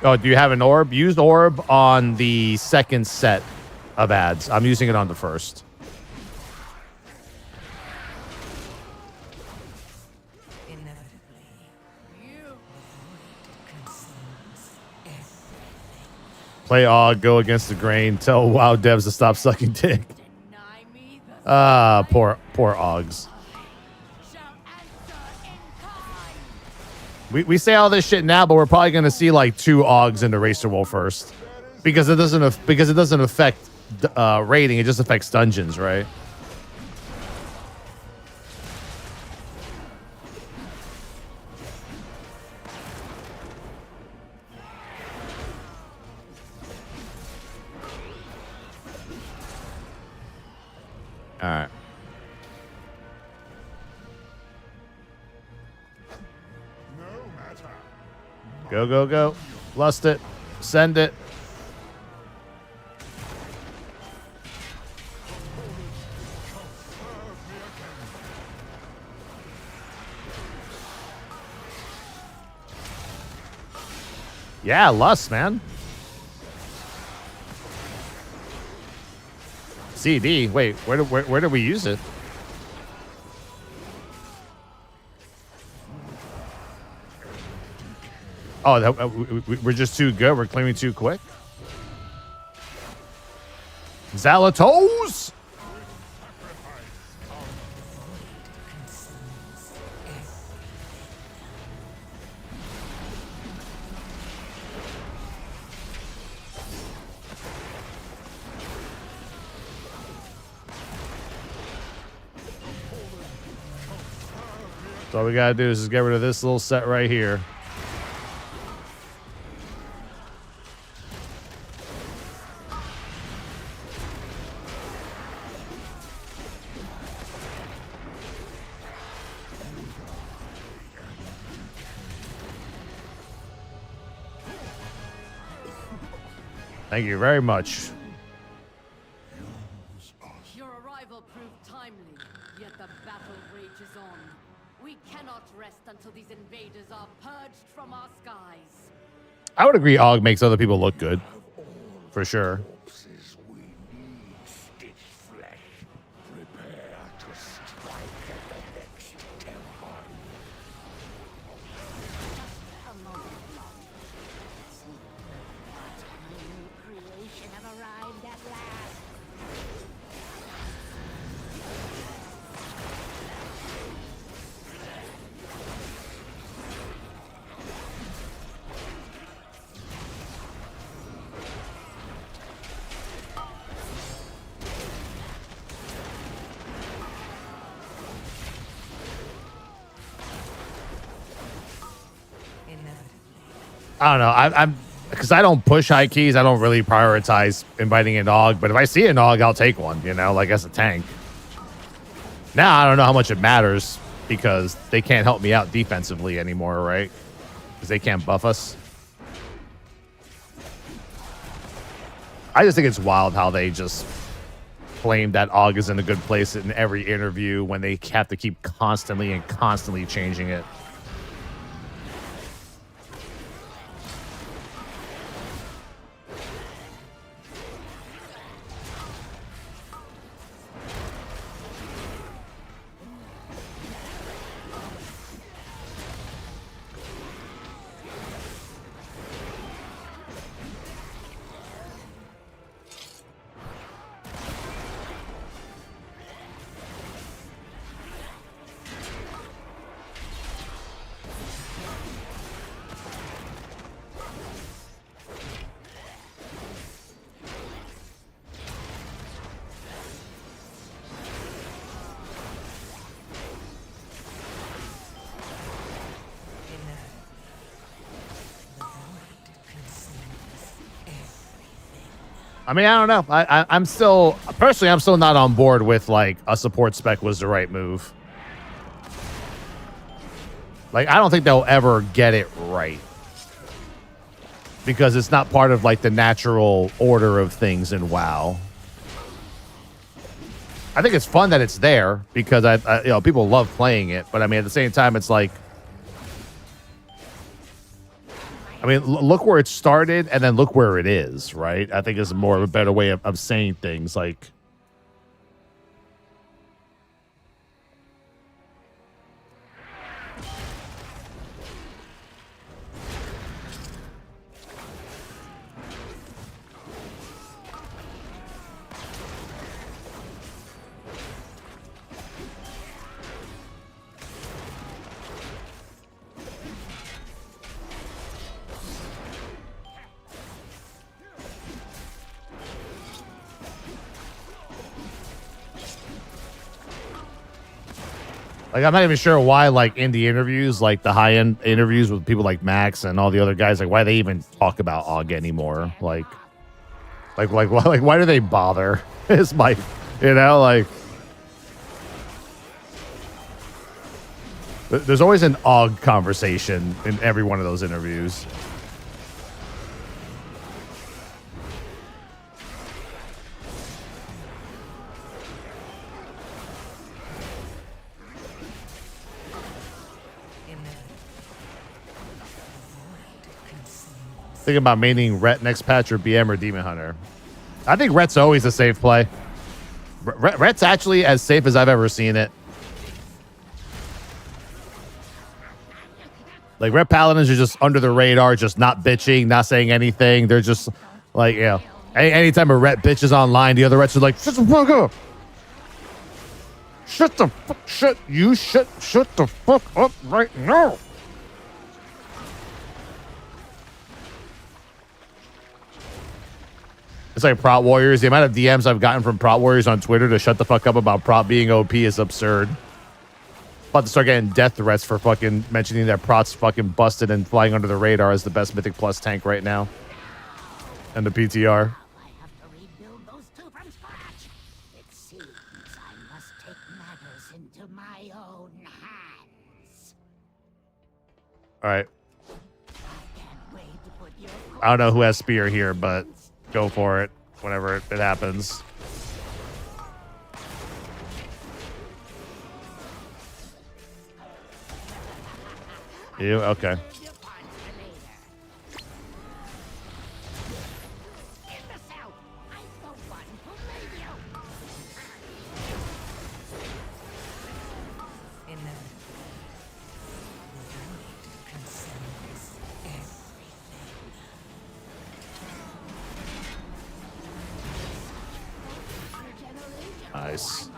Oh, do you have an orb? Use orb on the second set of ads. I'm using it on the first. Inevitably, the void consumes everything. Play Og, go against the grain. Tell WoW devs to stop sucking dick. Deny me the Poor Ogs. shall answer in kind. We say all this shit now, but we're probably gonna see like 2 Ogs in the Racer Wolf first, because it doesn't affect rating. It just affects dungeons, right? All right. No matter. Go, go, go. Lust it. Send it. Yeah, lust, man. CD. Wait, where do we use it? Oh, we're just too good. We're claiming too quick. Zalatos! So all we gotta do is just get rid of this little set right here. Thank you very much. Your arrival proved timely, yet the battle rages on. We cannot rest until these invaders are purged from our skies. I would agree Og makes other people look good. For sure. Corpses we need stitch flesh. Prepare to strike at the next temple. A moment longer. What new creation have arrived at last? I don't know. I'm because I don't push high keys. I don't really prioritize inviting an Og. But if I see an Og, I'll take one. You know, like as a tank. Now I don't know how much it matters because they can't help me out defensively anymore, right? Because they can't buff us. I just think it's wild how they just claim that Og is in a good place in every interview when they have to keep constantly changing it. I mean, I don't know. I'm still personally, I'm still not on board with like a support spec was the right move. Like, I don't think they'll ever get it right because it's not part of like the natural order of things in WoW. I think it's fun that it's there because I you know, people love playing it, but I mean, at the same time, it's like, I mean, look where it started and then look where it is, right? I think is more of a better way of saying things. Like, I'm not even sure why, like, in the interviews, like the high-end interviews with people like Max and all the other guys, like, why they even talk about Og anymore. Like, why do they bother? It's my, you know, like, there's always an Og conversation in every one of those interviews. Think about maining Ret next patch or BM or Demon Hunter. I think Ret's always a safe play. Ret's actually as safe as I've ever seen it. Like, Ret Paladins are just under the radar, just not bitching, not saying anything. They're just like, you know, Anytime a ret bitch is online, the other rets are like, shut the fuck up. Shut the fuck, shut the fuck up right now. It's like Prop Warriors. The amount of DMs I've gotten from Prop Warriors on Twitter to shut the fuck up about Prop being OP is absurd. About to start getting death threats for fucking mentioning that Prop's fucking busted and flying under the radar as the best Mythic Plus tank right now. And the PTR. I have to rebuild those two from scratch. It seems I must take matters into my own hands. All right. I can't wait to put your I don't know who has spear here, but go for it whenever it happens. You? Okay. Nice.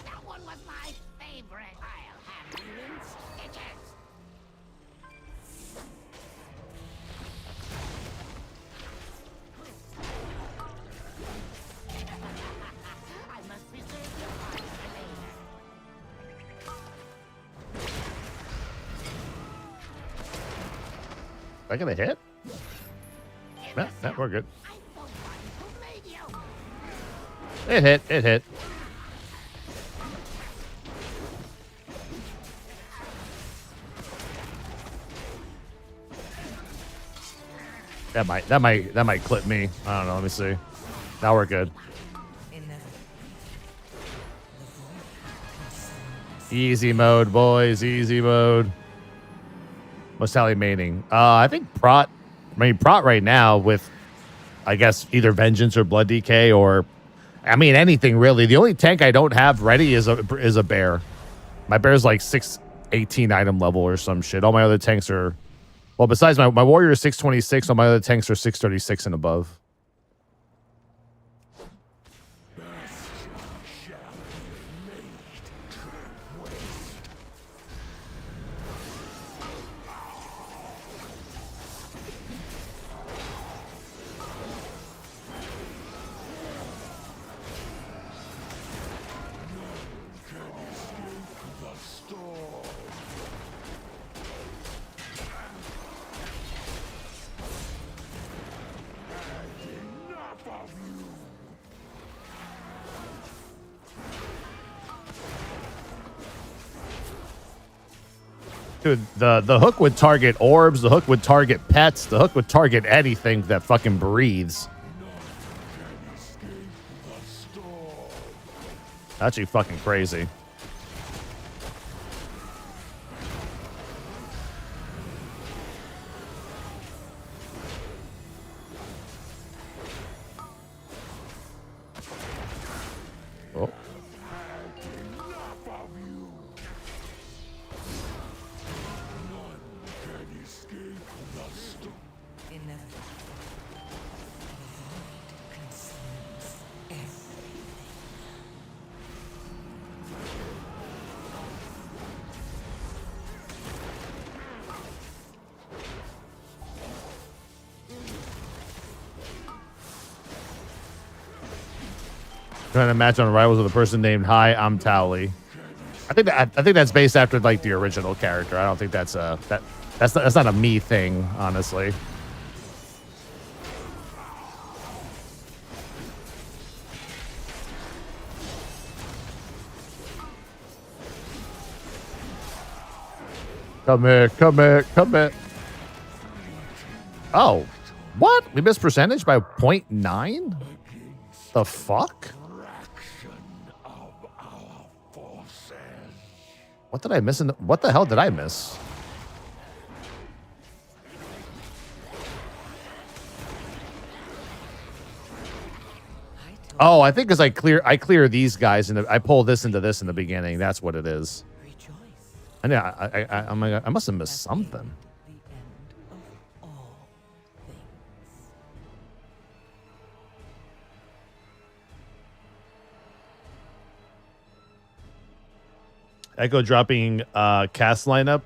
That one was my favorite. I'll have you in stitches. I must preserve your heart for later. Am I gonna hit? No, we're good. I'm the one who made you. It hit. It hit. That might clip me. I don't know. Let me see. Now we're good. Easy mode, boys. Easy mode. Most tally mating. I think Prot right now with, I guess, either Vengeance or Blood DK or, I mean, anything really. The only tank I don't have ready is a bear. My bear's like 618 item level or some shit. All my other tanks are, well, besides my warrior is 626, all my other tanks are 636 and above. Dude, the hook would target orbs, the hook would target pets, the hook would target anything that fucking breathes. Actually fucking crazy. Oh. Trying to match on rivals with a person named Hi, I'm Towley. I think that's based after like the original character. I don't think that's that's not a me thing, honestly. Come here, come here, come here. Oh, what? We missed percentage by 0.9? The fuck? What did I miss? What the hell did I miss? Oh, I think because I clear these guys and I pull this into this in the beginning. That's what it is. Rejoice. And yeah, I must have missed something. The end of all things. Echo dropping cast lineup.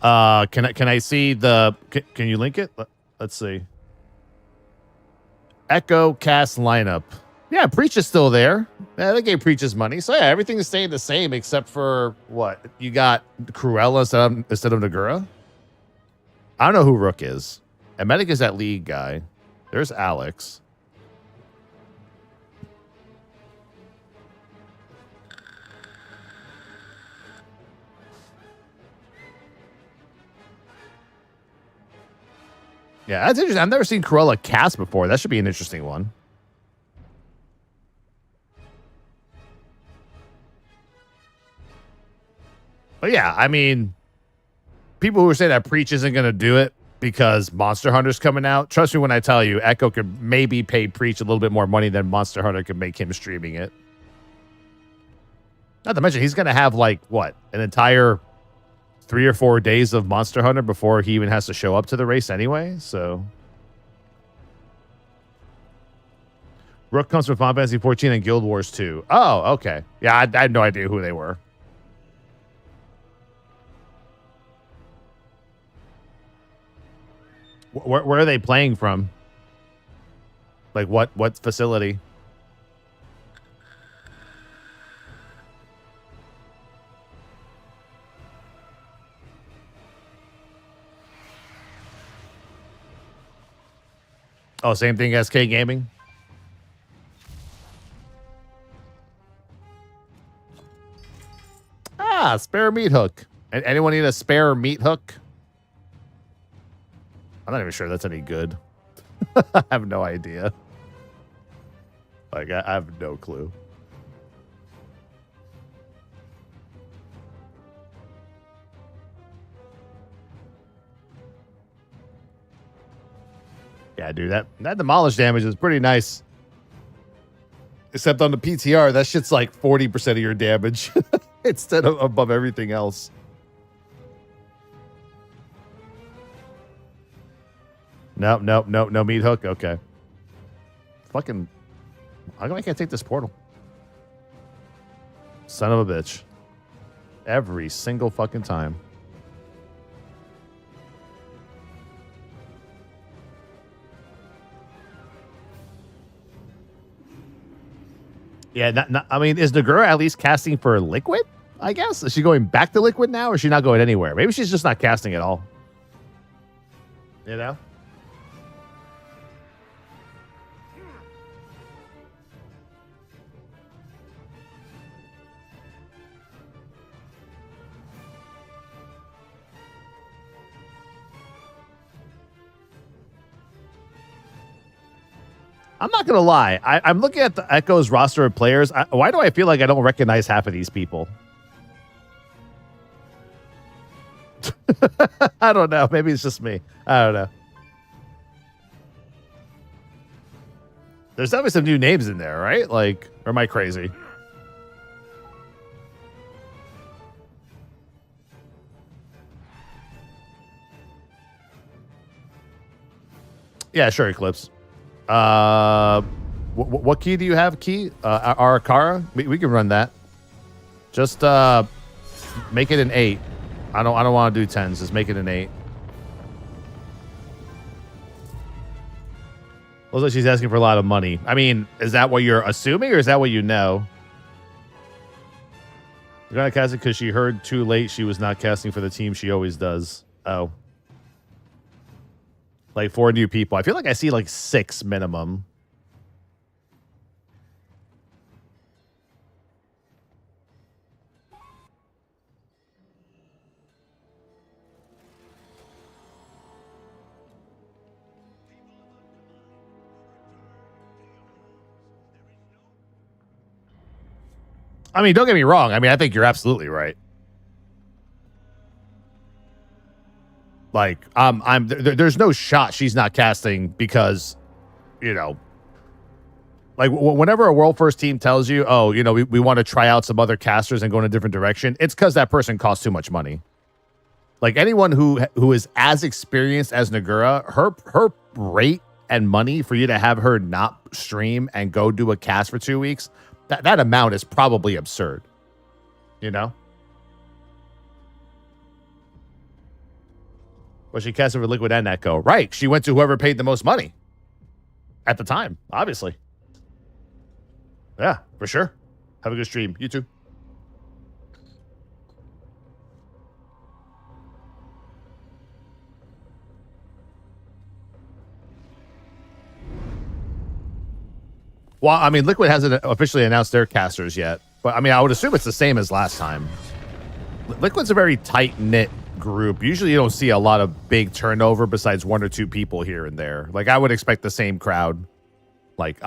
Can I see the? Can you link it? Let's see. Echo cast lineup. Yeah, Preach is still there. Yeah, they gave Preach his money. So yeah, everything is staying the same except for what? You got Cruella instead of Nagura. I don't know who Rook is. And Medic is that league guy. There's Alex. Yeah, that's interesting. I've never seen Cruella cast before. That should be an interesting one. But yeah, I mean, people who say that Preach isn't going to do it because Monster Hunter's coming out, trust me when I tell you, Echo could maybe pay Preach a little bit more money than Monster Hunter could make him streaming it. Not to mention, he's going to have like, what, an entire 3 or 4 days of Monster Hunter before he even has to show up to the race anyway, so. Rook comes from Final Fantasy 14 and Guild Wars 2. Oh, okay. Yeah, I had no idea who they were. Where are they playing from? Like what facility? Oh, same thing as K Gaming? Ah, spare meat hook. Anyone need a spare meat hook? I'm not even sure that's any good. I have no idea. Like, I have no clue. Yeah, dude, that demolish damage is pretty nice. Except on the PTR, that shit's like 40% of your damage instead of above everything else. No meat hook. Okay. Fucking. How come I can't take this portal? Son of a bitch. Every single fucking time. Yeah, I mean, is Nagura at least casting for Liquid? I guess. Is she going back to Liquid now, or is she not going anywhere? Maybe she's just not casting at all. You know? I'm not going to lie. I'm looking at the Echo's roster of players. Why do I feel like I don't recognize half of these people? I don't know. Maybe it's just me. I don't know. There's definitely some new names in there, right? Like, or am I crazy? Yeah, sure, Eclipse. What key do you have? Key? Arakara? We can run that. Just make it an 8. I don't want to do 10s. Just make it an 8. Looks like she's asking for a lot of money. I mean, is that what you're assuming, or is that what you know? You're gonna cast it because she heard too late she was not casting for the team she always does. Oh. Like 4 new people. I feel like I see like 6 minimum. I mean, don't get me wrong. I mean, I think you're absolutely right. Like, there's no shot she's not casting because, you know, Like whenever a world first team tells you, oh, you know, we want to try out some other casters and go in a different direction, it's because that person costs too much money. Like anyone who is as experienced as Nagura, her rate and money for you to have her not stream and go do a cast for 2 weeks, that amount is probably absurd. You know? Well, she casted for Liquid and Echo. Right. She went to whoever paid the most money at the time, obviously. Yeah, for sure. Have a good stream. You too. Well, I mean, Liquid hasn't officially announced their casters yet, but I mean, I would assume it's the same as last time. Liquid's a very tight-knit group. Usually you don't see a lot of big turnover besides 1 or 2 people here and there. Like, I would expect the same crowd. Like,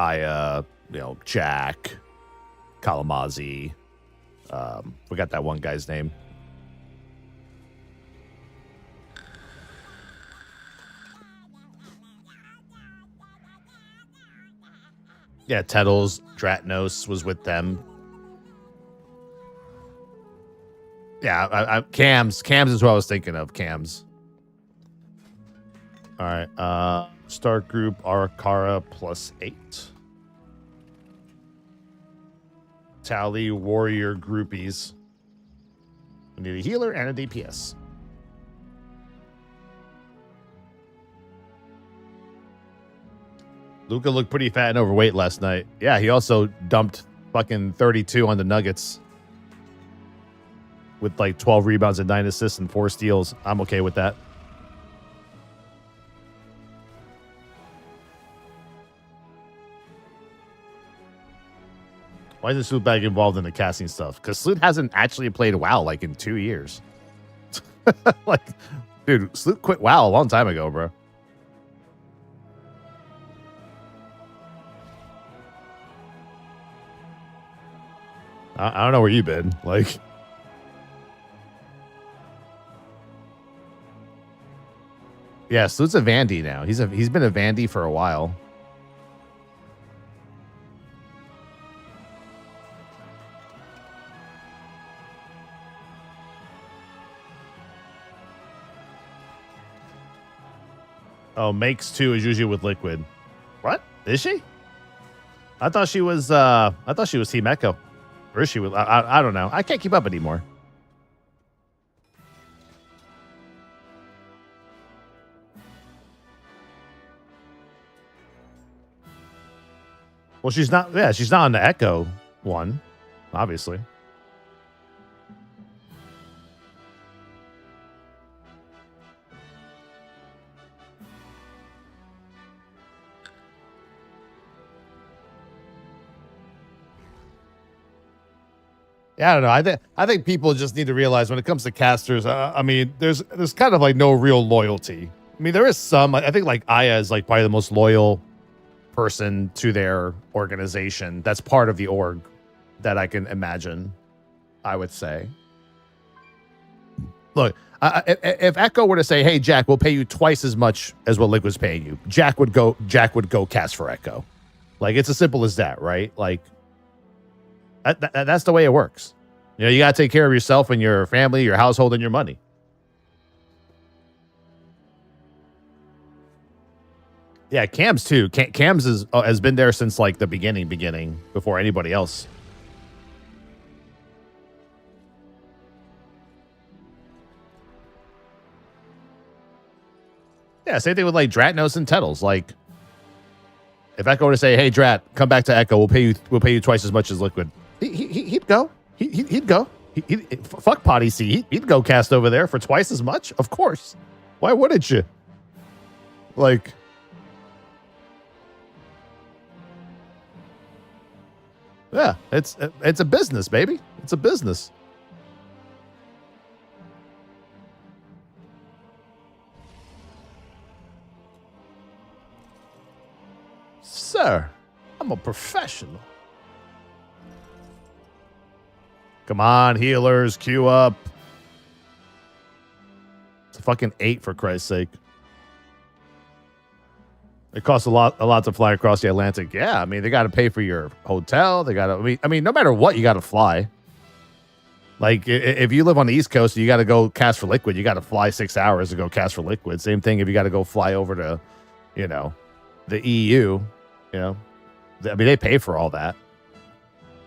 Jack, Kalamazi. Forgot that one guy's name. Yeah, Tettles, Dratnos was with them. Yeah, Cams is who I was thinking of. Cams. All right. Start group Arakara +8. Tally warrior groupies. We need a healer and a DPS. Luka looked pretty fat and overweight last night. Yeah, he also dumped fucking 32 on the Nuggets with like 12 rebounds and 9 assists and 4 steals. I'm okay with that. Why isn't Slootbag involved in the casting stuff? Because Sloot hasn't actually played WoW like in 2 years. Like, dude, Sloot quit WoW a long time ago, bro. I don't know where you've been. Like, yeah, Sloot's a Vandy now. He's been a Vandy for a while. Oh, makes 2 is usually with Liquid. What? Is she? I thought she was Team Echo. Or is she with I don't know. I can't keep up anymore. Well, she's not on the Echo one, obviously. Yeah, I don't know. I think people just need to realize when it comes to casters, I mean, there's kind of like no real loyalty. I mean, there is some. I think like Aya is like probably the most loyal person to their organization. That's part of the org that I can imagine, I would say. Look, if Echo were to say, "Hey, Jack, we'll pay you twice as much as what Liquid's paying you," Jack would go cast for Echo. Like, it's as simple as that, right? Like, that's the way it works. You know, you got to take care of yourself and your family, your household, and your money. Yeah, Cam's too. Cam's has been there since like the beginning, before anybody else. Yeah, same thing with like Dratnos and Tettles. Like, if Echo were to say, "Hey, Drat, come back to Echo. We'll pay you twice as much as Liquid," he'd go. He'd go. Fuck Potty C. He'd go cast over there for twice as much. Of course. Why wouldn't you? Like, yeah, it's a business, baby. It's a business. Sir, I'm a professional. Come on, healers, queue up. It's a fucking 8 for Christ's sake. It costs a lot to fly across the Atlantic. Yeah, I mean, they got to pay for your hotel. They got to. I mean, no matter what, you got to fly. Like if you live on the East Coast, you got to go cast for liquid. You got to fly 6 hours to go cast for liquid. Same thing if you got to go fly over to, the EU. I mean, they pay for all that.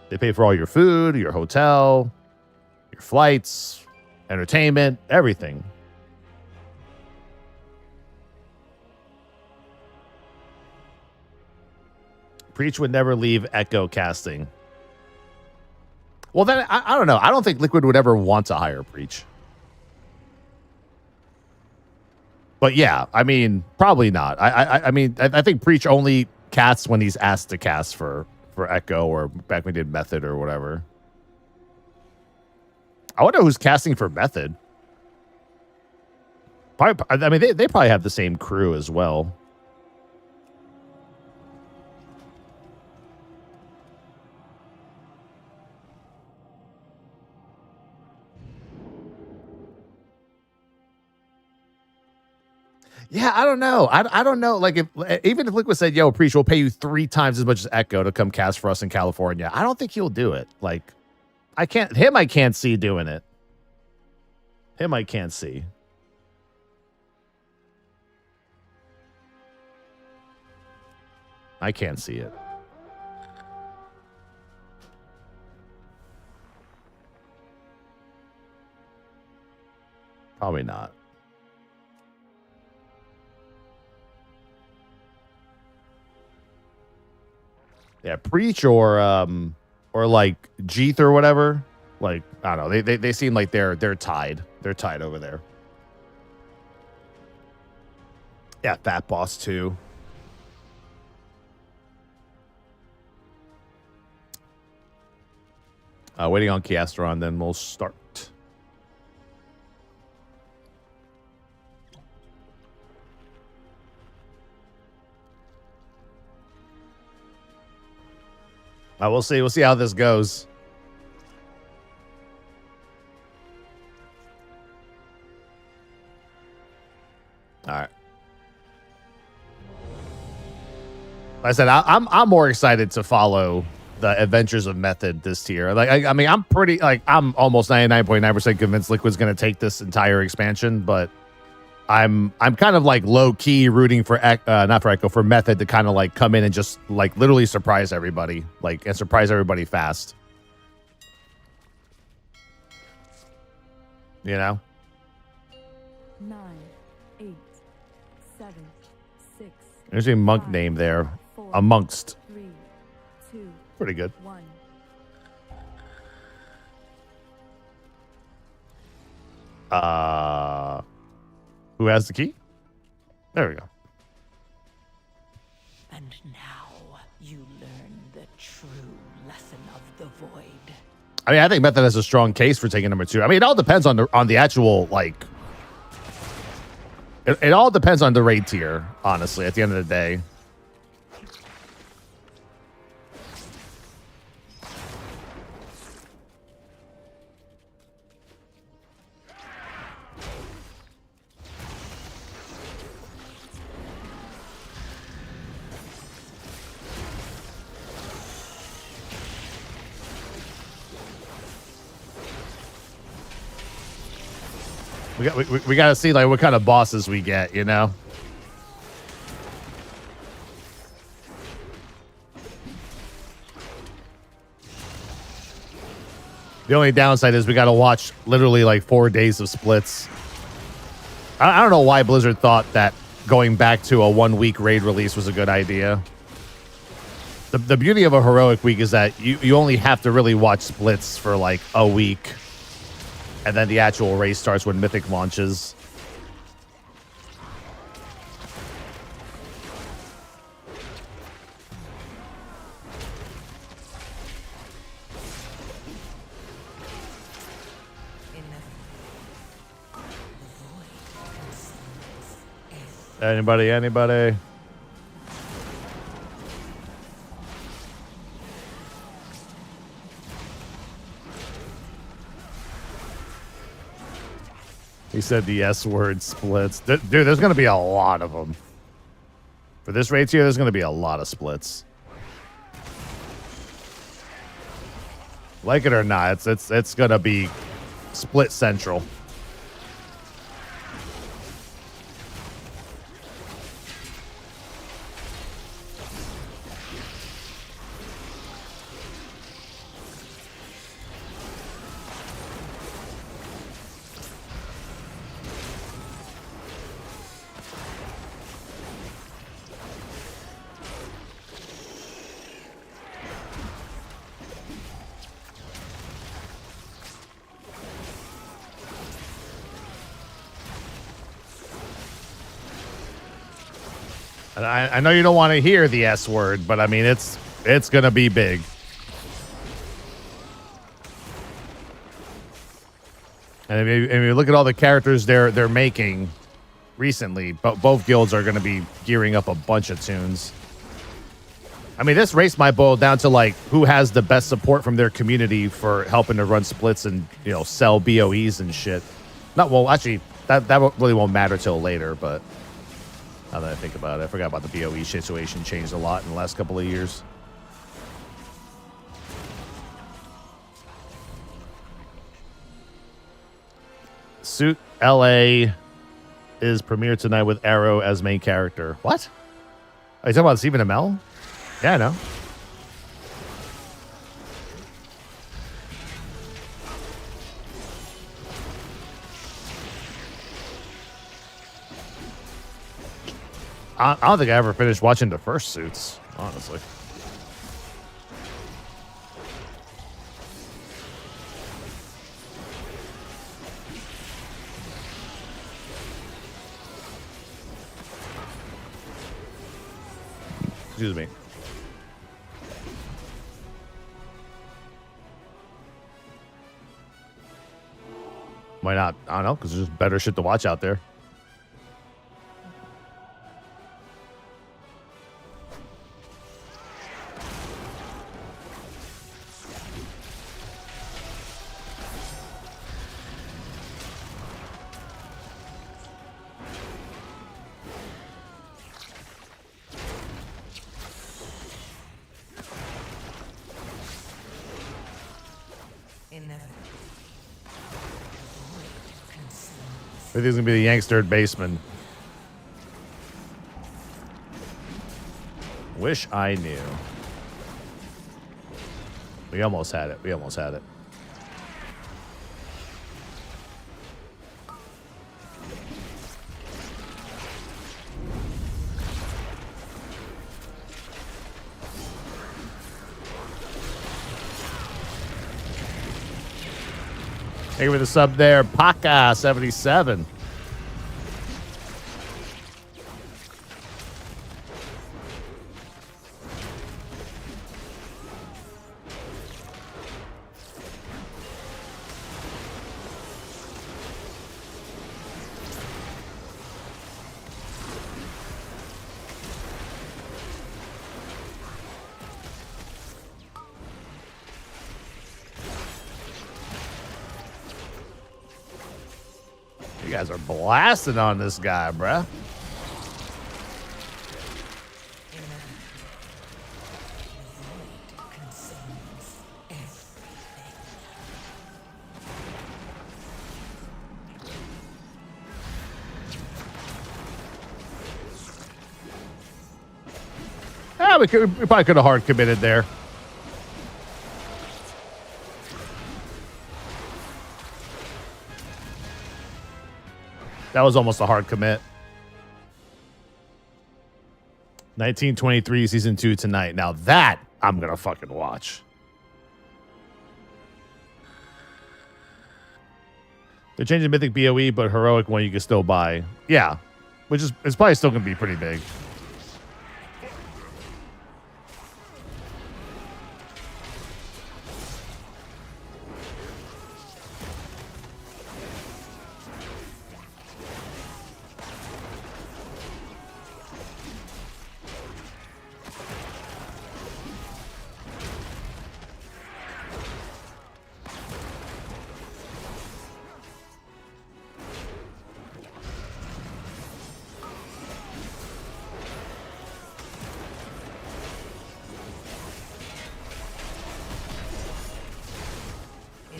They pay for all your food, your hotel, your flights, entertainment, everything. Preach would never leave Echo casting. Well, then, I don't know. I don't think Liquid would ever want to hire Preach. But yeah, I mean, probably not. I mean, I think Preach only casts when he's asked to cast for Echo or back when we did Method or whatever. I wonder who's casting for Method. Probably, I mean, they probably have the same crew as well. Yeah, I don't know. I don't know. Like, even if Liquid said, "Yo, Preach, we'll pay you 3 times as much as Echo to come cast for us in California," I don't think he'll do it. Like, I can't see doing it. Him, I can't see. I can't see it. Probably not. Yeah, Preach or like Jeeth or whatever. Like, I don't know. They seem like they're tied. They're tied over there. Yeah, Fat Boss too. Waiting on Chiastron, then we'll start. We'll see. We'll see how this goes. All right. Like I said, I'm more excited to follow the adventures of Method this tier. Like, I mean, I'm almost 99.9% convinced Liquid's going to take this entire expansion, but I'm kind of like low key rooting for not for Echo, for Method to kind of like come in and just like literally surprise everybody, like, and surprise everybody fast. You know? 9, 8, 7, 6. There's a monk name there. 4, Amongst. 3, 2. Pretty good. 1. Who has the key? There we go. And now you learn the true lesson of the void. I mean, I think Method has a strong case for taking number 2. I mean, it all depends on the actual, like, it all depends on the raid tier, honestly, at the end of the day. We got to see like what kind of bosses we get, you know. The only downside is we got to watch literally like 4 days of splits. I don't know why Blizzard thought that going back to a 1 week raid release was a good idea. The beauty of a heroic week is that you only have to really watch splits for like a week. And then the actual race starts when Mythic launches. Anybody? He said the S word splits. Dude, there's going to be a lot of them. For this raid tier, there's going to be a lot of splits. Like it or not, it's going to be split central. And I know you don't want to hear the S word, but I mean, it's going to be big. And if you look at all the characters they're making recently, both guilds are going to be gearing up a bunch of tunes. I mean, this race might boil down to like who has the best support from their community for helping to run splits and, you know, sell BOEs and shit. Not well, actually, that really won't matter till later. But now that I think about it, I forgot about the BOE situation. Changed a lot in the last couple of years. Suit LA is premiered tonight with Arrow as main character. What? Are you talking about Stephen Amell? Yeah, I know. I don't think I ever finished watching the first Suits, honestly. Excuse me. Why not? I don't know, because there's better shit to watch out there. I think he's going to be the Yanks' third baseman. Wish I knew. We almost had it. We almost had it. Thank you for the sub there, Paka77. You guys are blasting on this guy, bruh. We probably could have hard committed there. That was almost a hard commit. 1923 season 2 tonight. Now that I'm gonna fucking watch. They're changing Mythic BOE, but Heroic one you can still buy. Yeah, which is it's probably still gonna be pretty big.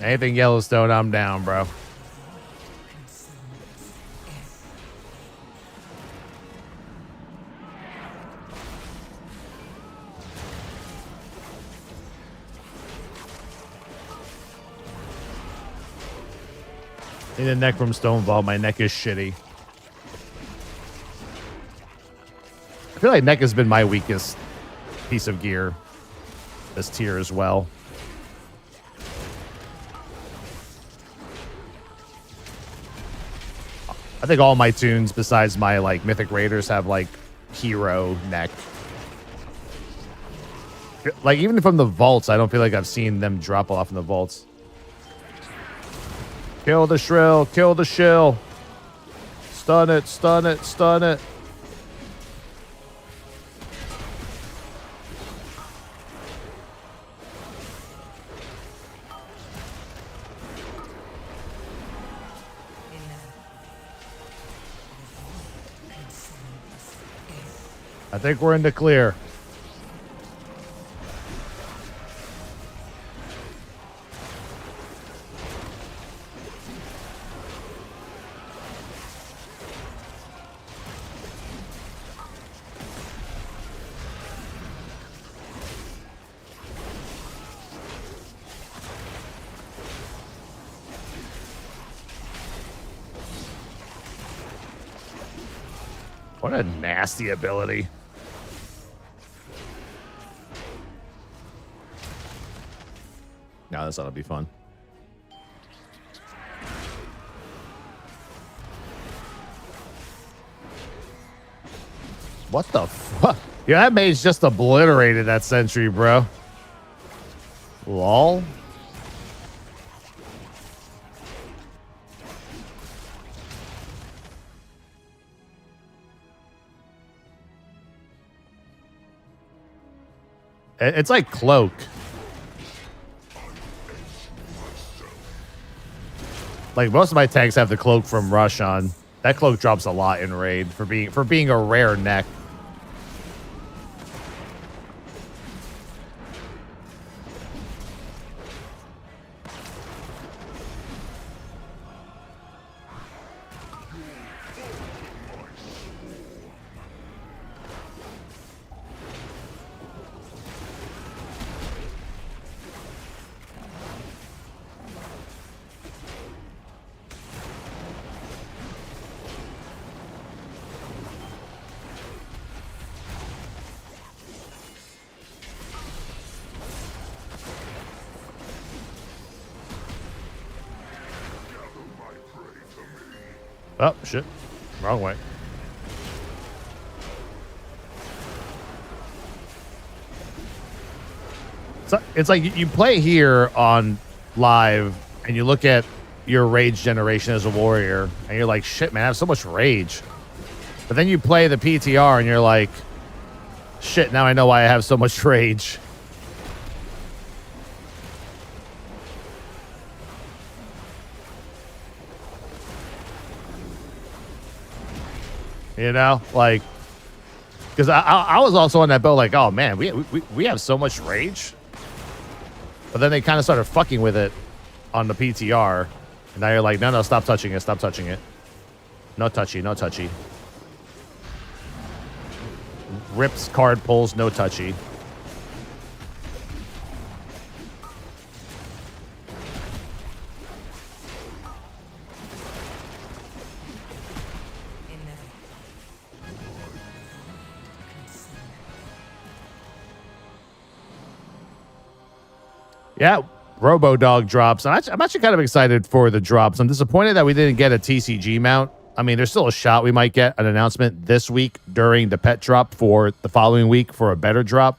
Anything Yellowstone, I'm down, bro. Need a neck from Stonewall. My neck is shitty. I feel like neck has been my weakest piece of gear this tier as well. I think all my tunes besides my like Mythic Raiders have like hero neck. Like even from the vaults, I don't feel like I've seen them drop off in the vaults. Kill the shrill, kill the shill. Stun it, stun it, stun it. I think we're in the clear. What a nasty ability. No, this ought to be fun. What the fuck? Yeah, that mage just obliterated that sentry, bro. Lol. It's like cloak. Like most of my tanks have the cloak from Rush on. That cloak drops a lot in raid for being a rare neck. Oh, shit. Wrong way. So it's like you play here on live and you look at your rage generation as a warrior and you're like, shit, man, I have so much rage. But then you play the PTR and you're like, shit, now I know why I have so much rage. You know, like, because I was also on that boat, like, oh man, we have so much rage. But then they kind of started fucking with it on the PTR, and now you're like, no, stop touching it, stop touching it. No touchy, no touchy. Rips card pulls, no touchy. Yeah, Robo Dog drops. I'm actually kind of excited for the drops. I'm disappointed that we didn't get a TCG mount. I mean, there's still a shot we might get an announcement this week during the pet drop for the following week for a better drop.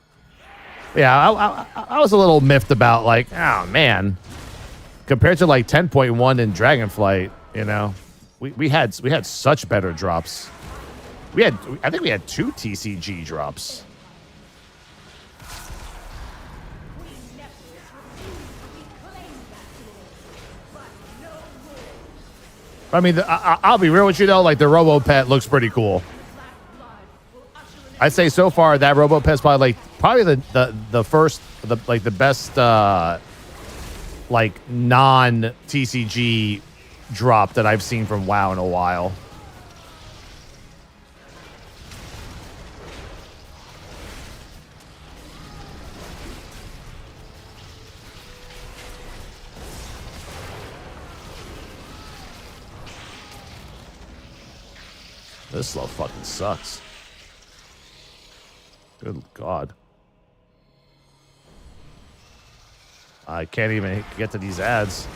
Yeah, I was a little miffed about like, oh man, compared to like 10.1 in Dragonflight, you know, we had such better drops. I think we had 2 TCG drops. I mean, I'll be real with you though. Like the Robo Pet looks pretty cool. I'd say so far that Robo Pet's probably the first, the best. like non TCG drop that I've seen from WoW in a while. This slow fucking sucks. Good God. I can't even get to these ads.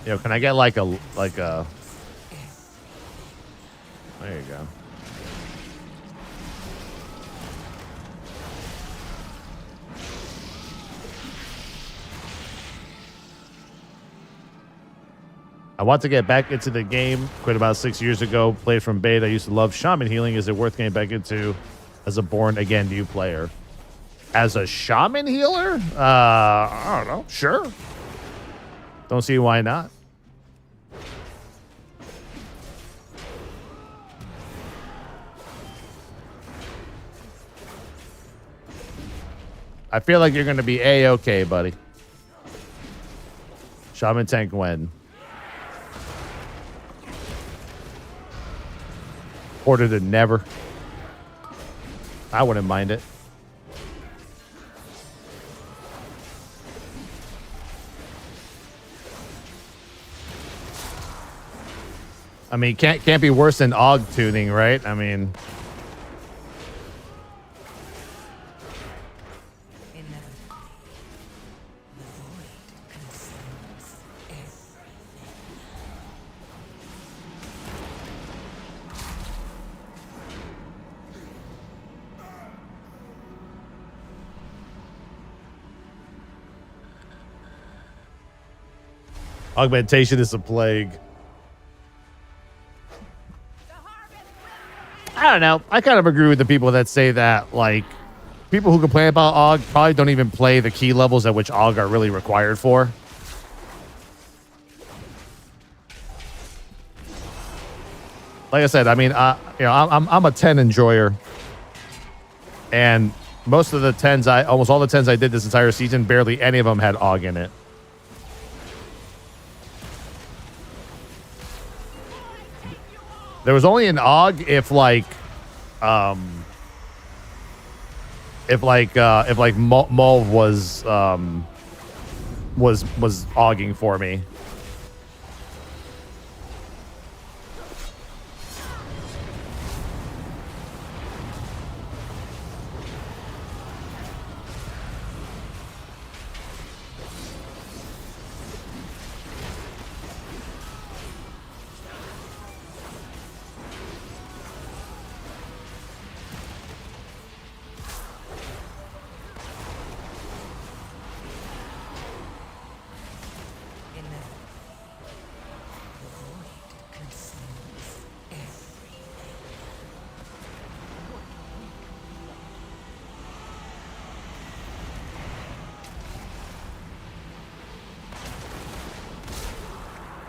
Yo, can I get like a there you go. I want to get back into the game. Quit about 6 years ago. Played from beta. I used to love shaman healing. Is it worth getting back into as a born again new player? As a shaman healer? I don't know. Sure. Don't see why not. I feel like you're going to be A-okay, buddy. Shaman tank when? Order to never. I wouldn't mind it. I mean, can't be worse than AUG tuning, right? I mean, augmentation is a plague. I don't know. I kind of agree with the people that say that, like, people who complain about AUG probably don't even play the key levels at which AUG are really required for. Like I said, I mean, you know, I'm a 10 enjoyer, and most of the 10s, almost all the 10s I did this entire season, barely any of them had AUG in it. There was only an AUG if Mulv was AUGing for me.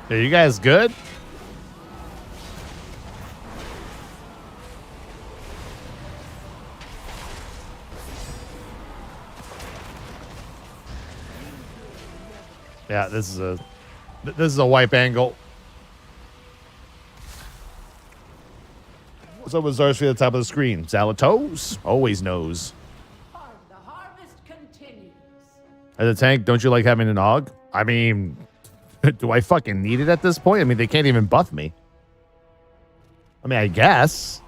Are you guys good? Yeah, this is a wipe angle. What's up with Zarsfi at the top of the screen? Zalatos always knows. The harvest continues. As a tank, don't you like having an AUG? I mean, do I fucking need it at this point? I mean, they can't even buff me. I mean, I guess.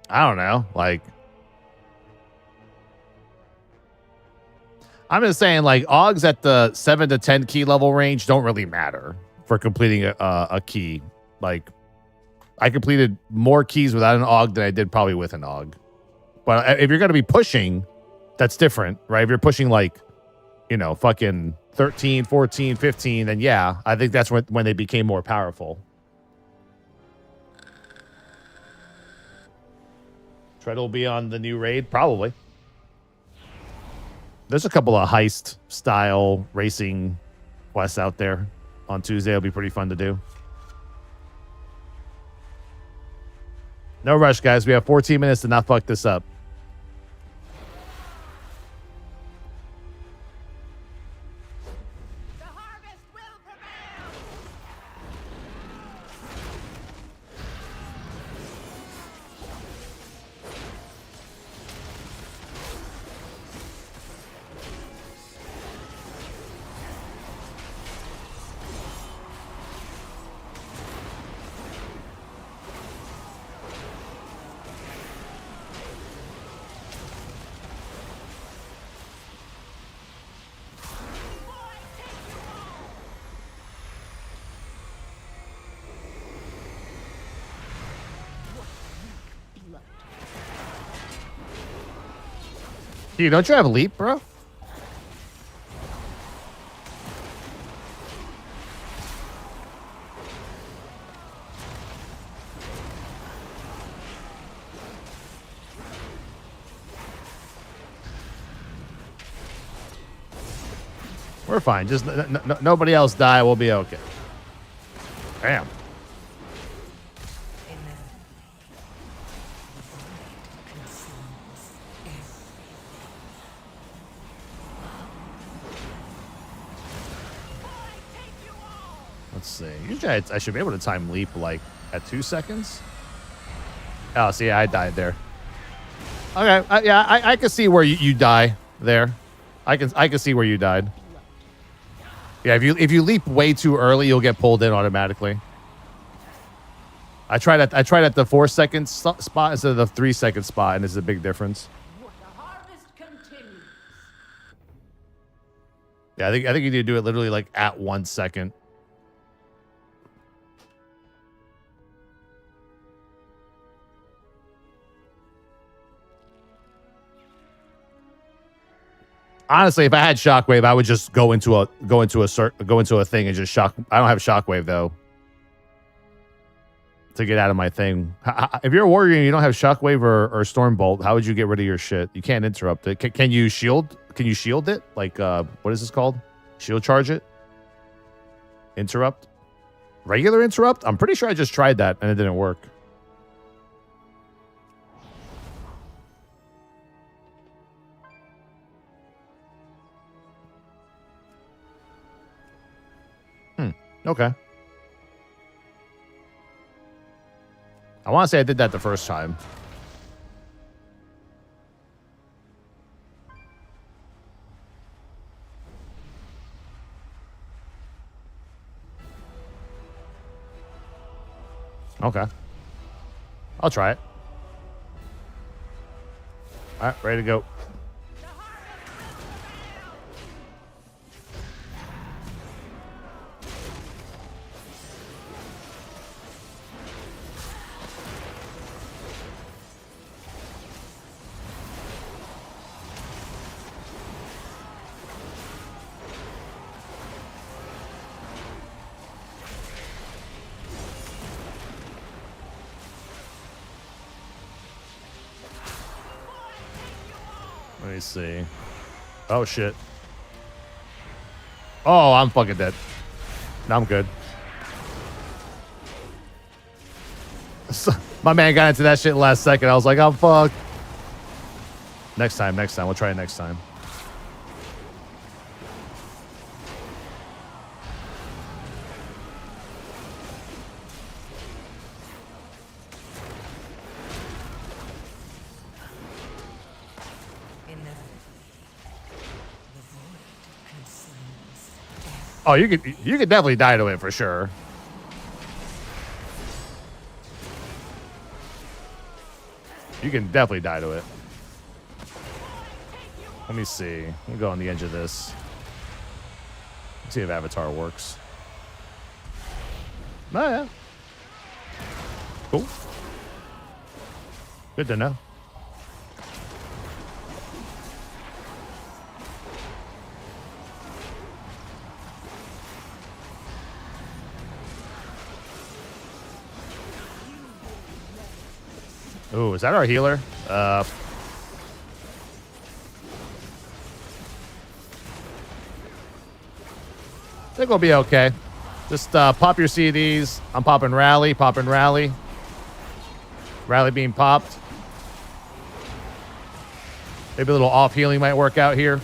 I don't know. Like, I'm just saying, like, AUGs at the 7 to 10 key level range don't really matter for completing a key. Like, I completed more keys without an AUG than I did probably with an AUG. But if you're going to be pushing, that's different, right? If you're pushing, like, you know, fucking 13, 14, 15, then yeah, I think that's when they became more powerful. Tread will be on the new raid? Probably. There's a couple of heist-style racing quests out there on Tuesday. It'll be pretty fun to do. No rush, guys. We have 14 minutes to not fuck this up. The harvest will prevail! Dude, don't you have leap, bro? We're fine. Just nobody else die. We'll be okay. Damn. Let's see. Usually I should be able to time leap like at 2 seconds. Oh, see, I died there. Okay, yeah, I can see where you die there. I can see where you died. Yeah, if you leap way too early, you'll get pulled in automatically. I tried at the 4 second spot instead of the 3 second spot, and there's a big difference. The harvest continues. Yeah, I think you need to do it literally like at 1 second. Honestly, if I had shockwave, I would just go into a thing and just shock. I don't have shockwave though to get out of my thing. If you're a warrior and you don't have shockwave or stormbolt, how would you get rid of your shit? You can't interrupt it. Can you shield? Can you shield it? Like what is this called? Shield charge it? Interrupt? Regular interrupt? I'm pretty sure I just tried that and it didn't work. Okay. I want to say I did that the first time. Okay. I'll try it. All right, ready to go. Let me see. Oh, shit. Oh, I'm fucking dead. No, I'm good. My man got into that shit last second. I was like, I'm fucked. Next time. We'll try it next time. Oh, you could definitely die to it for sure. You can definitely die to it. Let me see. We'll go on the edge of this. Let's see if Avatar works. Oh, yeah. Cool. Good to know. Ooh, is that our healer? I think we'll be okay. Just pop your CDs. I'm popping rally, Rally beam popped. Maybe a little off healing might work out here.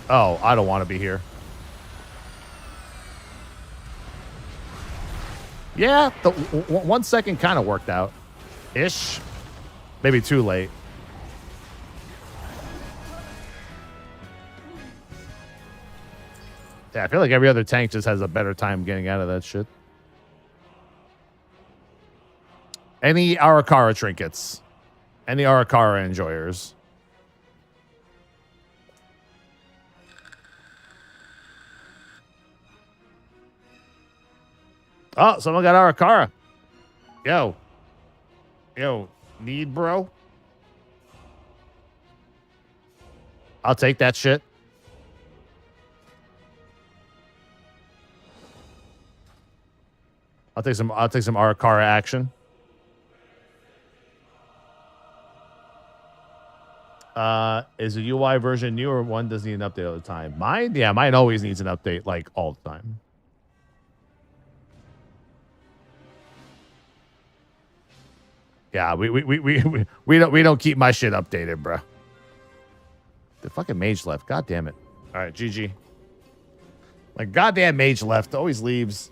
Oh, I don't want to be here. Yeah, the 1 second kind of worked out. Ish. Maybe too late. Yeah, I feel like every other tank just has a better time getting out of that shit. Any Arakara trinkets? Any Arakara enjoyers? Oh, someone got Arakara. Yo. Yo, need, bro? I'll take that shit. I'll take some Arakara action. Is the UI version new or one doesn't need an update all the time? Mine? Yeah, mine always needs an update like all the time. Yeah, we don't keep my shit updated, bro. The fucking mage left. God damn it. All right, GG. Like goddamn mage left always leaves.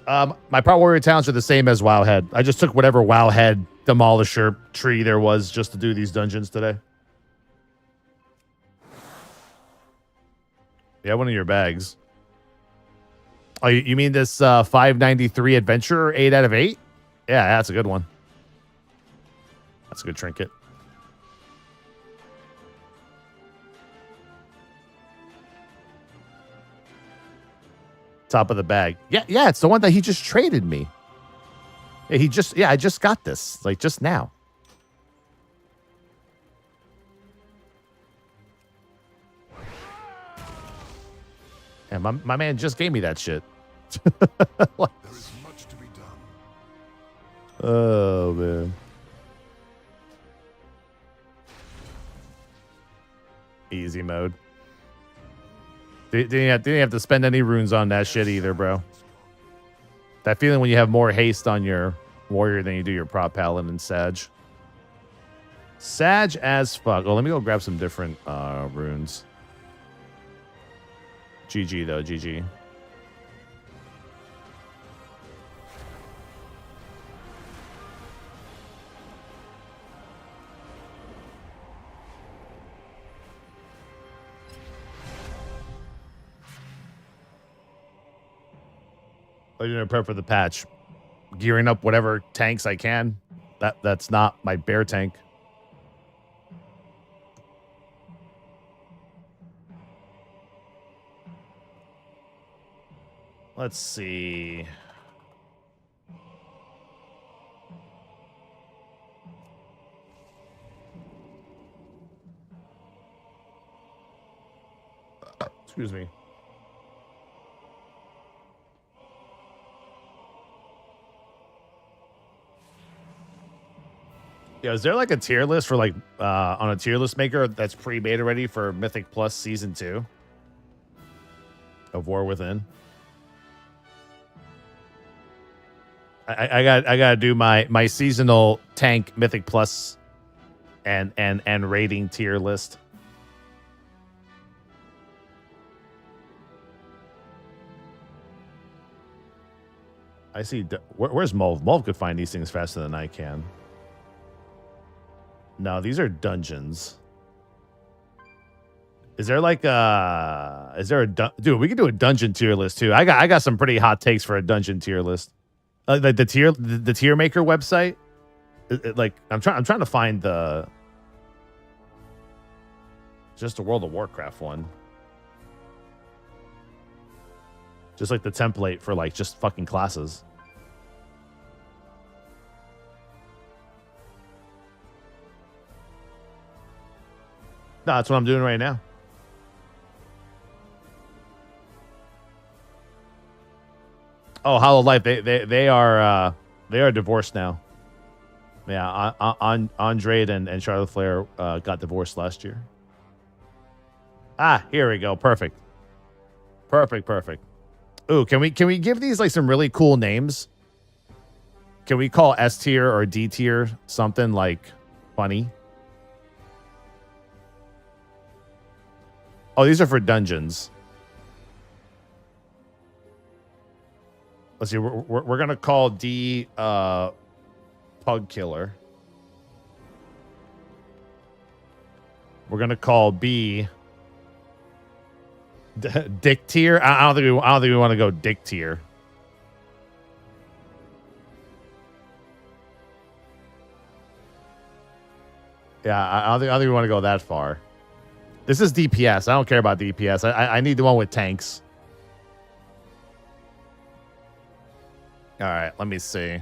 My Power Warrior talents are the same as Wowhead. I just took whatever Wowhead Demolisher tree there was just to do these dungeons today. Yeah, one of your bags. Oh, you mean this 593 Adventurer 8 out of 8? Yeah, that's a good one. That's a good trinket. Top of the bag. Yeah, it's the one that he just traded me. Yeah, I just got this, like just now. And my man just gave me that shit. There is much to be done. Oh, man. Easy mode. Didn't have to spend any runes on that shit either, bro. That feeling when you have more haste on your warrior than you do your prop paladin and Sag. Sag as fuck. Oh, let me go grab some different runes. GG, though. GG. I'm gonna prep for the patch. Gearing up whatever tanks I can. That's not my bear tank. Let's see. Excuse me. Yeah, is there like a tier list for like on a tier list maker that's pre-made already for Mythic Plus Season 2 of War Within? I gotta do my seasonal tank Mythic Plus and rating tier list. I see. Where's Mulv? Mulv could find these things faster than I can. No, these are dungeons. Is there like dude, we can do a dungeon tier list too. I got some pretty hot takes for a dungeon tier list. Like the tier maker website. Like I'm trying to find just a World of Warcraft one. Just like the template for like just fucking classes. No, that's what I'm doing right now. Oh, Hollow Life, they are divorced now. Yeah, Andrade and Charlotte Flair got divorced last year. Ah, here we go. Perfect. Ooh, can we give these like some really cool names? Can we call S tier or D tier something like funny? Oh, these are for dungeons. Let's see. We're gonna call D Pug Killer. We're gonna call B Dick tier. I don't think we want to go Dick tier. Yeah, I don't think we want to go that far. This is DPS. I don't care about DPS. I need the one with tanks. All right, let me see.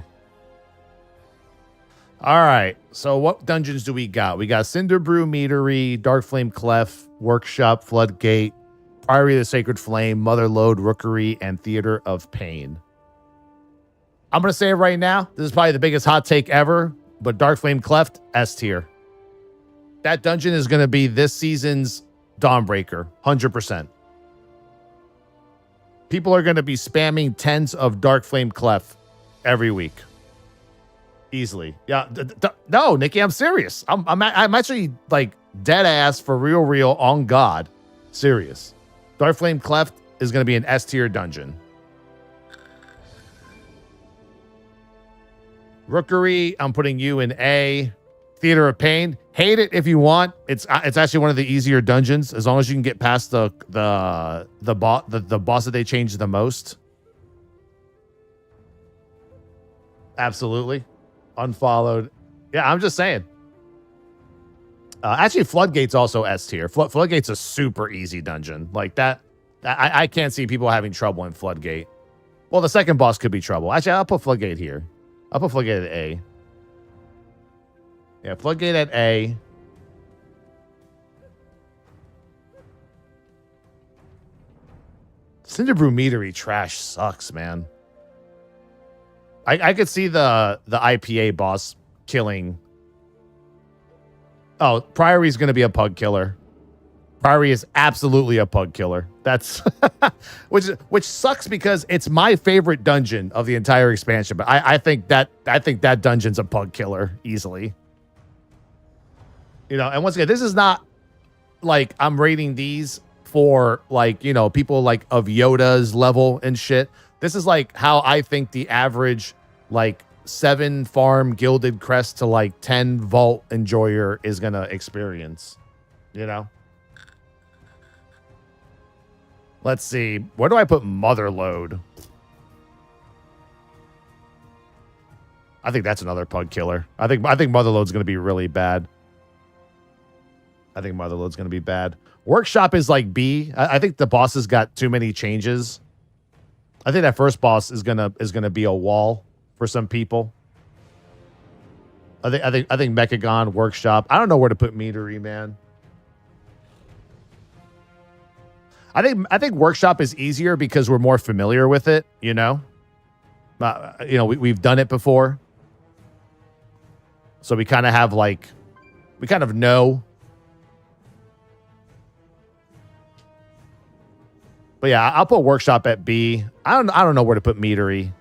All right, so what dungeons do we got? We got Cinderbrew, Meadery, Darkflame Clef, Workshop, Floodgate, Priory of the Sacred Flame, Motherlode, Rookery, and Theater of Pain. I'm going to say it right now. This is probably the biggest hot take ever, but Darkflame Cleft, S tier. That dungeon is going to be this season's Dawnbreaker, 100%. People are going to be spamming tens of Darkflame Clef every week. Easily. Yeah. No, Nikki, I'm serious. I'm actually like dead ass for real on God. Serious. Darkflame Cleft is going to be an S tier dungeon. Rookery, I'm putting you in A. Theater of Pain, hate it if you want. It's actually one of the easier dungeons as long as you can get past the boss that they changed the most. Absolutely. Unfollowed. Yeah, I'm just saying. Actually, Floodgate's also S tier. Floodgate's a super easy dungeon. Like that, I can't see people having trouble in Floodgate. Well, the second boss could be trouble. Actually, I'll put Floodgate here. I'll put Floodgate at A. Yeah, Floodgate at A. Cinderbrew Meadery trash sucks, man. I could see the IPA boss killing. Oh, Priory is going to be a pug killer. Priory is absolutely a pug killer. That's which sucks because it's my favorite dungeon of the entire expansion. But I think that dungeon's a pug killer easily. You know, and once again, this is not like I'm rating these for like, you know, people like of Yoda's level and shit. This is like how I think the average like 7 farm gilded crest to like 10 vault enjoyer is gonna experience. You know? Let's see. Where do I put Motherlode? I think that's another pug killer. I think Motherlode's gonna be really bad. I think Motherlode's going to be bad. Workshop is like B. I think the boss has got too many changes. I think that first boss is gonna be a wall for some people. I think Mechagon, Workshop. I don't know where to put Meadery, man. I think Workshop is easier because we're more familiar with it. You know, we've done it before, so we kind of have like we kind of know. But yeah, I'll put Workshop at B. I don't know where to put Meadery.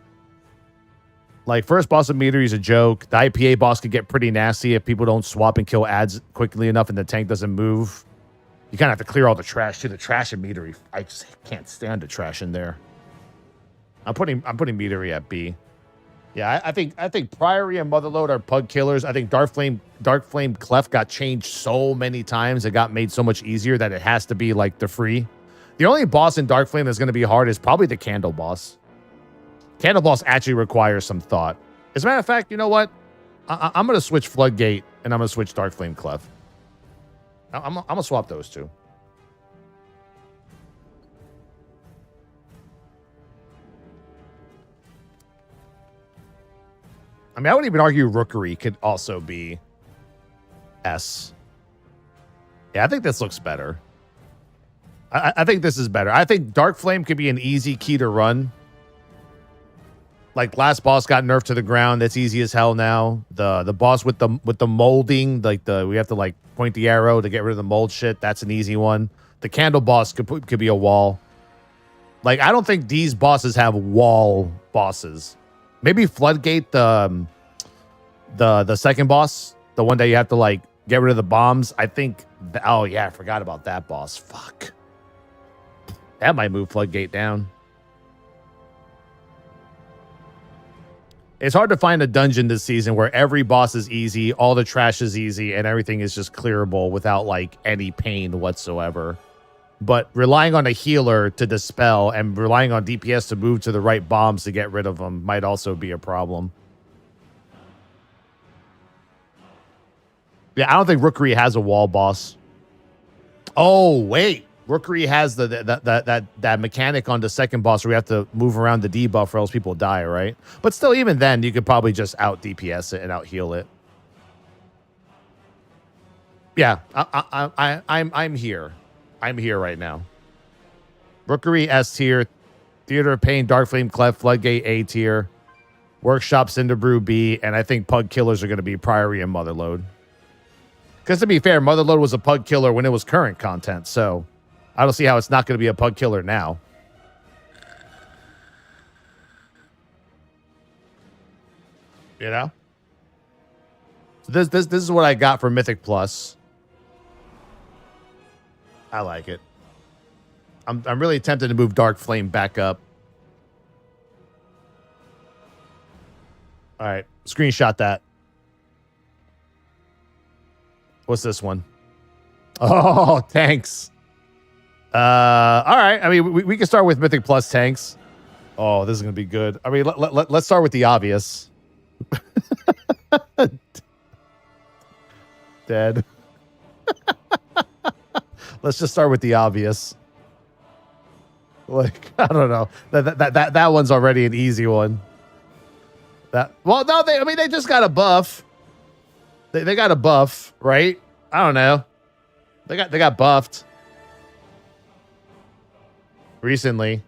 Like, first boss of Meadery is a joke. The IPA boss could get pretty nasty if people don't swap and kill ads quickly enough and the tank doesn't move. You kind of have to clear all the trash too. The trash in Meadery, I just can't stand the trash in there. I'm putting Meadery at B. Yeah, I think Priory and Motherlode are pug killers. I think Darkflame Clef got changed so many times. It got made so much easier that it has to be like the free. The only boss in Darkflame that's going to be hard is probably the Candle boss. Candle boss actually requires some thought. As a matter of fact, you know what? I'm going to switch Floodgate and I'm going to switch Darkflame Clef. I'm going to swap those two. I mean, I would even argue Rookery could also be S. Yeah, I think this looks better. I think this is better. I think Darkflame could be an easy key to run. Like, last boss got nerfed to the ground. That's easy as hell now. The boss with the molding, like we have to like point the arrow to get rid of the mold shit. That's an easy one. The Candle boss could be a wall. Like, I don't think these bosses have wall bosses. Maybe Floodgate, the second boss, the one that you have to like get rid of the bombs. I think. Oh yeah, I forgot about that boss. Fuck. That might move Floodgate down. It's hard to find a dungeon this season where every boss is easy, all the trash is easy, and everything is just clearable without like any pain whatsoever. But relying on a healer to dispel and relying on DPS to move to the right bombs to get rid of them might also be a problem. Yeah, I don't think Rookery has a wall boss. Oh, wait. Rookery has that mechanic on the second boss where we have to move around the debuff or else people die, right? But still, even then, you could probably just out DPS it and out heal it. Yeah, I'm here. I'm here right now. Rookery S tier, Theater of Pain, Dark Flame, Clef, Floodgate A tier, Workshop, Cinderbrew B, and I think Pug Killers are going to be Priory and Motherload. Because to be fair, Motherload was a Pug Killer when it was current content, so I don't see how it's not going to be a Pug Killer now. You know? So this is what I got for Mythic Plus. I like it. I'm really tempted to move Dark Flame back up. All right, screenshot that. What's this one? Oh, tanks. All right. I mean, we can start with Mythic Plus tanks. Oh, this is gonna be good. I mean, let's start with the obvious. Dead. Let's just start with the obvious. Like, I don't know. That one's already an easy one. Well, no, they just got a buff. They got a buff, right? I don't know. They got buffed recently.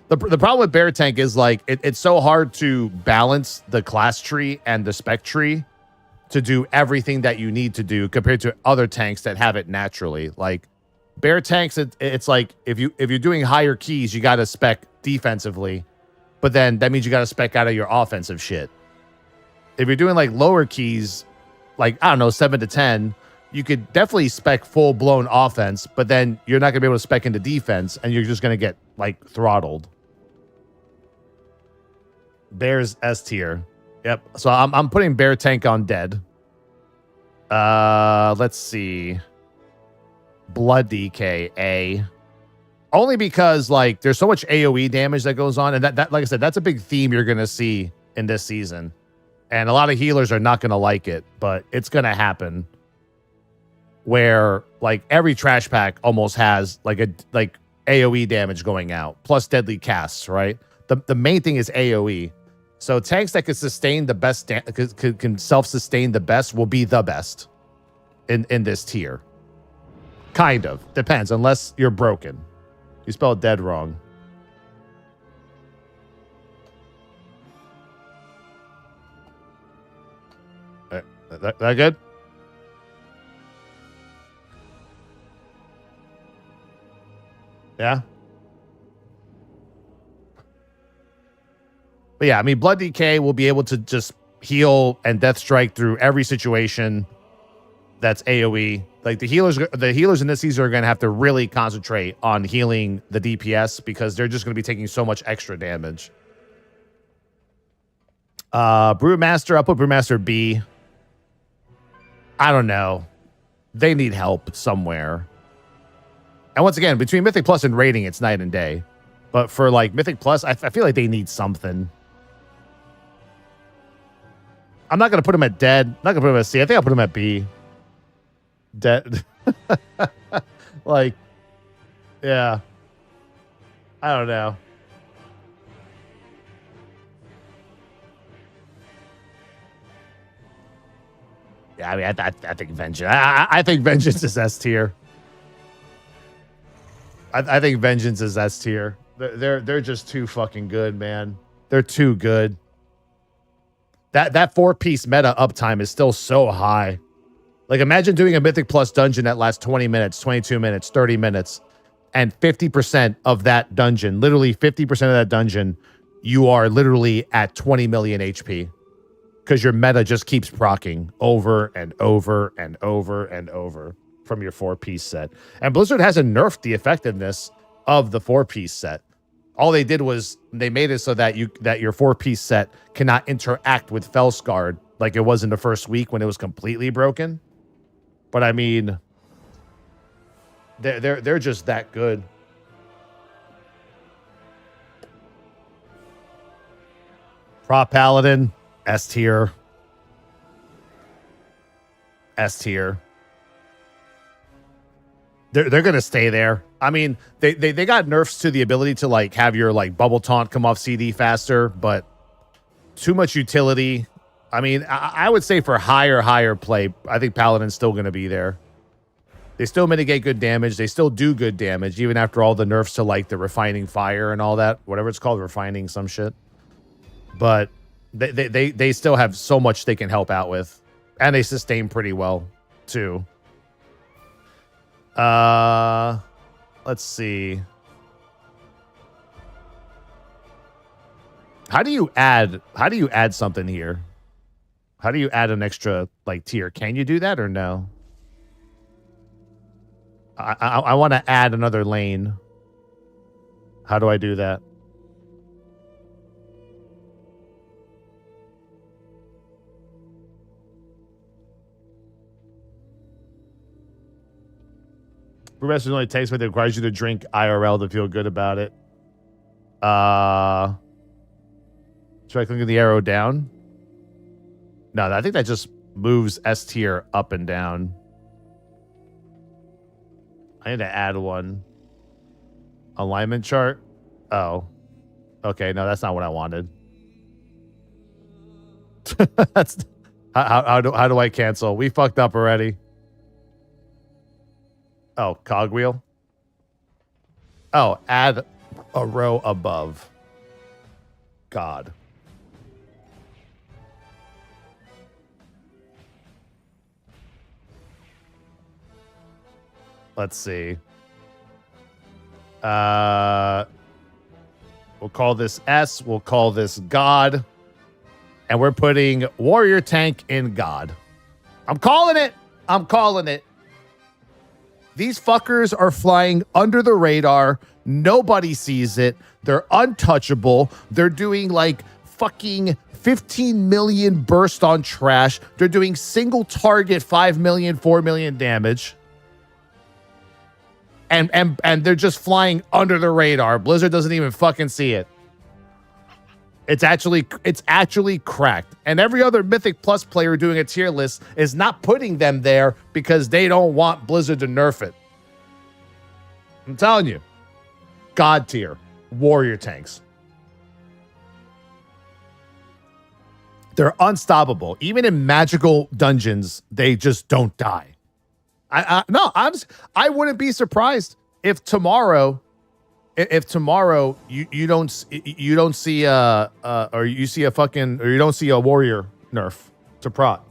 The problem with Bear Tank is like it's so hard to balance the class tree and the spec tree to do everything that you need to do compared to other tanks that have it naturally. Like Bear Tanks, it's like if you're doing higher keys, you got to spec defensively, but then that means you got to spec out of your offensive shit. If you're doing like lower keys, like I don't know, 7 to 10, you could definitely spec full blown offense, but then you're not gonna be able to spec into defense, and you're just gonna get like throttled. Bear's S tier. Yep. So I'm putting Bear Tank on dead. Let's see. Blood DK A. Only because like there's so much AoE damage that goes on, and that like I said, that's a big theme you're gonna see in this season. And a lot of healers are not gonna like it, but it's gonna happen. Where like every trash pack almost has like AoE damage going out, plus deadly casts, right? The main thing is AoE. So tanks that can sustain the best, can self-sustain the best will be the best in this tier. Kind of. Depends, unless you're broken. You spelled dead wrong. That good? Yeah. But yeah, I mean, Blood DK will be able to just heal and Death Strike through every situation that's AoE. Like the healers in this season are going to have to really concentrate on healing the DPS because they're just going to be taking so much extra damage. Brewmaster, I'll put Brewmaster B. I don't know. They need help somewhere. And once again, between Mythic Plus and rating, it's night and day. But for like Mythic Plus, I feel like they need something. I'm not going to put him at dead. I'm not going to put him at C. I think I'll put him at B. Dead. Like, yeah. I don't know. Yeah, I mean, I think Vengeance. I think Vengeance is S tier. I think Vengeance is S tier. They're just too fucking good, man. They're too good. That 4-piece meta uptime is still so high. Like, imagine doing a Mythic Plus dungeon that lasts 20 minutes, 22 minutes, 30 minutes, and 50% of that dungeon, literally 50% of that dungeon, you are literally at 20 million HP because your meta just keeps proccing over and over and over and over from your 4-piece set. And Blizzard hasn't nerfed the effectiveness of the 4-piece set. All they did was they made it so that your 4-piece set cannot interact with Fellsguard like it was in the first week when it was completely broken. But I mean, they're just that good. Prop Paladin, S tier. S tier. They're gonna stay there. I mean, they got nerfs to the ability to like have your like bubble taunt come off CD faster, but too much utility. I mean, I would say for higher play, I think Paladin's still gonna be there. They still mitigate good damage. They still do good damage, even after all the nerfs to like the refining fire and all that, whatever it's called, refining some shit. But they still have so much they can help out with, and they sustain pretty well too. Let's see. How do you add something here? How do you add an extra like tier? Can you do that or no? I want to add another lane. How do I do that? Brewmasters only takes what it requires you to drink IRL to feel good about it. Should I click the arrow down? No, I think that just moves S tier up and down. I need to add one. Alignment chart? Oh. Okay, no, that's not what I wanted. That's how do I cancel? We fucked up already. Oh, cogwheel. Oh, add a row above. God. Let's see. We'll call this S. We'll call this God. And we're putting warrior tank in God. I'm calling it. I'm calling it. These fuckers are flying under the radar. Nobody sees it. They're untouchable. They're doing like fucking 15 million burst on trash. They're doing single target 5 million, 4 million damage. And they're just flying under the radar. Blizzard doesn't even fucking see it. It's actually cracked. And every other Mythic Plus player doing a tier list is not putting them there because they don't want Blizzard to nerf it. I'm telling you. God tier. Warrior tanks. They're unstoppable. Even in magical dungeons, they just don't die. I wouldn't be surprised if tomorrow you don't see a warrior nerf to prot.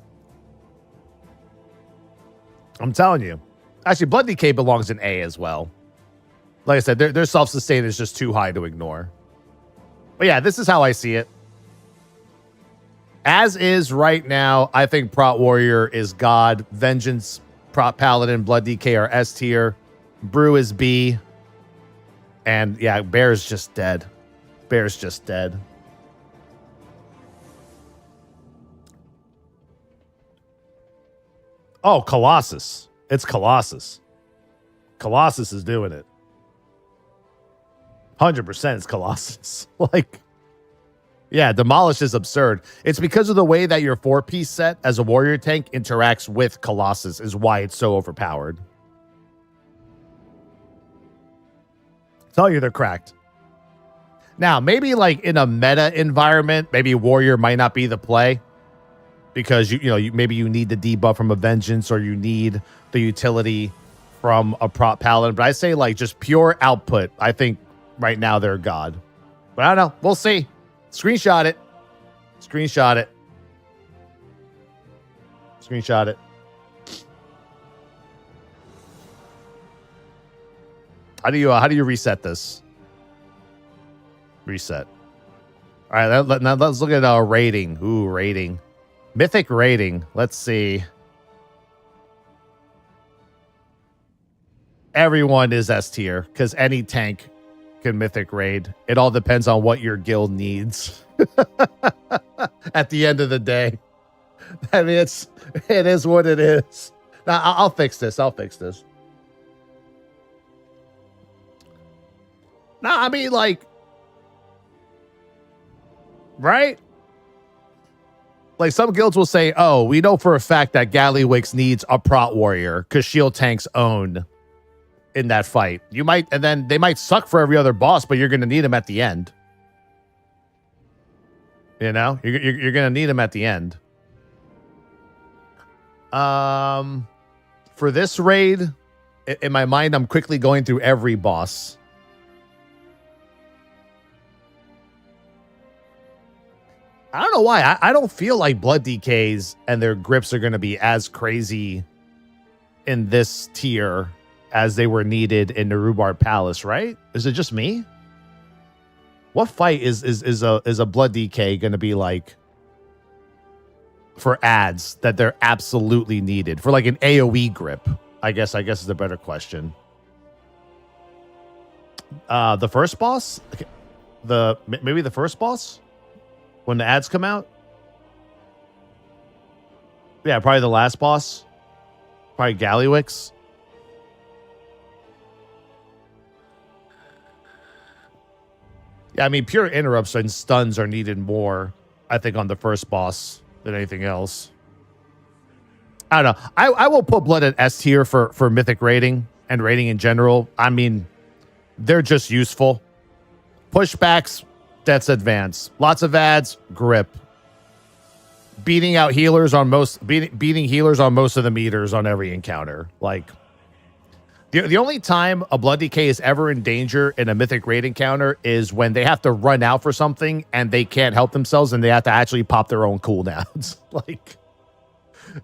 I'm telling you. Actually, Blood Decay belongs in A as well. Like I said, their self-sustain is just too high to ignore. But yeah, this is how I see it. As is right now, I think Prot Warrior is God. Vengeance, Prot Paladin, Blood Decay are S tier. Brew is B. And yeah, Bear's just dead. Bear's just dead. Oh, Colossus. It's Colossus. Colossus is doing it. 100% it's Colossus. Like, yeah, Demolish is absurd. It's because of the way that your 4-piece set as a warrior tank interacts with Colossus is why it's so overpowered. Tell you they're cracked. Now, maybe like in a meta environment, maybe warrior might not be the play because maybe you need the debuff from a vengeance or you need the utility from a prop paladin. But I say like just pure output. I think right now they're God. But I don't know. We'll see. Screenshot it. Screenshot it. Screenshot it. How do you reset this? Reset. All right, now let's look at our rating. Ooh, rating. Mythic rating. Let's see. Everyone is S tier because any tank can mythic raid. It all depends on what your guild needs. At the end of the day, I mean, it is what it is. Now I'll fix this. I'll fix this. No, I mean, like, right? Like, some guilds will say, oh, we know for a fact that Gallywix needs a prot warrior because shield tanks own in that fight. You might, and then they might suck for every other boss, but you're going to need them at the end. You know, you're going to need them at the end. For this raid, in my mind, I'm quickly going through every boss. I don't know why. I don't feel like Blood DKs and their grips are going to be as crazy in this tier as they were needed in the Rhubarb Palace, right? Is it just me? What fight is a Blood DK going to be like for ads that they're absolutely needed for, like an AoE grip? I guess is a better question. The first boss, maybe the first boss when the ads come out. Yeah, probably the last boss. Probably Gallywix. Yeah, I mean, pure interrupts and stuns are needed more, I think, on the first boss than anything else. I don't know. I will put Blood at S tier for mythic rating and rating in general. I mean, they're just useful. Pushbacks, that's advanced. Lots of ads, grip. Beating out healers on beating healers on most of the meters on every encounter. Like, the only time a Blood DK is ever in danger in a mythic raid encounter is when they have to run out for something and they can't help themselves and they have to actually pop their own cooldowns. Like,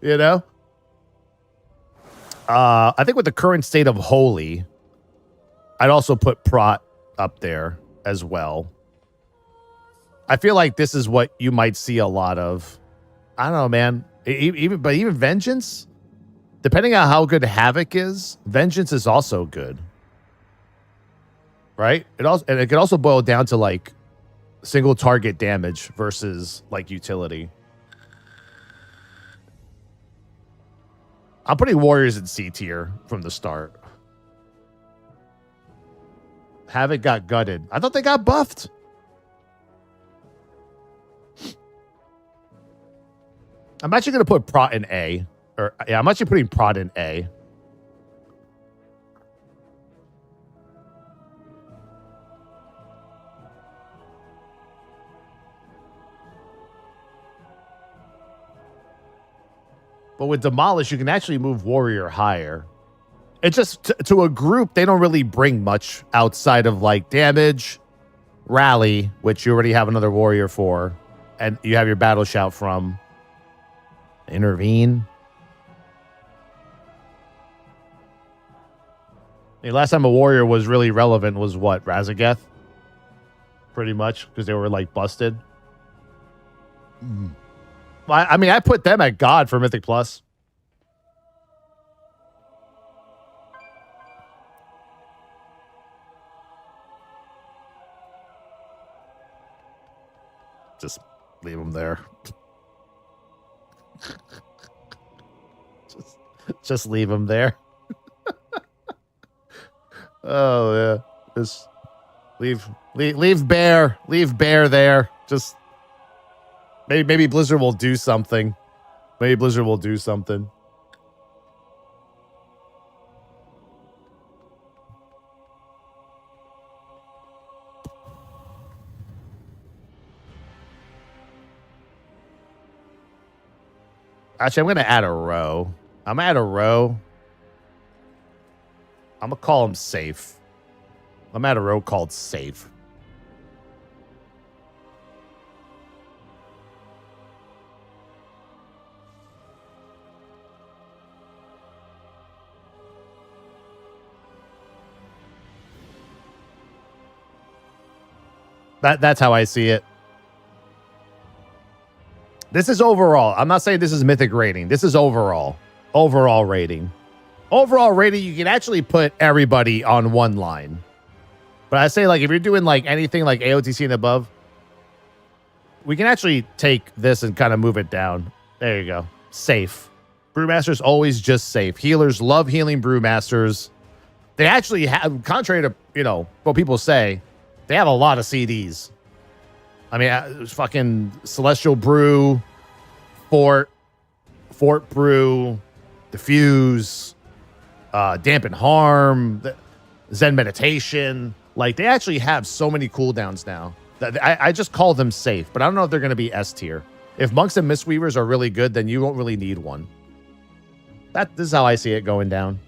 you know? I think with the current state of Holy, I'd also put Prot up there as well. I feel like this is what you might see a lot of. I don't know, man. Even Vengeance, depending on how good Havoc is, Vengeance is also good. Right? It can also boil down to like single target damage versus like utility. I'm putting Warriors in C tier from the start. Havoc got gutted. I thought they got buffed. I'm actually going to put Prot in A. I'm actually putting Prot in A. But with Demolish, you can actually move Warrior higher. It's just, to a group, they don't really bring much outside of, like, damage, Rally, which you already have another Warrior for, and you have your Battle Shout from. Intervene. The last time a Warrior was really relevant was what? Razageth? Pretty much, because they were, like, busted. I mean, I put them at God for Mythic Plus. Just leave them there. just leave them there. Oh yeah, just leave Bear there. Just maybe Blizzard will do something. Maybe Blizzard will do something. Actually, I'm going to add a row. I'm going to add a row. I'm going to call him safe. I'm going to add a row called safe. That's how I see it. This is overall. I'm not saying this is mythic rating. This is overall. Overall rating. Overall rating, you can actually put everybody on one line. But I say, like, if you're doing like anything like AOTC and above, we can actually take this and kind of move it down. There you go. Safe. Brewmaster's always just safe. Healers love healing Brewmasters. They actually have, contrary to, you know, what people say, they have a lot of CDs. I mean, it was fucking Celestial Brew, Fort Brew, Diffuse, Dampen Harm, Zen Meditation. Like, they actually have so many cooldowns now. I just call them safe, but I don't know if they're going to be S tier. If Monks and Mistweavers are really good, then you won't really need one. This is how I see it going down.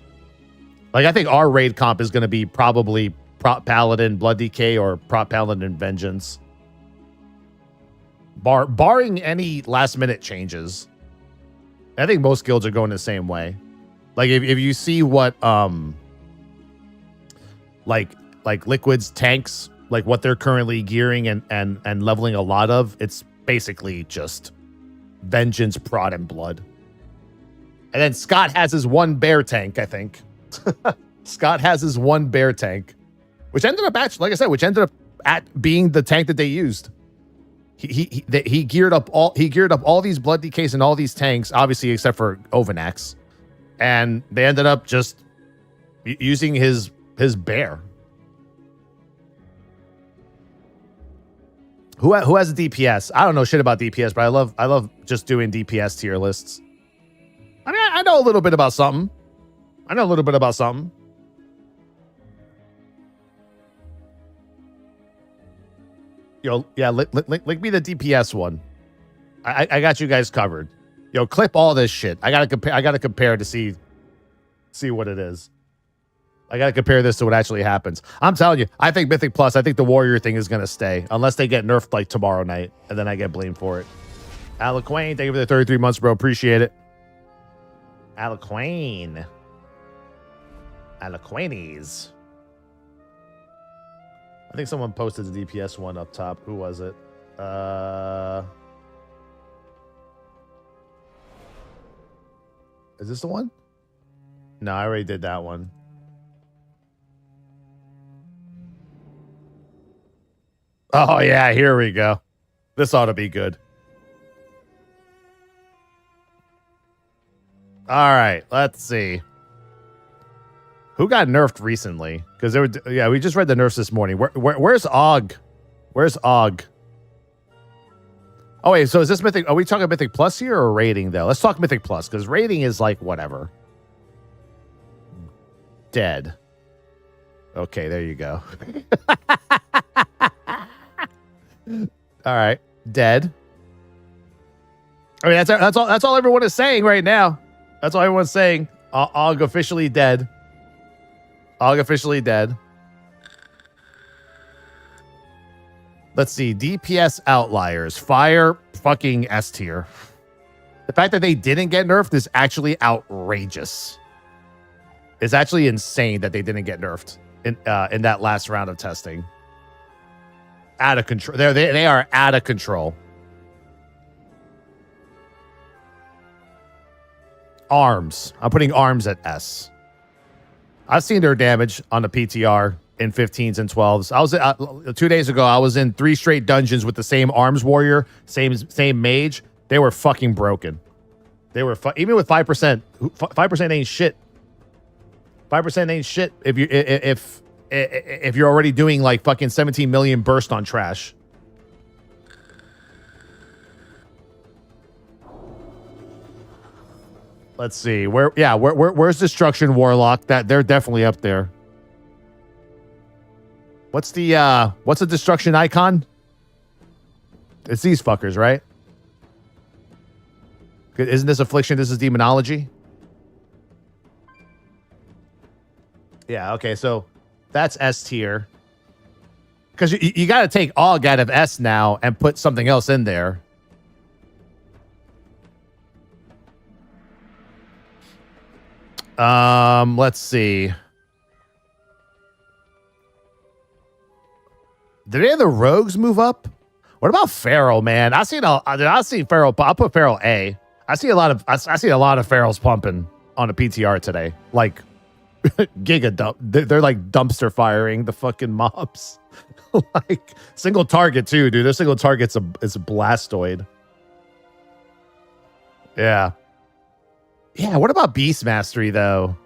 Like, I think our raid comp is going to be probably Prop Paladin, Blood Decay, or Prop Paladin, Vengeance. Barring any last-minute changes. I think most guilds are going the same way. Like, if you see what, like Liquid's tanks, like what they're currently gearing and leveling a lot of, it's basically just Vengeance, Prod, and Blood. And then Scott has his one bear tank, I think. Scott has his one bear tank, which ended up actually, like I said, which ended up at being the tank that they used. He geared up all these Blood Decays and all these tanks, obviously except for Ovanax, and they ended up just using his bear. Who has a DPS? I don't know shit about DPS, but I love just doing DPS tier lists. I mean, I know a little bit about something. Yo, yeah, link me the DPS one. I got you guys covered. Yo, clip all this shit. I gotta compare to see what it is. I gotta compare this to what actually happens. I'm telling you, I think Mythic Plus, I think the Warrior thing is gonna stay. Unless they get nerfed like tomorrow night, and then I get blamed for it. Alaquane, thank you for the 33 months, bro. Appreciate it. Alaquanes. I think someone posted the DPS one up top. Who was it? Is this the one? No, I already did that one. Oh, yeah, here we go. This ought to be good. All right, let's see. Who got nerfed recently? Because there were, yeah, we just read the nerfs this morning. Where's Og? Where's Og? Oh wait, so is this Mythic? Are we talking Mythic Plus here or rating though? Let's talk Mythic Plus because rating is like whatever. Dead. Okay, there you go. All right, dead. I mean, that's all everyone is saying right now. That's all everyone's saying. Og officially dead. Og officially dead. Let's see. DPS outliers. Fire fucking S tier. The fact that they didn't get nerfed is actually outrageous. It's actually insane that they didn't get nerfed in that last round of testing. Out of control. They are out of control. Arms. I'm putting arms at S. I've seen their damage on the PTR in 15s and 12s. I was 2 days ago. I was in 3 straight dungeons with the same arms warrior, same mage. They were fucking broken. They were even with 5%. 5% ain't shit. 5% ain't shit if you're already doing like fucking 17 million burst on trash. Let's see. Where's Destruction Warlock? That they're definitely up there. What's the destruction icon? It's these fuckers, right? Isn't this Affliction? This is Demonology. Yeah, okay, so that's S tier. Because you got to take Og out of S now and put something else in there. Let's see. Did any of the rogues move up? What about Feral, man? I see Feral. I'll put Feral A. I see a lot of Ferals pumping on a PTR today. Like giga dump. They're like dumpster firing the fucking mobs. Like single target too, dude. Their single target's is a Blastoid. Yeah. Yeah, what about Beast Mastery though?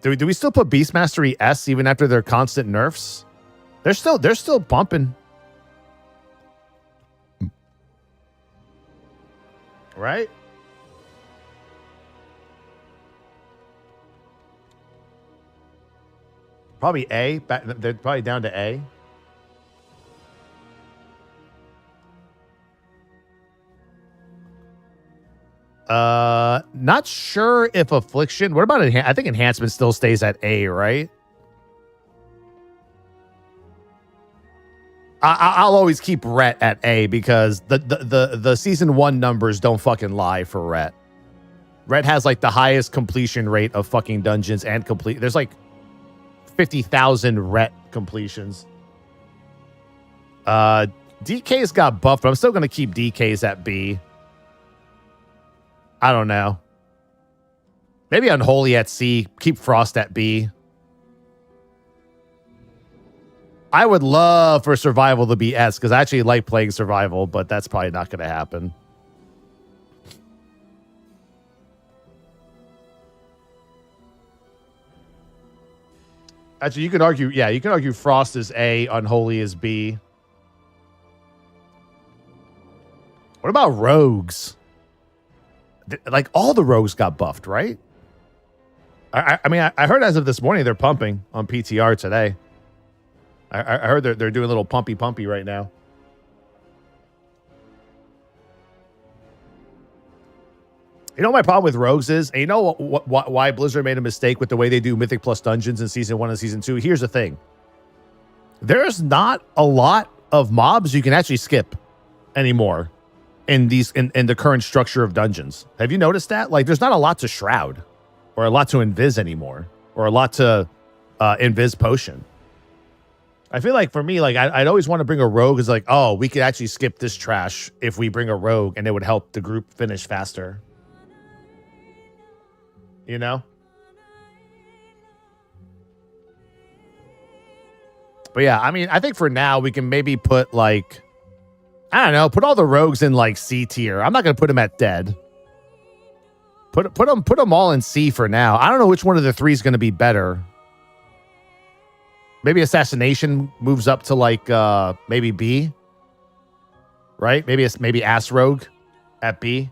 Do we still put Beast Mastery S even after their constant nerfs? They're still pumping. Right? Probably A. They're probably down to A. Not sure if Affliction. What about I think Enhancement still stays at A, right? I'll always keep Rhett at A because the season 1 numbers don't fucking lie for Rhett. Rhett has like the highest completion rate of fucking dungeons and complete. There's like 50,000 Rhett completions. DK's got buffed, but I'm still gonna keep DK's at B. I don't know. Maybe Unholy at C. Keep Frost at B. I would love for Survival to be S because I actually like playing Survival, but that's probably not going to happen. Actually, you could argue Frost is A, Unholy is B. What about Rogues? Like all the Rogues got buffed, right? I mean, I heard as of this morning they're pumping on PTR today. I heard they're doing a little pumpy right now. You know what my problem with Rogues is? And you know why Blizzard made a mistake with the way they do Mythic Plus Dungeons in Season 1 and Season 2? Here's the thing. There's not a lot of mobs you can actually skip anymore in the current structure of dungeons. Have you noticed that? Like, there's not a lot to Shroud or a lot to Invis anymore or a lot to Invis Potion. I feel like for me, like I'd always want to bring a rogue. It's like, oh, we could actually skip this trash if we bring a rogue, and it would help the group finish faster. You know? But yeah, I mean, I think for now we can maybe put like, I don't know, put all the rogues in like C tier. I'm not gonna put them at dead. Put them all in C for now. I don't know which one of the three is gonna be better. Maybe Assassination moves up to like maybe B. Right? Maybe Ass Rogue at B.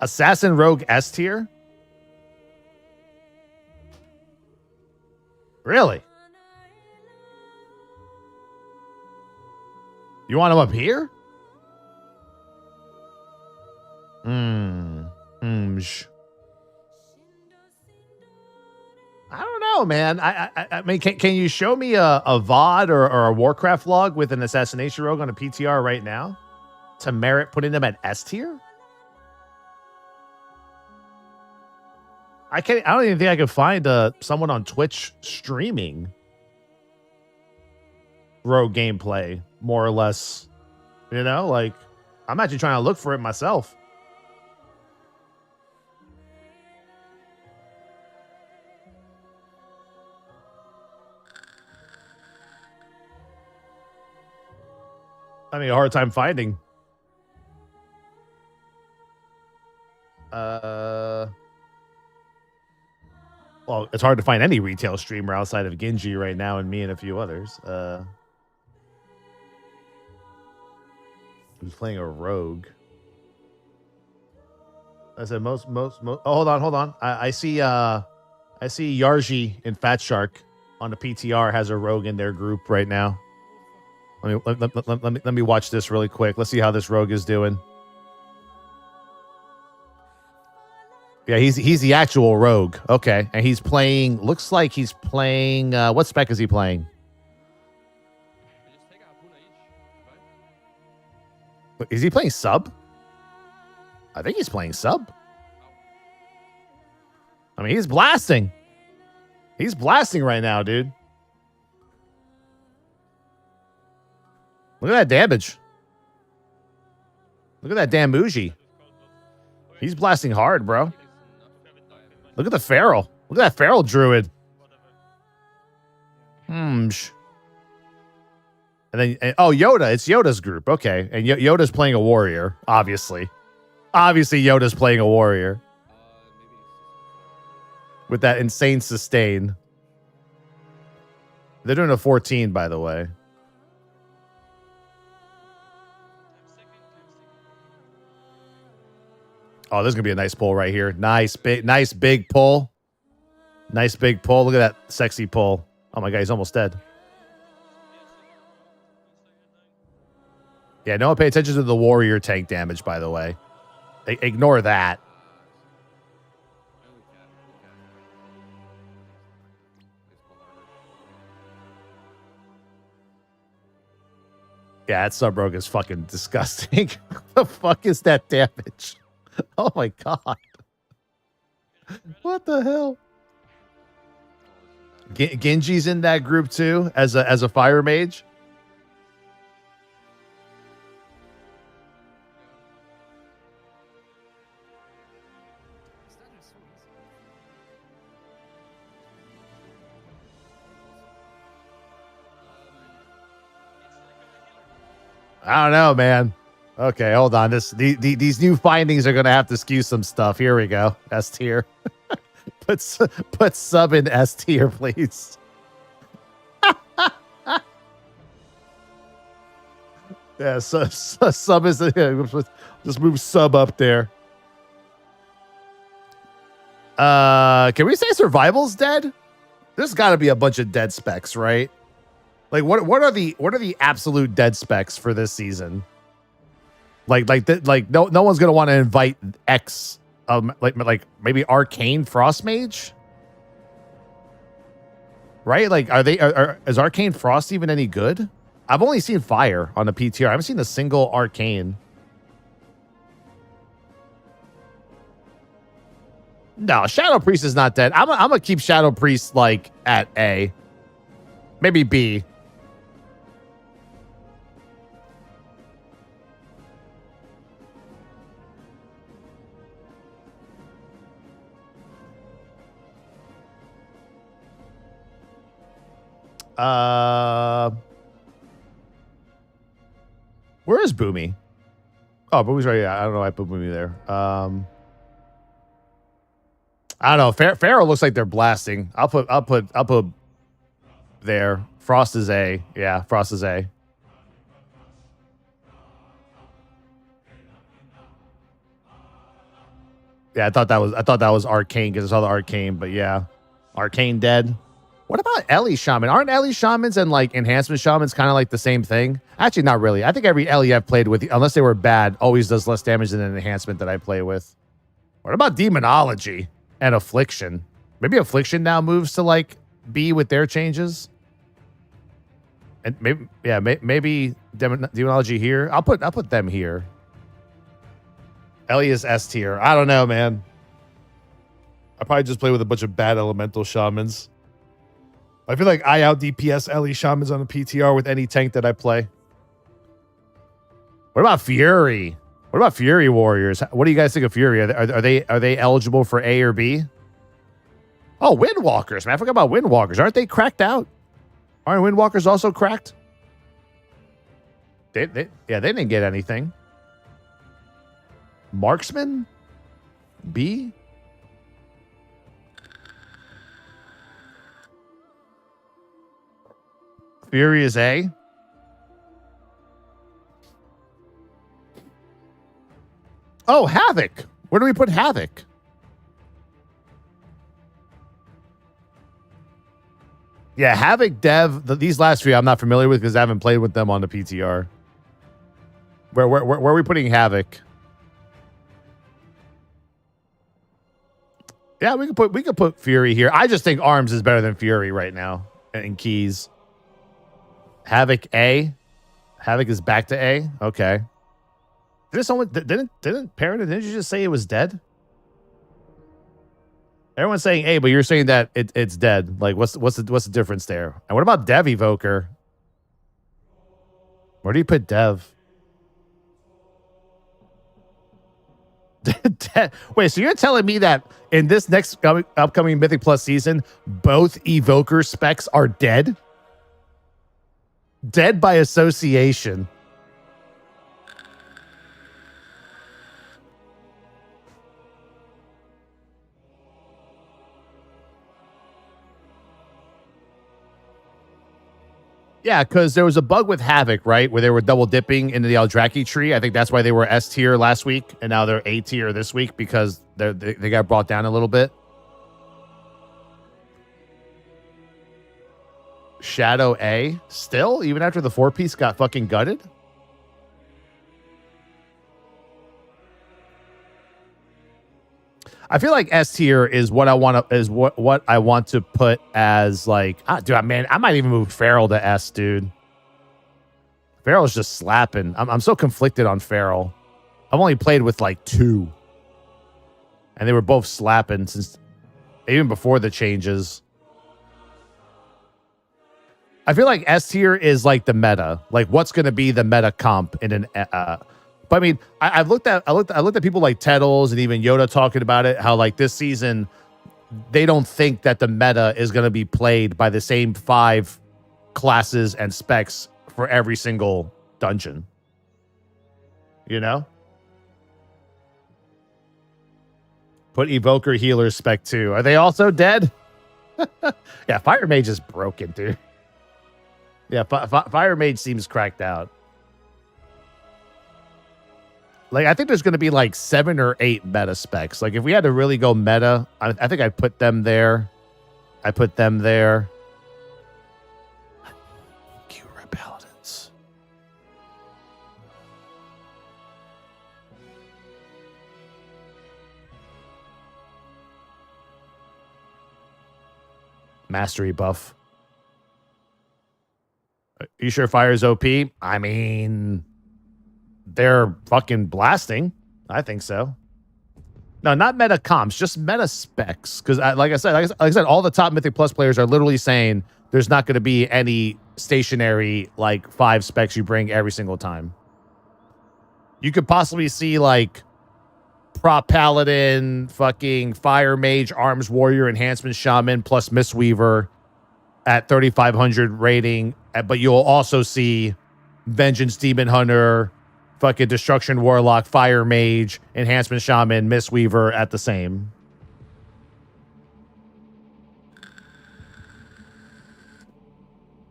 Assassin Rogue S tier? Really? You want him up here? I don't know, man. I mean, can you show me a VOD or a Warcraft log with an Assassination Rogue on a PTR right now to merit putting them at S tier? I don't even think I could find someone on Twitch streaming Rogue gameplay, more or less. You know, like I'm actually trying to look for it myself. I mean, a hard time finding. Well, it's hard to find any retail streamer outside of Genji right now and me and a few others. Who's playing a rogue? I said most. Oh, hold on. I see Yarji and Fat Shark on the PTR has a rogue in their group right now. Let me watch this really quick. Let's see how this rogue is doing. Yeah, he's the actual rogue. Okay, and he's playing. Looks like he's playing. What spec is he playing? Is he playing sub? I think he's playing sub. I mean, he's blasting. He's blasting right now, dude. Look at that damage. Look at that damn Muji. He's blasting hard, bro. Look at the Feral. Look at that Feral Druid. And then, oh, Yoda. It's Yoda's group. Okay. And Yoda's playing a warrior, obviously. Obviously, Yoda's playing a warrior. With that insane sustain. They're doing a 14, by the way. Oh, this is going to be a nice pull right here. Nice big pull. Nice big pull. Look at that sexy pull. Oh my God, he's almost dead. Yeah, no one pay attention to the warrior tank damage, by the way. Ignore that. Yeah, that sub rogue is fucking disgusting. What the fuck is that damage? Oh my God. What the hell? Genji's in that group too as a fire mage. I don't know, man. Okay, hold on. These new findings are gonna have to skew some stuff. Here we go. S tier. put sub in S tier, please. Yeah, so sub is just move sub up there. Can we say survival's dead? There's got to be a bunch of dead specs, right? Like what are the absolute dead specs for this season? Like no one's gonna want to invite X like maybe Arcane Frost Mage, right? Like is Arcane Frost even any good? I've only seen Fire on the PTR. I haven't seen a single Arcane. No, Shadow Priest is not dead. I'm gonna keep Shadow Priest like at A, maybe B. Where is Boomy? Oh, Boomy's right here. I don't know why I put Boomy there. I don't know. Pharaoh looks like they're blasting. I'll put there. Frost is A. Yeah, Frost is A. Yeah, I thought that was Arcane because I saw the Arcane, but yeah. Arcane dead. What about Ellie Shaman? Aren't Ellie Shamans and like enhancement shamans kind of like the same thing? Actually, not really. I think every Ellie I've played with, unless they were bad, always does less damage than an enhancement that I play with. What about Demonology and Affliction? Maybe Affliction now moves to like B with their changes. And maybe, yeah, maybe Demonology here. I'll put them here. Ellie is S tier. I don't know, man. I probably just play with a bunch of bad elemental shamans. I feel like I out DPS Ellie shamans on the PTR with any tank that I play. What about Fury? What about Fury Warriors? What do you guys think of Fury? Are they eligible for A or B? Oh, Windwalkers, man. I forgot about Windwalkers. Aren't they cracked out? Aren't Windwalkers also cracked? They didn't get anything. Marksman? B? Fury is A. Oh, Havoc. Where do we put Havoc? Yeah, Havoc Dev. These last few I'm not familiar with because I haven't played with them on the PTR. Where are we putting Havoc? Yeah, we could put Fury here. I just think Arms is better than Fury right now in keys. Havoc A. Havoc is back to A. Okay. Didn't Parent, didn't you just say it was dead? Everyone's saying, hey, but you're saying that it's dead. Like, what's the difference there? And what about Dev Evoker? Where do you put Dev? Wait, so you're telling me that in this next upcoming Mythic Plus season, both Evoker specs are dead? Dead by association. Yeah, because there was a bug with Havoc, right? Where they were double dipping into the Eldraki tree. I think that's why they were S tier last week, and now they're A tier this week because they got brought down a little bit. Shadow A still, even after the 4-piece got fucking gutted. I feel like S tier is what I want to what I want to put as like, dude, man, I might even move Feral to S, dude. Feral's just slapping. I'm so conflicted on Feral. I've only played with like 2, and they were both slapping since even before the changes. I feel like S tier is like the meta, like what's going to be the meta comp in an. But I mean, I looked at people like Tettles and even Yoda talking about it. How like this season, they don't think that the meta is going to be played by the same 5 classes and specs for every single dungeon. You know, put Evoker Healer spec 2. Are they also dead? Yeah, Fire Mage is broken, dude. Yeah, Fire Mage seems cracked out. Like, I think there's going to be like 7 or 8 meta specs. Like, if we had to really go meta, I think I'd put them there. I put them there. Q-Rep Paladins. Mastery buff. Are you sure Fire's OP? I mean, they're fucking blasting. I think so. No, not meta comps, just meta specs. Because like I said, all the top Mythic Plus players are literally saying there's not going to be any stationary like 5 specs you bring every single time. You could possibly see like Prop Paladin, fucking Fire Mage, Arms Warrior, Enhancement Shaman, plus Mistweaver at 3,500 rating. But you'll also see Vengeance Demon Hunter, fucking Destruction Warlock, Fire Mage, Enhancement Shaman, Mistweaver at the same.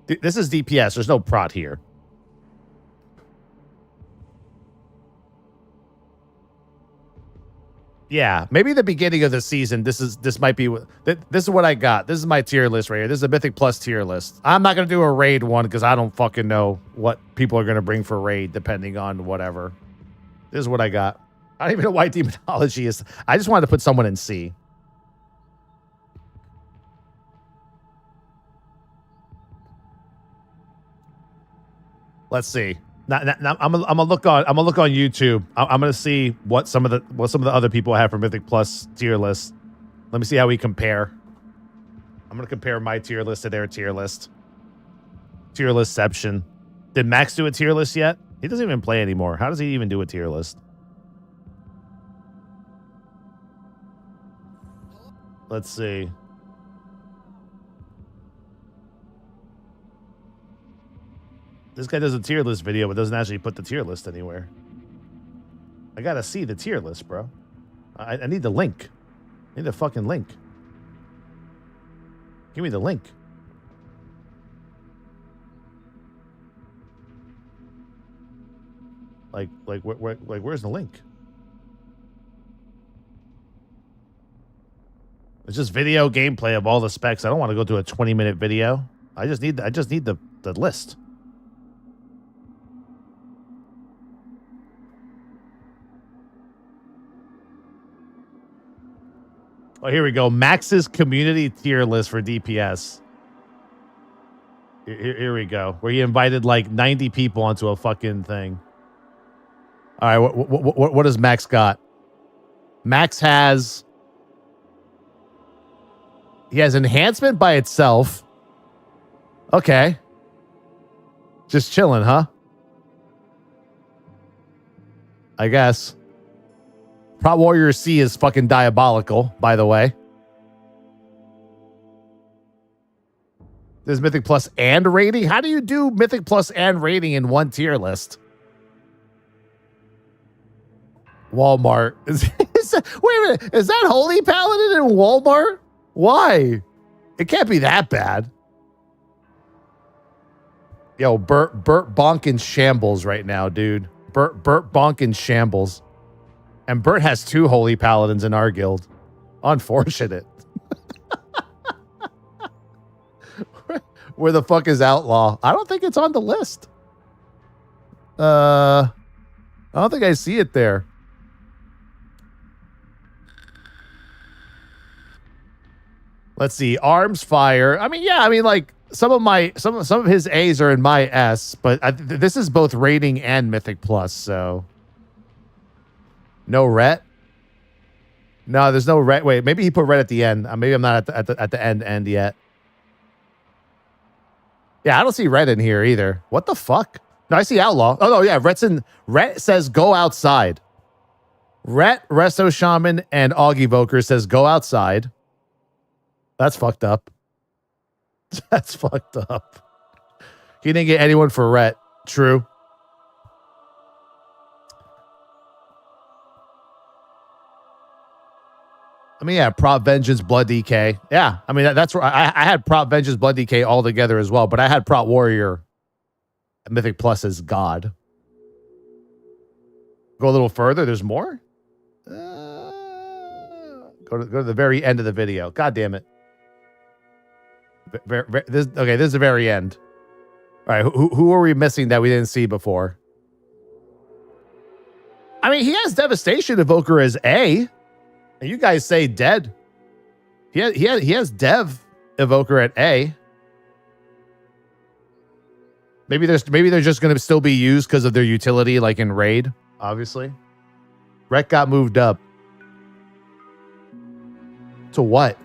This is DPS. There's no prot here. Yeah, maybe the beginning of the season. This might be this is what I got. This is my tier list right here. This is a Mythic Plus tier list. I'm not gonna do a raid one because I don't fucking know what people are gonna bring for raid depending on whatever. This is what I got. I don't even know why demonology is. I just wanted to put someone in C. Let's see. Now, I'm gonna look on YouTube. I'm gonna see what some of the other people have for Mythic Plus tier list. Let me see how we compare. I'm gonna compare my tier list to their tier list. Tier listception. Did Max do a tier list yet? He doesn't even play anymore. How does he even do a tier list? Let's see. This guy does a tier list video, but doesn't actually put the tier list anywhere. I gotta see the tier list, bro. I need the link. I need the fucking link. Give me the link. Where's the link? It's just video gameplay of all the specs. I don't want to go through a 20-minute video. I just need the list. Oh, here we go. Max's community tier list for DPS. Here we go. Where he invited like 90 people onto a fucking thing. All right, what does Max got? Max has He has enhancement by itself. Okay. Just chilling, huh? I guess. Prop Warrior C is fucking diabolical, by the way. There's Mythic Plus and rating? How do you do Mythic Plus and rating in one tier list? Walmart. Wait a minute. Is that Holy Paladin in Walmart? Why? It can't be that bad. Yo, Burt Bonk in shambles right now, dude. Burt Bonk in shambles. And Burt has 2 Holy Paladins in our guild. Unfortunate. Where the fuck is Outlaw? I don't think it's on the list. I don't think I see it there. Let's see. Arms fire. I mean, yeah, I mean, like some of his A's are in my S, but this is both rating and Mythic Plus, so no ret. No, there's no ret. Wait, maybe he put ret at the end. Maybe I'm not at the end yet. Yeah, I don't see ret in here either. What the fuck? No, I see outlaw. Oh no, yeah, ret says go outside. Ret, Resto Shaman, and Augie Voker says go outside. That's fucked up. That's fucked up. He didn't get anyone for ret. True. I mean, yeah, Prop Vengeance, Blood DK. Yeah, I mean, that's where I had Prop Vengeance, Blood DK all together as well, but I had Prop Warrior and Mythic Plus as God. Go a little further. There's more? Go to the very end of the video. God damn it. This is the very end. All right, who are we missing that we didn't see before? I mean, he has Devastation Evoker as A. And you guys say dead. He has Dev Evoker at A. Maybe they're just going to still be used because of their utility, like in raid, obviously. Rec got moved up. To what?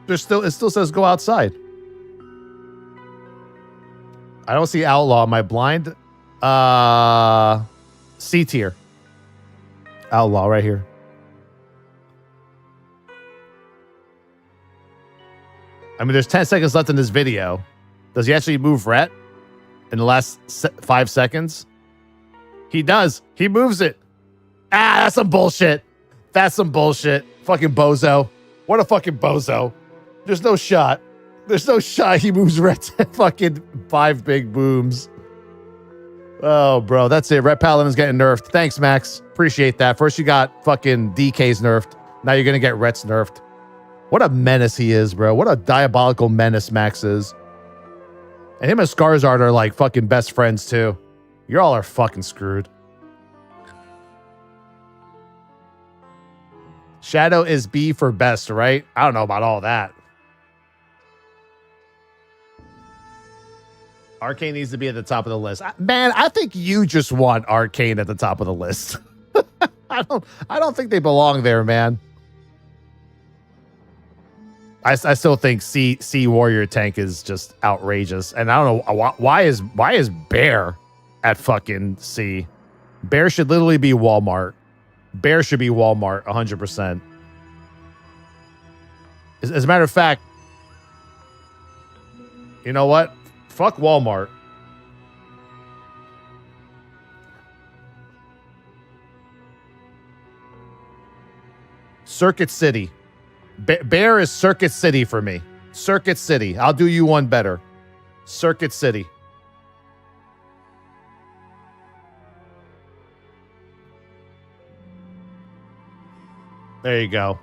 It still says go outside. I don't see outlaw. Am I blind? C tier. Outlaw right here. I mean, there's 10 seconds left in this video. Does he actually move ret in the last 5 seconds? He does. He moves it. Ah, that's some bullshit. That's some bullshit. Fucking bozo. What a fucking bozo. There's no shot. There's no shot he moves ret to fucking 5 big booms. Oh, bro, that's it. Ret Paladin's getting nerfed. Thanks, Max. Appreciate that. First you got fucking DK's nerfed. Now you're going to get Ret's nerfed. What a menace he is, bro. What a diabolical menace Max is. And him and Skarsgård are like fucking best friends, too. You all are fucking screwed. Shadow is B for best, right? I don't know about all that. Arcane needs to be at the top of the list. Man, I think you just want Arcane at the top of the list. I don't think they belong there, man. I still think C Warrior Tank is just outrageous, and I don't know why is Bear at fucking C. Bear should literally be Walmart. Bear should be Walmart 100%. As a matter of fact, you know what? Fuck Walmart. Circuit City. Bear is Circuit City for me. Circuit City. I'll do you one better. Circuit City. There you go.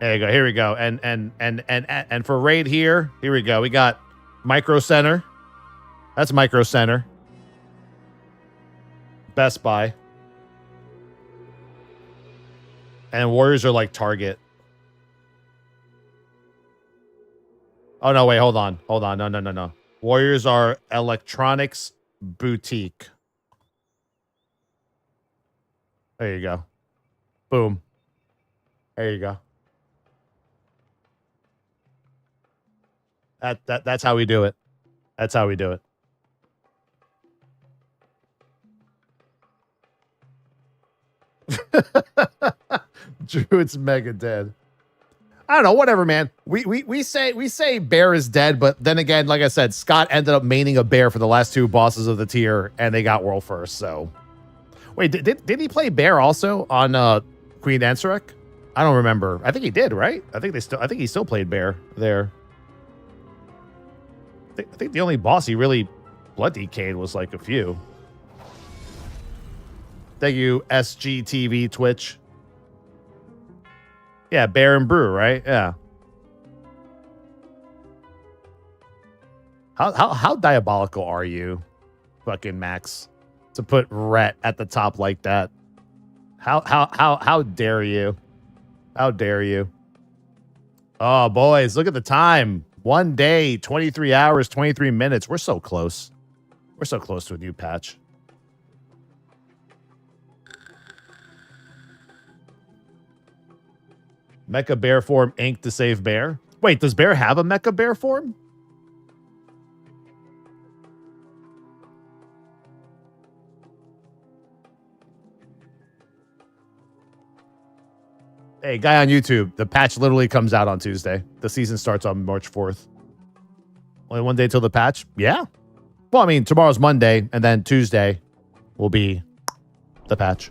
There you go. Here we go. And for raid here we go. We got Micro Center. That's Micro Center. Best Buy. And Warriors are like Target. Oh, no, wait. Hold on. No. Warriors are Electronics Boutique. There you go. Boom. There you go. That's how we do it. That's how we do it. Druid's mega dead. I don't know, whatever, man. We say bear is dead, but then again, like I said, Scott ended up maining a bear for the last 2 bosses of the tier, and they got world first. So, wait, did he play bear also on Queen Ansarek? I don't remember. I think he did, right? I think he still played bear there. I think the only boss he really blood DK'd was like a few. Thank you, SGTV Twitch. Yeah, Bear and Brew, right? Yeah. How diabolical are you, fucking Max, to put Rhett at the top like that? How dare you? How dare you? Oh, boys, look at the time. 1 day, 23 hours, 23 minutes. We're so close. We're so close to a new patch. Mecha Bear form ink to save Bear. Wait, does Bear have a Mecha Bear form? Hey, guy on YouTube, the patch literally comes out on Tuesday. The season starts on March 4th. Only 1 day till the patch? Yeah. Well, I mean, tomorrow's Monday, and then Tuesday will be the patch.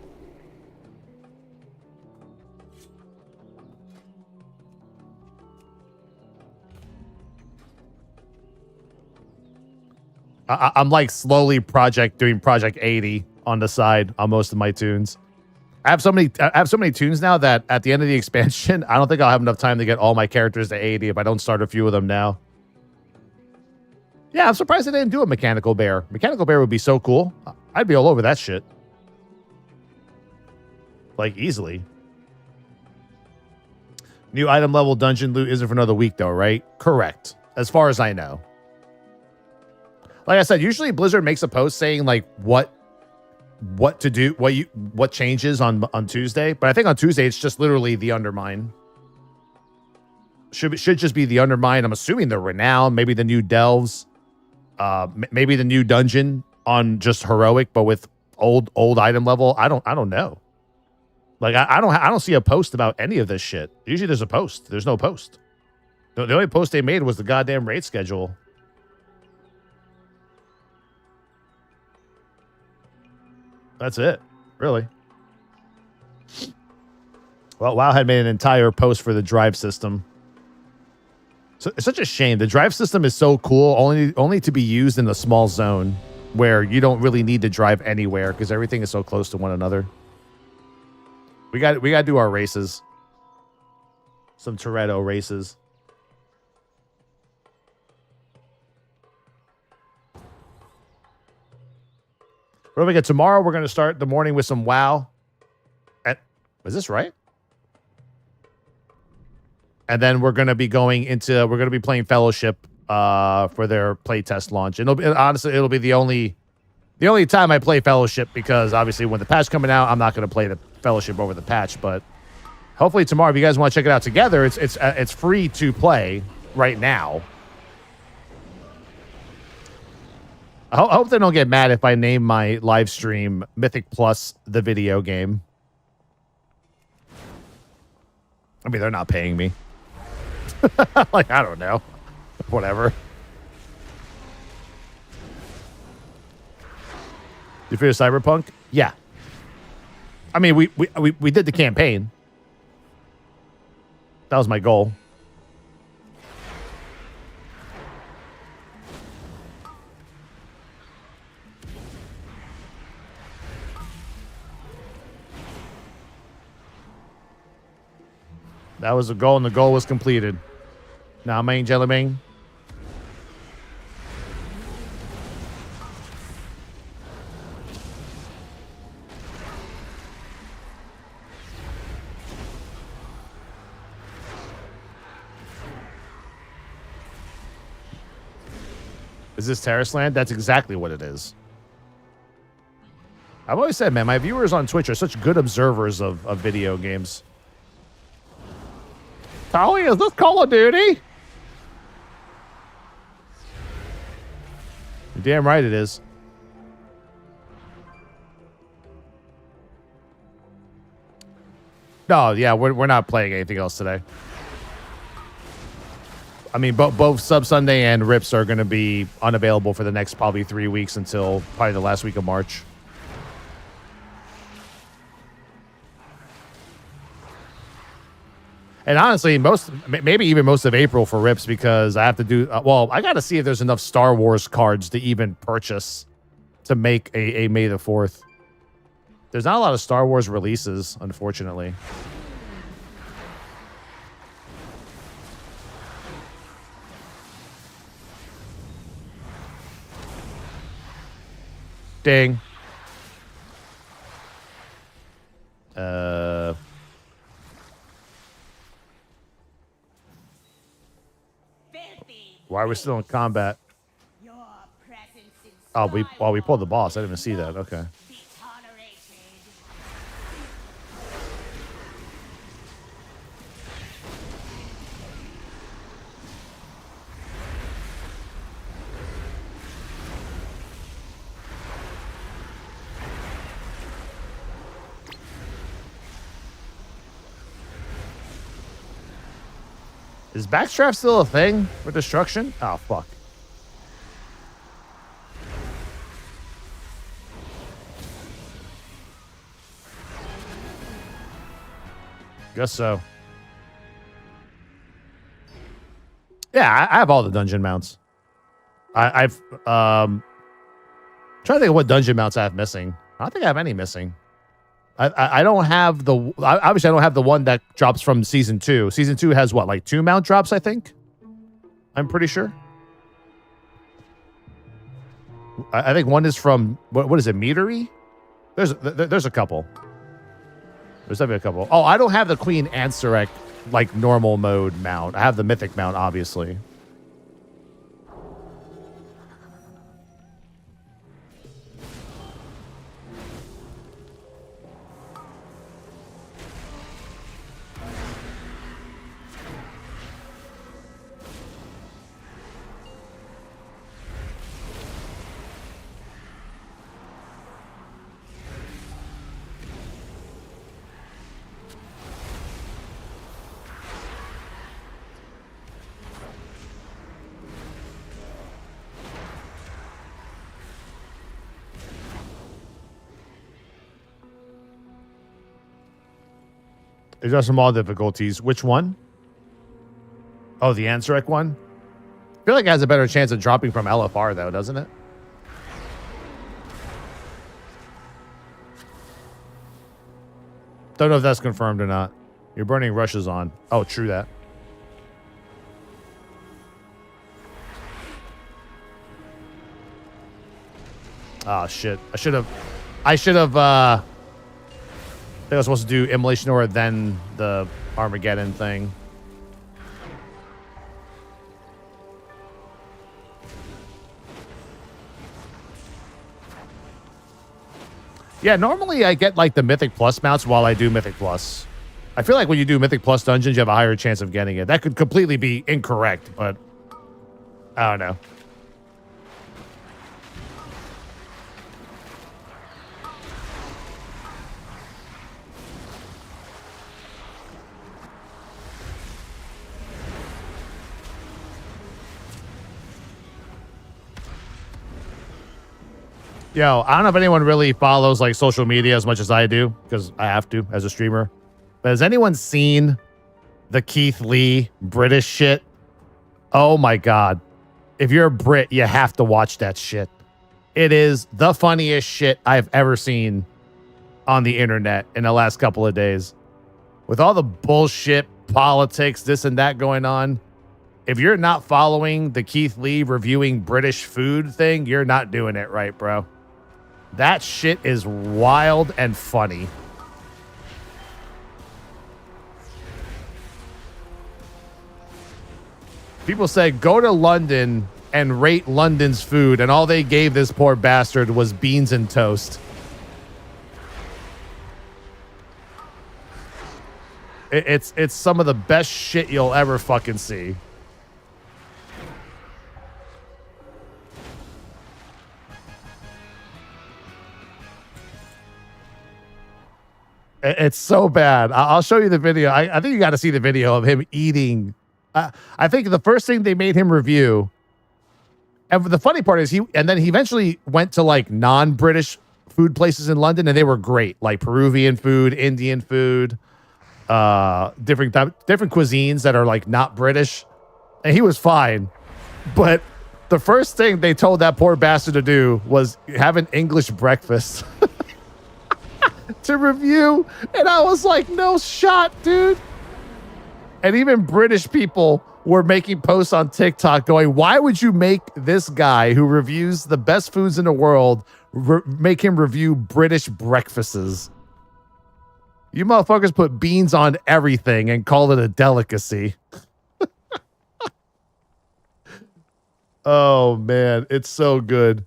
I'm like slowly doing Project 80 on the side on most of my tunes. I have so many tunes now that at the end of the expansion, I don't think I'll have enough time to get all my characters to 80 if I don't start a few of them now. Yeah, I'm surprised they didn't do a Mechanical Bear. Mechanical Bear would be so cool. I'd be all over that shit. Like, easily. New item level dungeon loot isn't for another week, though, right? Correct. As far as I know. Like I said, usually Blizzard makes a post saying like what to do, what changes on Tuesday. But I think on Tuesday it's just literally the Undermine. Should just be the Undermine. I'm assuming the Renown, maybe the new Delves, maybe the new dungeon on just Heroic, but with old item level. I don't know. Like I don't see a post about any of this shit. Usually there's a post. There's no post. The only post they made was the goddamn raid schedule. That's it, really. Well, WoW had made an entire post for the drive system. So it's such a shame. The drive system is so cool, only to be used in a small zone where you don't really need to drive anywhere because everything is so close to one another. We got to do our races. Some Toretto races. What do we get tomorrow? We're going to start the morning with some WoW. Is this right? And then we're going to be playing Fellowship for their playtest launch. And honestly, it'll be the only time I play Fellowship because obviously when the patch coming out, I'm not going to play the Fellowship over the patch. But hopefully tomorrow, if you guys want to check it out together, it's free to play right now. I hope they don't get mad if I name my live stream Mythic Plus the video game. I mean, they're not paying me. Like, I don't know. Whatever. You finish Cyberpunk? Yeah. I mean, we did the campaign. That was my goal. That was the goal, and the goal was completed. Now, main gentlemen. Is this Terrace Land? That's exactly what it is. I've always said, man, my viewers on Twitch are such good observers of video games. Tali, is this Call of Duty? damn right it is. No, yeah, we're not playing anything else today. I mean, both Sub Sunday and Rips are going to be unavailable for the next probably 3 weeks until probably the last week of March. And honestly, maybe even most of April for Rips, because I have to do, well, I got to see if there's enough Star Wars cards to even purchase to make a May the 4th. There's not a lot of Star Wars releases, unfortunately. Ding. Why are we still in combat? Oh, we pulled the boss. I didn't even see that. Okay. Is backstrap still a thing for destruction? Oh, fuck. Guess so. Yeah, I have all the dungeon mounts. I've trying to think of what dungeon mounts I have missing. I don't think I have any missing. I don't have the obviously I don't have the one that drops from season 2. Season 2 has what, like 2 mount drops, I think? I'm pretty sure. I think one is from what is it, Meadery? There's a couple. There's definitely a couple. Oh, I don't have the Queen Ansarek like normal mode mount. I have the mythic mount, obviously. There's just some all difficulties. Which one? Oh, the Ansarek one? I feel like it has a better chance of dropping from LFR, though, doesn't it? Don't know if that's confirmed or not. Your burning rush is on. Oh, true that. Oh, shit. I should have... I think I was supposed to do Immolation Aura, then the Armageddon thing. Yeah, normally I get like the Mythic Plus mounts while I do Mythic Plus. I feel like when you do Mythic Plus dungeons, you have a higher chance of getting it. That could completely be incorrect, but I don't know. Yo, I don't know if anyone really follows like social media as much as I do, because I have to as a streamer. But has anyone seen the Keith Lee British shit? Oh my God. If you're a Brit, you have to watch that shit. It is the funniest shit I've ever seen on the internet in the last couple of days. With all the bullshit, politics, this and that going on. If you're not following the Keith Lee reviewing British food thing, you're not doing it right, bro. That shit is wild and funny. People said, go to London and rate London's food, and all they gave this poor bastard was beans and toast. It's some of the best shit you'll ever fucking see. It's so bad. I'll show you the video. I think you got to see the video of him eating. I think the first thing they made him review, and the funny part is then he eventually went to like non-British food places in London, and they were great, like Peruvian food, Indian food, different cuisines that are like not British, and he was fine. But the first thing they told that poor bastard to do was have an English breakfast to review. And I was like, no shot, dude. And even British people were making posts on TikTok going, why would you make this guy who reviews the best foods in the world make him review British breakfasts? You motherfuckers put beans on everything and call it a delicacy. Oh man, it's so good.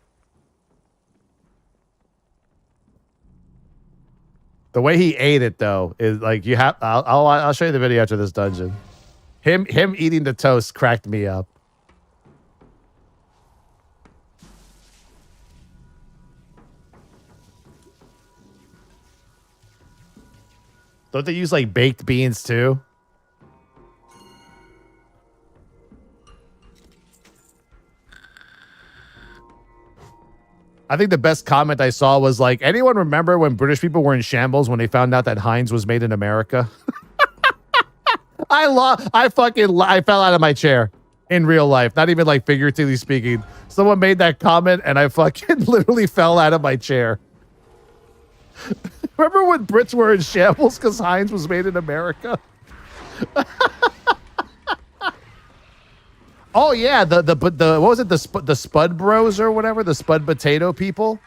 The way he ate it though is like you have. I'll show you the video after this dungeon. Him eating the toast cracked me up. Don't they use like baked beans too? I think the best comment I saw was like, anyone remember when British people were in shambles when they found out that Heinz was made in America? I fell out of my chair in real life, not even like figuratively speaking. Someone made that comment and I fucking literally fell out of my chair. Remember when Brits were in shambles because Heinz was made in America? Oh yeah, the what was it, the Spud Bros or whatever, the Spud Potato people?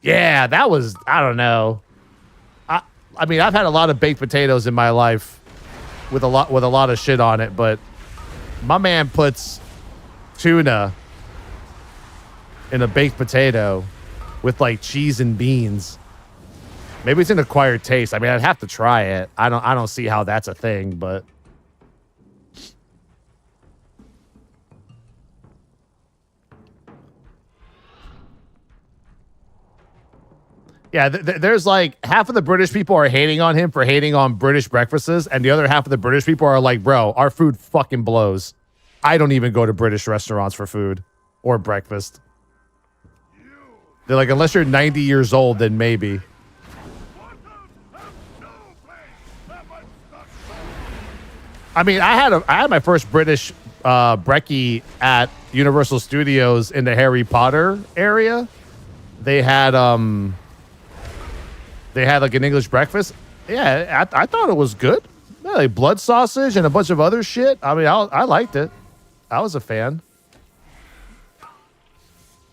Yeah, that was, I don't know. I mean, I've had a lot of baked potatoes in my life with a lot of shit on it, but my man puts tuna in a baked potato with like cheese and beans. Maybe it's an acquired taste. I mean, I'd have to try it. I don't see how that's a thing, but yeah, there's like half of the British people are hating on him for hating on British breakfasts, and the other half of the British people are like, bro, our food fucking blows. I don't even go to British restaurants for food or breakfast. They're like, unless you're 90 years old, then maybe. I mean, I had my first British brekkie at Universal Studios in the Harry Potter area. They had like an English breakfast. Yeah, I thought it was good. Yeah, like blood sausage and a bunch of other shit. I mean, I liked it. I was a fan.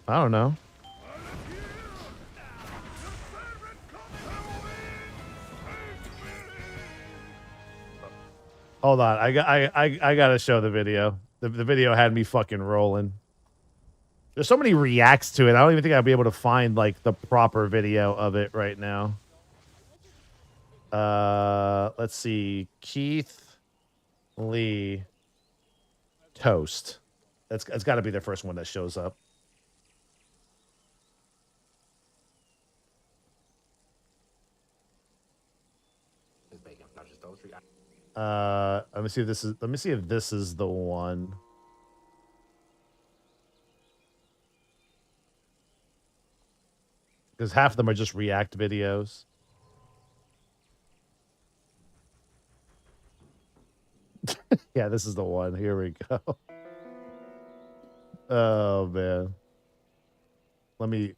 I don't know. Hold on, I gotta show the video. The video had me fucking rolling. There's so many reacts to it. I don't even think I'll be able to find like the proper video of it right now. Let's see. Keith Lee toast. That's got to be the first one that shows up. Let me see if this is the one. Because half of them are just react videos. Yeah, this is the one. Here we go. Oh man. Let me.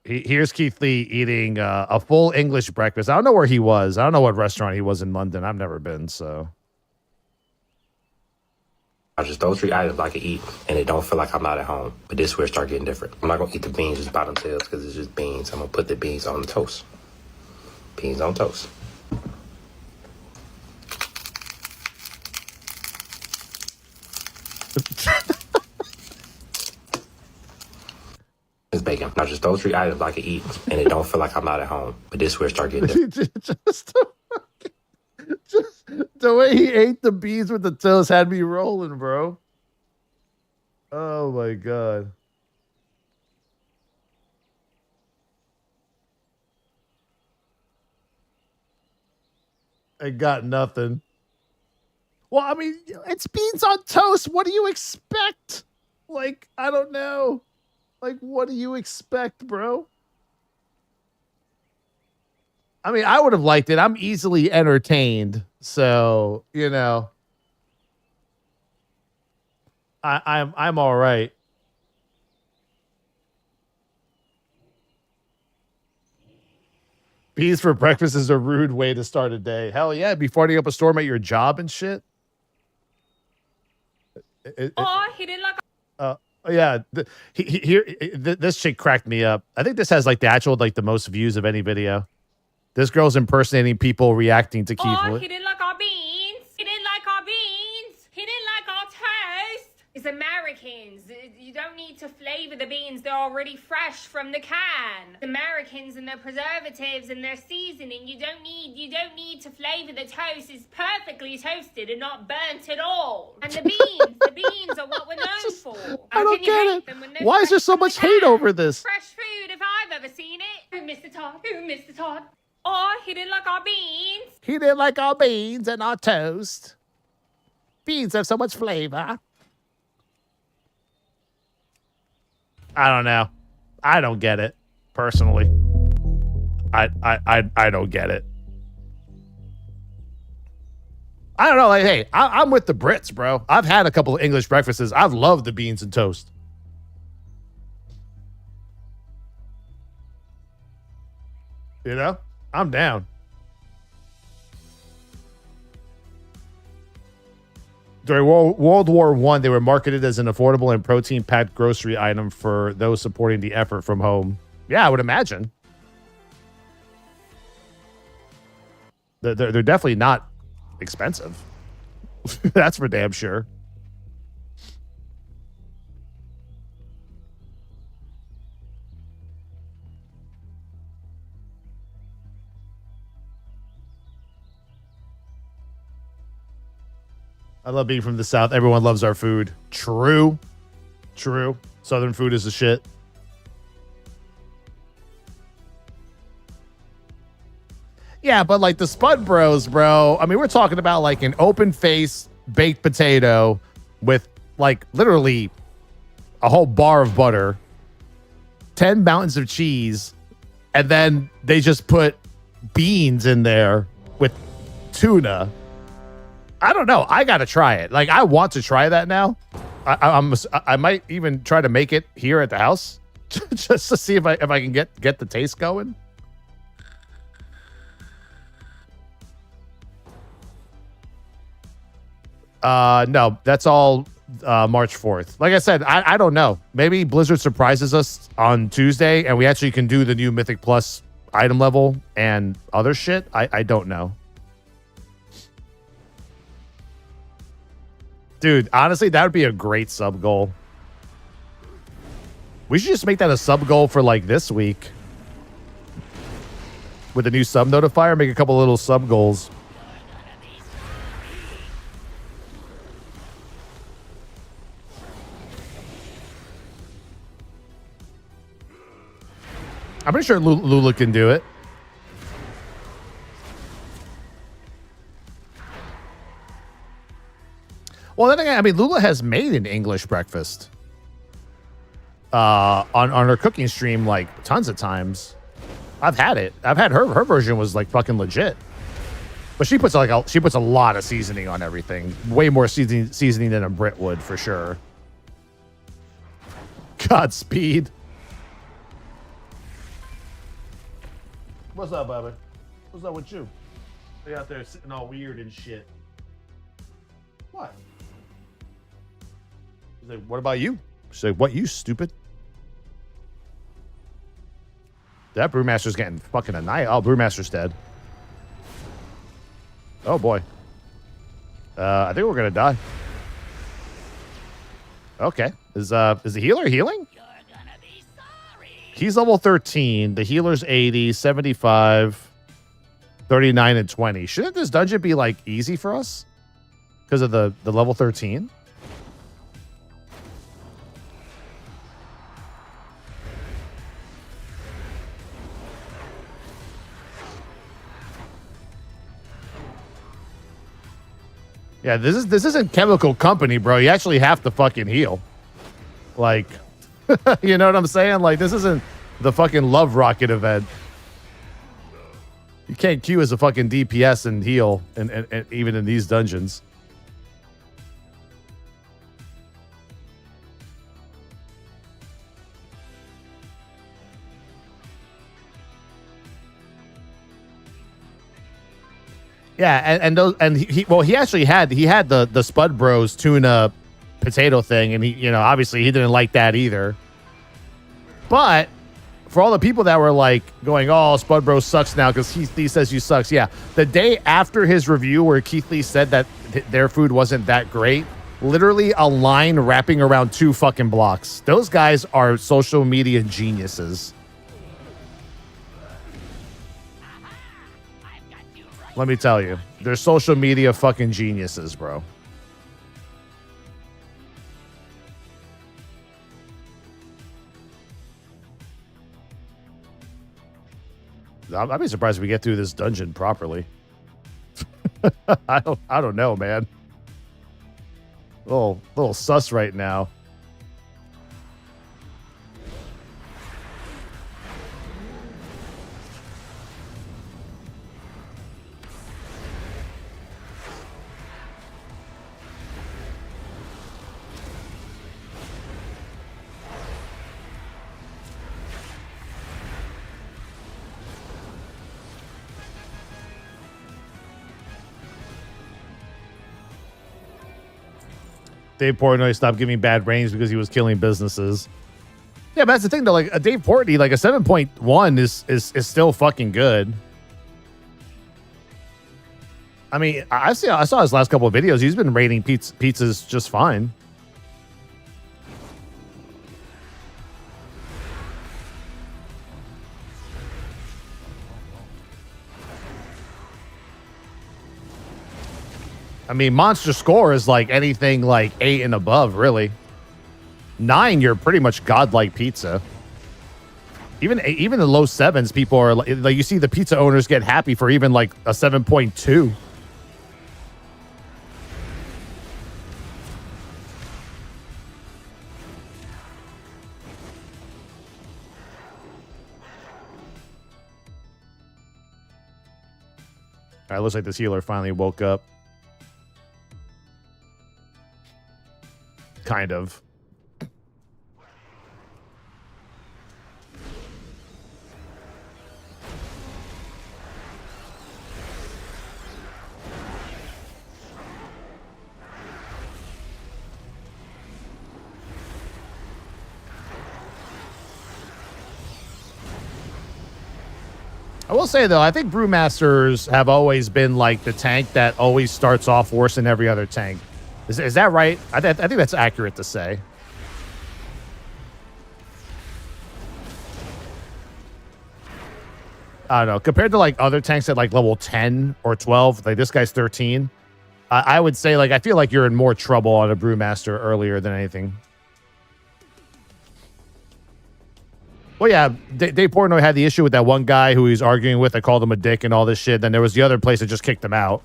Here's Keith Lee eating a full English breakfast. I don't know where he was. I don't know what restaurant he was in London. I've never been, so. Just those three items I can eat, and it don't feel like I'm not at home. But this is where it start getting different. I'm not gonna eat the beans just by themselves because it's just beans. I'm gonna put the beans on the toast. Beans on toast. It's bacon. Not just those three items I can eat, and it don't feel like I'm not at home. But this is where it start getting different. just the way he ate the beans with the toast had me rolling, bro. Oh my god. I got nothing. Well, I mean, it's beans on toast. What do you expect? Like, I don't know. Like, what do you expect, bro? I mean, I would have liked it. I'm easily entertained. So, you know, I'm all right. Beans for breakfast is a rude way to start a day. Hell yeah, be farting up a storm at your job and shit. He didn't like. Yeah, this chick cracked me up. I think this has like the actual like the most views of any video. This girl's impersonating people reacting to Keith. He didn't like our beans. He didn't like our beans. He didn't like our toast. It's Americans. You don't need to flavor the beans. They're already fresh from the can. Americans and their preservatives and their seasoning. You don't need to flavor the toast. It's perfectly toasted and not burnt at all. And the beans are what we're known for. I don't get it. Why is there so much hate over this? Fresh food if I've ever seen it. Who Mr. Todd? Who Mr. Todd? He didn't like our beans. He didn't like our beans and our toast. Beans have so much flavor. I don't know. I don't get it, personally. I don't get it. I don't know. Like, hey, I'm with the Brits, bro. I've had a couple of English breakfasts. I've loved the beans and toast. You know? I'm down. During World War I, they were marketed as an affordable and protein-packed grocery item for those supporting the effort from home. Yeah, I would imagine. They're definitely not expensive. That's for damn sure. I love being from the South. Everyone loves our food. True. True. Southern food is the shit. Yeah, but like the Spud Bros, bro. I mean, we're talking about like an open face baked potato with like literally a whole bar of butter, 10 mountains of cheese, and then they just put beans in there with tuna. I don't know. I got to try it. Like, I want to try that now. I might even try to make it here at the house just to see if I can get the taste going. No, that's all March 4th. Like I said, I don't know. Maybe Blizzard surprises us on Tuesday and we actually can do the new Mythic Plus item level and other shit. I don't know. Dude, honestly, that would be a great sub goal. We should just make that a sub goal for like this week. With a new sub notifier, make a couple little sub goals. I'm pretty sure Lula can do it. Well, then again, I mean, Lula has made an English breakfast on her cooking stream like tons of times. I've had it. I've had her version was like fucking legit. But she puts a lot of seasoning on everything. Way more seasoning than a Brit would for sure. Godspeed. What's up, Bubba? What's up with you? They out there sitting all weird and shit. What? He's like, what about you? She's like, what, you stupid? That Brewmaster's getting fucking annihilated. Oh, Brewmaster's dead. Oh, boy. I think we're going to die. Okay. Is the healer healing? He's level 13. The healer's 80, 75, 39, and 20. Shouldn't this dungeon be, like, easy for us? Because of the level 13? Yeah, this isn't Chemical Company, bro. You actually have to fucking heal. Like, you know what I'm saying? Like, this isn't the fucking Love Rocket event. You can't queue as a fucking DPS and heal, and even in these dungeons. Yeah, and he actually had the Spud Bros tuna potato thing, and he obviously he didn't like that either. But for all the people that were like going, "Oh, Spud Bros sucks now because Keith Lee says you sucks," yeah, the day after his review where Keith Lee said that their food wasn't that great, literally a line wrapping around 2 fucking blocks. Those guys are social media geniuses. Let me tell you, they're social media fucking geniuses, bro. I'd be surprised if we get through this dungeon properly. I don't know, man. Little sus right now. Dave Portnoy stopped giving bad ratings because he was killing businesses. Yeah, but that's the thing though. Like a Dave Portnoy, like a 7.1 is still fucking good. I mean, I saw his last couple of videos. He's been rating pizzas just fine. I mean, monster score is like anything like 8 and above, really. 9, you're pretty much godlike pizza. Even the low 7s, people are like you see the pizza owners get happy for even like a 7.2. All right, looks like this healer finally woke up. Kind of. I will say, though, I think Brewmasters have always been like the tank that always starts off worse than every other tank. Is that right? I think that's accurate to say. I don't know. Compared to like other tanks at like level 10 or 12, like this guy's 13, I would say like I feel like you're in more trouble on a Brewmaster earlier than anything. Well, yeah, Dave Portnoy had the issue with that one guy who he's arguing with. I called him a dick and all this shit. Then there was the other place that just kicked him out.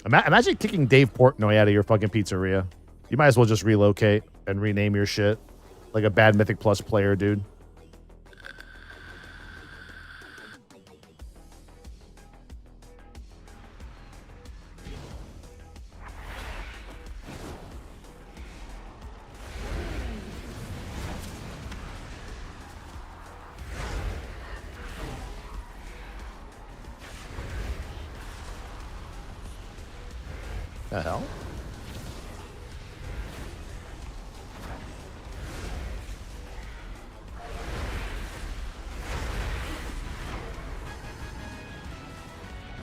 Imagine kicking Dave Portnoy out of your fucking pizzeria. You might as well just relocate and rename your shit like a bad Mythic Plus player, dude. The hell?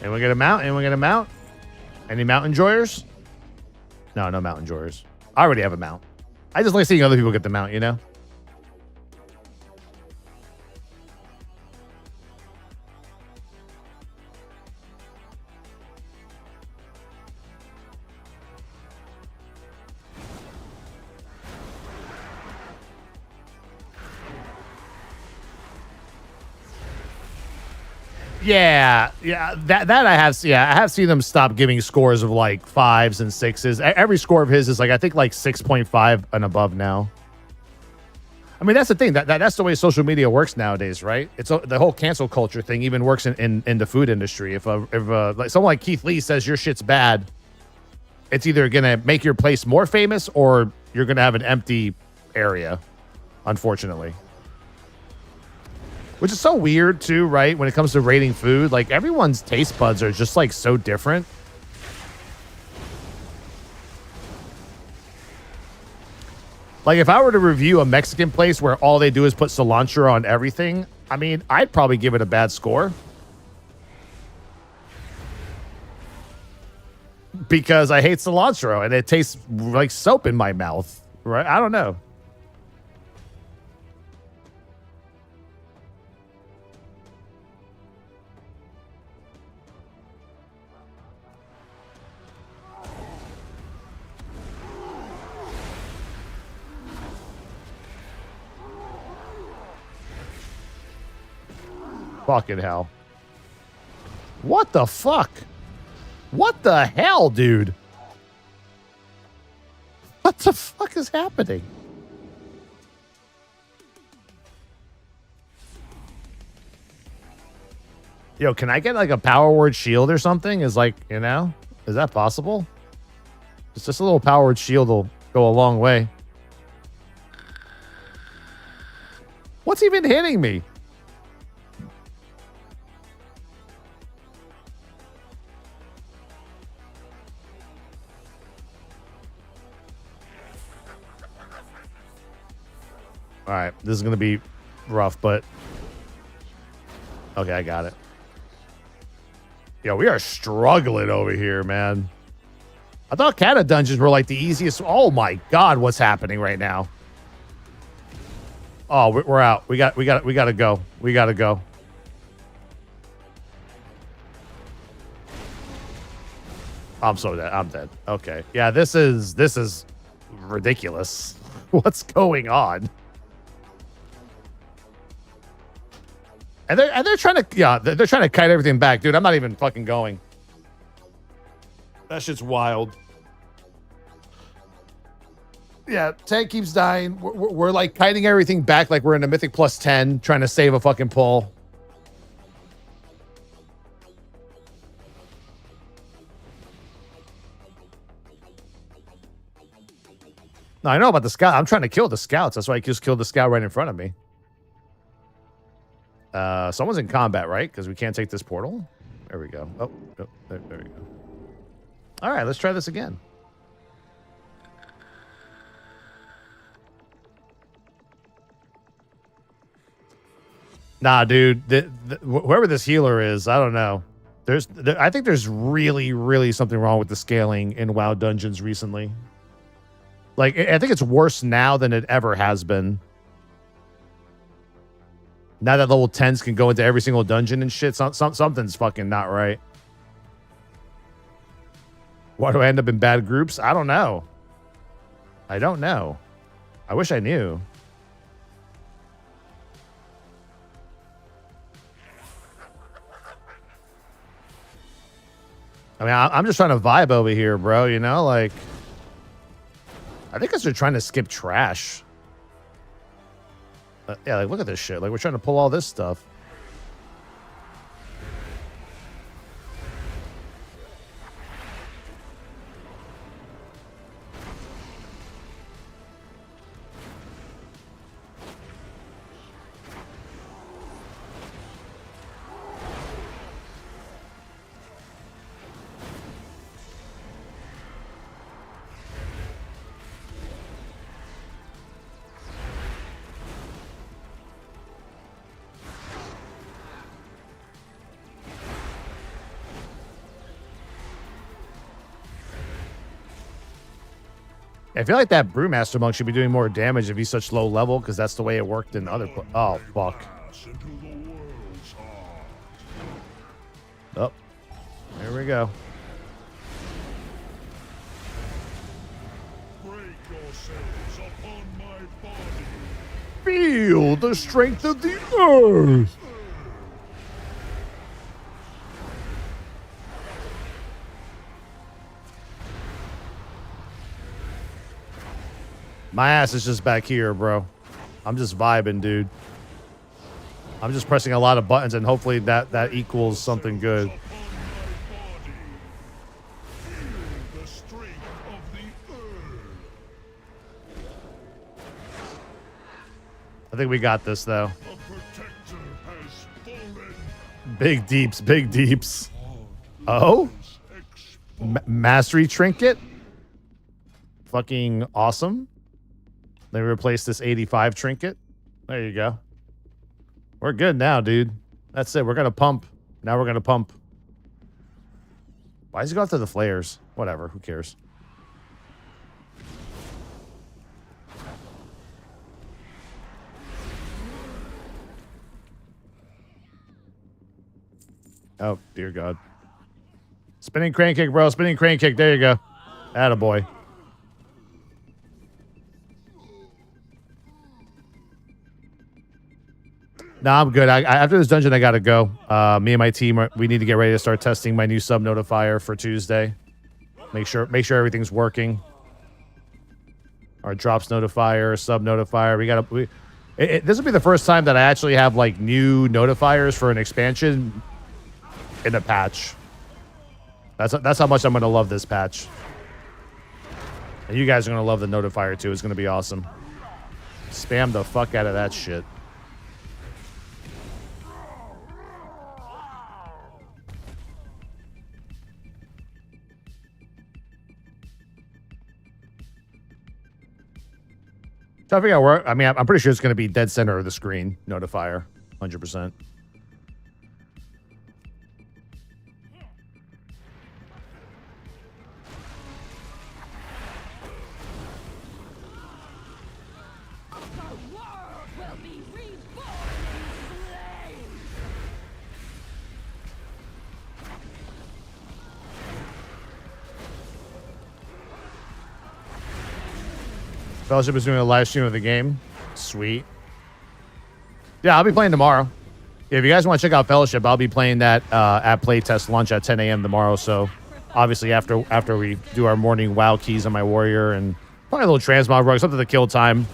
And we get a mount, and we get a mount. Any mount enjoyers? No mount enjoyers. I already have a mount. I just like seeing other people get the mount, you know? Yeah, that I have. Yeah, I have seen them stop giving scores of like 5s and 6s. Every score of his is like I think like 6.5 and above now. I mean, that's the thing. That's the way social media works nowadays, right? It's the whole cancel culture thing. Even works in the food industry. If like someone like Keith Lee says your shit's bad, it's either gonna make your place more famous or you're gonna have an empty area. Unfortunately. Which is so weird too, right? When it comes to rating food, like everyone's taste buds are just like so different. Like if I were to review a Mexican place where all they do is put cilantro on everything, I mean, I'd probably give it a bad score. Because I hate cilantro and it tastes like soap in my mouth, right? I don't know. Fucking hell. What the fuck? What the hell, dude? What the fuck is happening? Yo, can I get like a power word shield or something? Is like, you know, is that possible? Just a little power word shield will go a long way. What's even hitting me? All right, this is going to be rough, but... Okay, I got it. Yo, we are struggling over here, man. I thought Cata dungeons were like the easiest. Oh my God, what's happening right now? Oh, we're out. We gotta go. We gotta go. I'm so dead. I'm dead. Okay. Yeah, this is ridiculous. What's going on? And they're trying to, yeah, they're trying to kite everything back, dude. I'm not even fucking going. That shit's wild. Yeah, tank keeps dying. We're like kiting everything back like we're in a Mythic plus 10 trying to save a fucking pull. No, I know about the scout. I'm trying to kill the scouts. That's why I just killed the scout right in front of me. Someone's in combat, right? Because we can't take this portal. There we go. Oh, there we go. All right, let's try this again. Nah, dude. Whoever this healer is, I don't know. I think there's really something wrong with the scaling in WoW dungeons recently. Like, I think it's worse now than it ever has been. Now that level 10s can go into every single dungeon and shit, something's fucking not right. Why do I end up in bad groups? I don't know. I don't know. I wish I knew. I mean, I'm just trying to vibe over here, bro, you know? Like, I think they're trying to skip trash. Yeah, like, look at this shit. Like, we're trying to pull all this stuff. I feel like that Brewmaster Monk should be doing more damage if he's such low level, because that's the way it worked in other... Oh, fuck. Oh. There we go. Feel the strength of the earth. My ass is just back here, bro. I'm just vibing, dude. I'm just pressing a lot of buttons, and hopefully that equals something good. I think we got this, though. Big deeps, big deeps. Oh? Mastery trinket? Fucking awesome. Let me replace this 85 trinket. There you go. We're good now, dude. That's it. We're going to pump. Now we're going to pump. Why does he go after the flares? Whatever. Who cares? Oh, dear God. Spinning crane kick, bro. Spinning crane kick. There you go. Attaboy. Nah, I'm good. After this dungeon, I gotta go. Me and my team, we need to get ready to start testing my new sub notifier for Tuesday. Make sure everything's working. Our drops notifier, sub notifier. This will be the first time that I actually have like new notifiers for an expansion in a patch. That's how much I'm gonna love this patch. And you guys are gonna love the notifier too. It's gonna be awesome. Spam the fuck out of that shit. Trying to figure out where. I mean, I'm pretty sure it's going to be dead center of the screen notifier, 100%. Fellowship is doing a live stream of the game. Sweet. Yeah, I'll be playing tomorrow. If you guys want to check out Fellowship, I'll be playing that at playtest launch at 10 a.m. tomorrow. So obviously after we do our morning WoW keys on my warrior and probably a little transmog rug, something to kill time,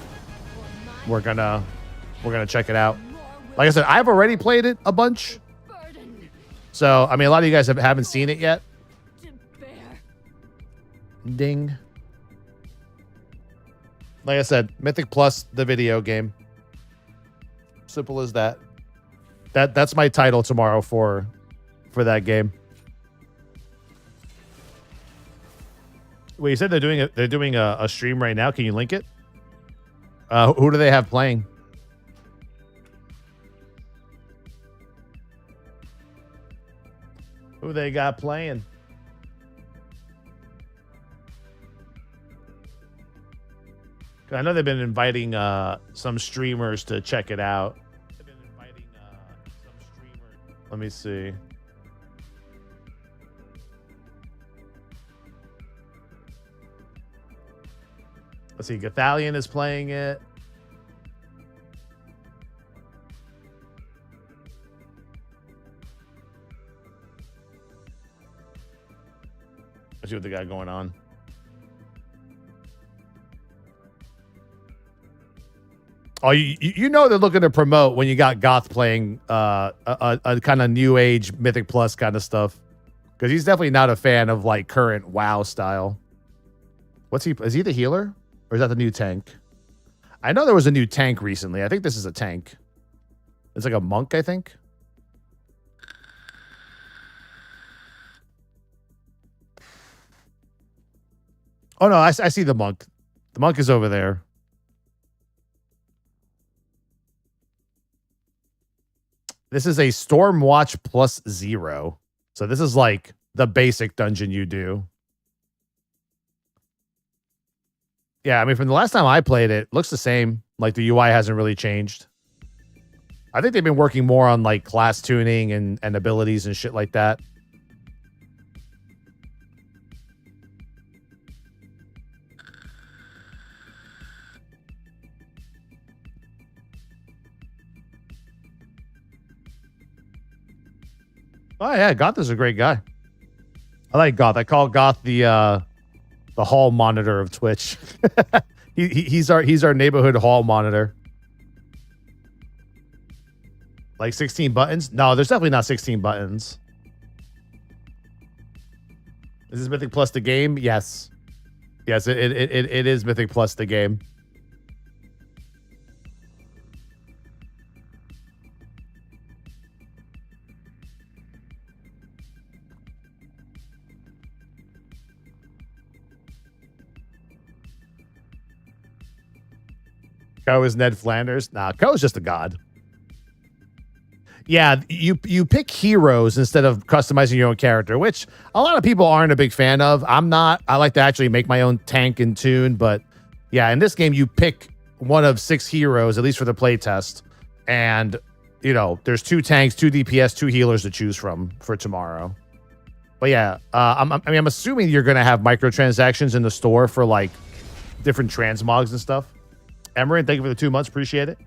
we're gonna check it out. Like I said, I've already played it a bunch. So I mean, a lot of you guys haven't seen it yet. Ding. Like I said, Mythic Plus, the video game. Simple as that. That's my title tomorrow for that game. Wait, you said they're doing a stream right now. Can you link it? Who do they have playing? Who they got playing? I know they've been inviting some streamers to check it out. Let me see. Let's see. Gathalion is playing it. Let's see what they got going on. Oh, you know they're looking to promote when you got Goth playing a kind of new age Mythic Plus kind of stuff. Because he's definitely not a fan of like current WoW style. What's he? Is he the healer? Or is that the new tank? I know there was a new tank recently. I think this is a tank. It's like a monk, I think. Oh no, I see the monk. The monk is over there. This is a Stormwatch plus 0. So this is like the basic dungeon you do. Yeah, I mean, from the last time I played it, looks the same. Like the UI hasn't really changed. I think they've been working more on like class tuning and abilities and shit like that. Oh yeah, Goth is a great guy. I like Goth. I call Goth the hall monitor of Twitch. He's our neighborhood hall monitor. Like 16 buttons? No, there's definitely not 16 buttons. Is this Mythic Plus the game? Yes. Yes, it is Mythic Plus the game. Ko is Ned Flanders. Nah, Ko is just a god. Yeah, you pick heroes instead of customizing your own character, which a lot of people aren't a big fan of. I'm not. I like to actually make my own tank and tune, but yeah, in this game you pick one of 6 heroes, at least for the playtest, and you know there's 2 tanks, 2 DPS, 2 healers to choose from for tomorrow. But yeah, I'm assuming you're gonna have microtransactions in the store for like different transmogs and stuff. Emerin, thank you for the 2 months. Appreciate it.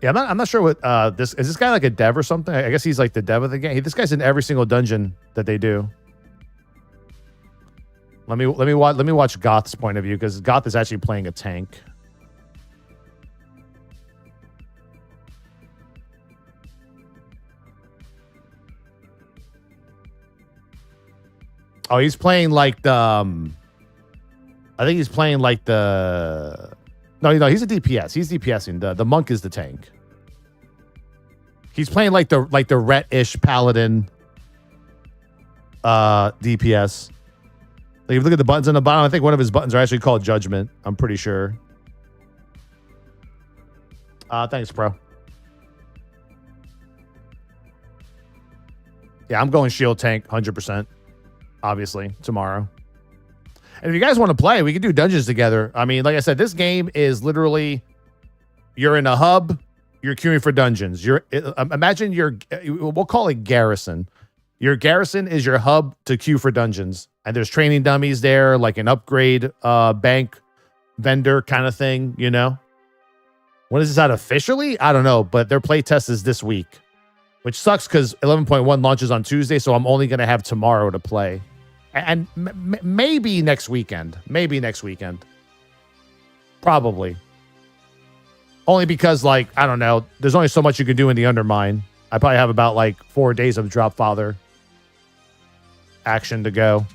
Yeah, I'm not sure what this is. This guy like a dev or something? I guess he's like the dev of the game. This guy's in every single dungeon that they do. Let me watch Goth's point of view, because Goth is actually playing a tank. Oh, he's playing like the I think he's playing like the No, he's a DPS. He's DPSing. The monk is the tank. He's playing like the Ret-ish paladin DPS. Like if you look at the buttons on the bottom, I think one of his buttons are actually called Judgment. I'm pretty sure. Thanks, bro. Yeah, I'm going shield tank 100%. Obviously, tomorrow. And if you guys want to play, we can do dungeons together. I mean, like I said, this game is literally, you're in a hub, you're queuing for dungeons. Imagine we'll call it garrison. Your garrison is your hub to queue for dungeons. And there's training dummies there, like an upgrade bank vendor kind of thing, you know? When is this out officially? I don't know, but their playtest is this week. Which sucks because 11.1 launches on Tuesday, so I'm only going to have tomorrow to play. And maybe next weekend. Maybe next weekend. Probably. Only because, like, I don't know. There's only so much you can do in the Undermine. I probably have about, like, 4 days of Drop Father action to go.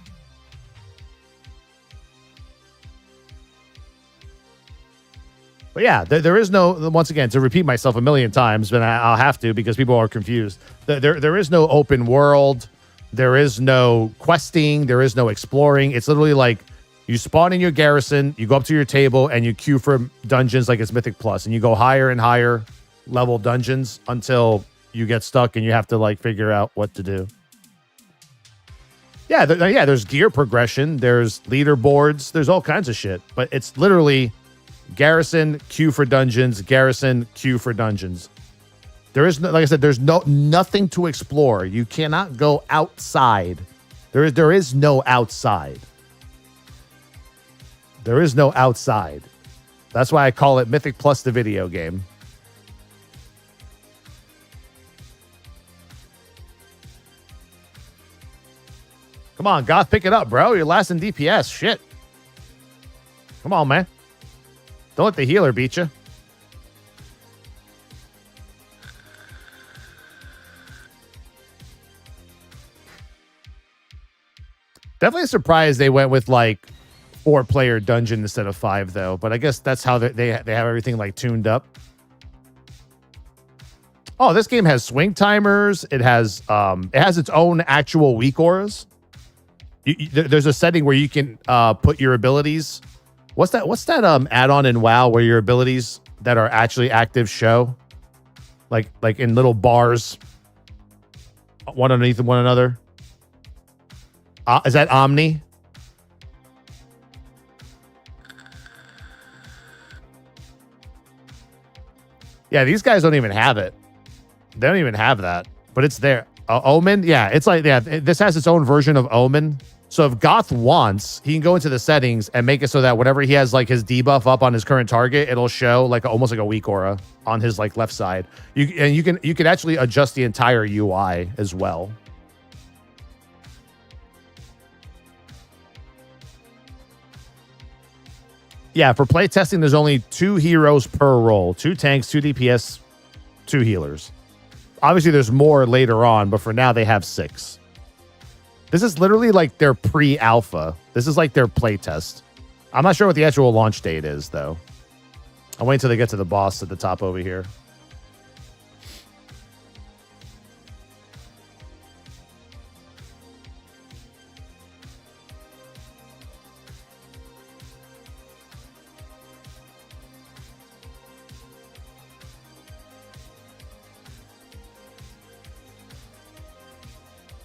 But yeah, there is no, once again, to repeat myself a million times, but I'll have to because people are confused. There is no open world. There is no questing. There is no exploring. It's literally like you spawn in your garrison, you go up to your table, and you queue for dungeons like it's Mythic Plus. And you go higher and higher level dungeons until you get stuck and you have to like figure out what to do. Yeah, there's gear progression. There's leaderboards. There's all kinds of shit. But it's literally garrison, queue for dungeons, garrison, queue for dungeons. There is no, like I said, there's nothing to explore. You cannot go outside. There is no outside. There is no outside. That's why I call it Mythic Plus the video game. Come on, Goth, pick it up, bro. You're last in DPS. Shit. Come on, man. Don't let the healer beat you. Definitely surprised they went with like 4-player dungeon instead of 5, though. But I guess that's how they have everything like tuned up. Oh, this game has swing timers. It has its own actual weak auras. There's a setting where you can put your abilities. What's that add-on in WoW where your abilities that are actually active show? Like in little bars, one underneath one another. Is that Omni? Yeah, these guys don't even have it. They don't even have that, but it's there. Omen? Yeah, it's like, yeah, this has its own version of Omen. So if Goth wants, he can go into the settings and make it so that whenever he has like his debuff up on his current target, it'll show like almost like a weak aura on his like left side. You can actually adjust the entire UI as well. Yeah, for playtesting, there's only 2 heroes per role. 2 tanks, 2 DPS, 2 healers. Obviously, there's more later on, but for now, they have 6. This is literally like their pre-alpha. This is like their playtest. I'm not sure what the actual launch date is, though. I'll wait until they get to the boss at the top over here.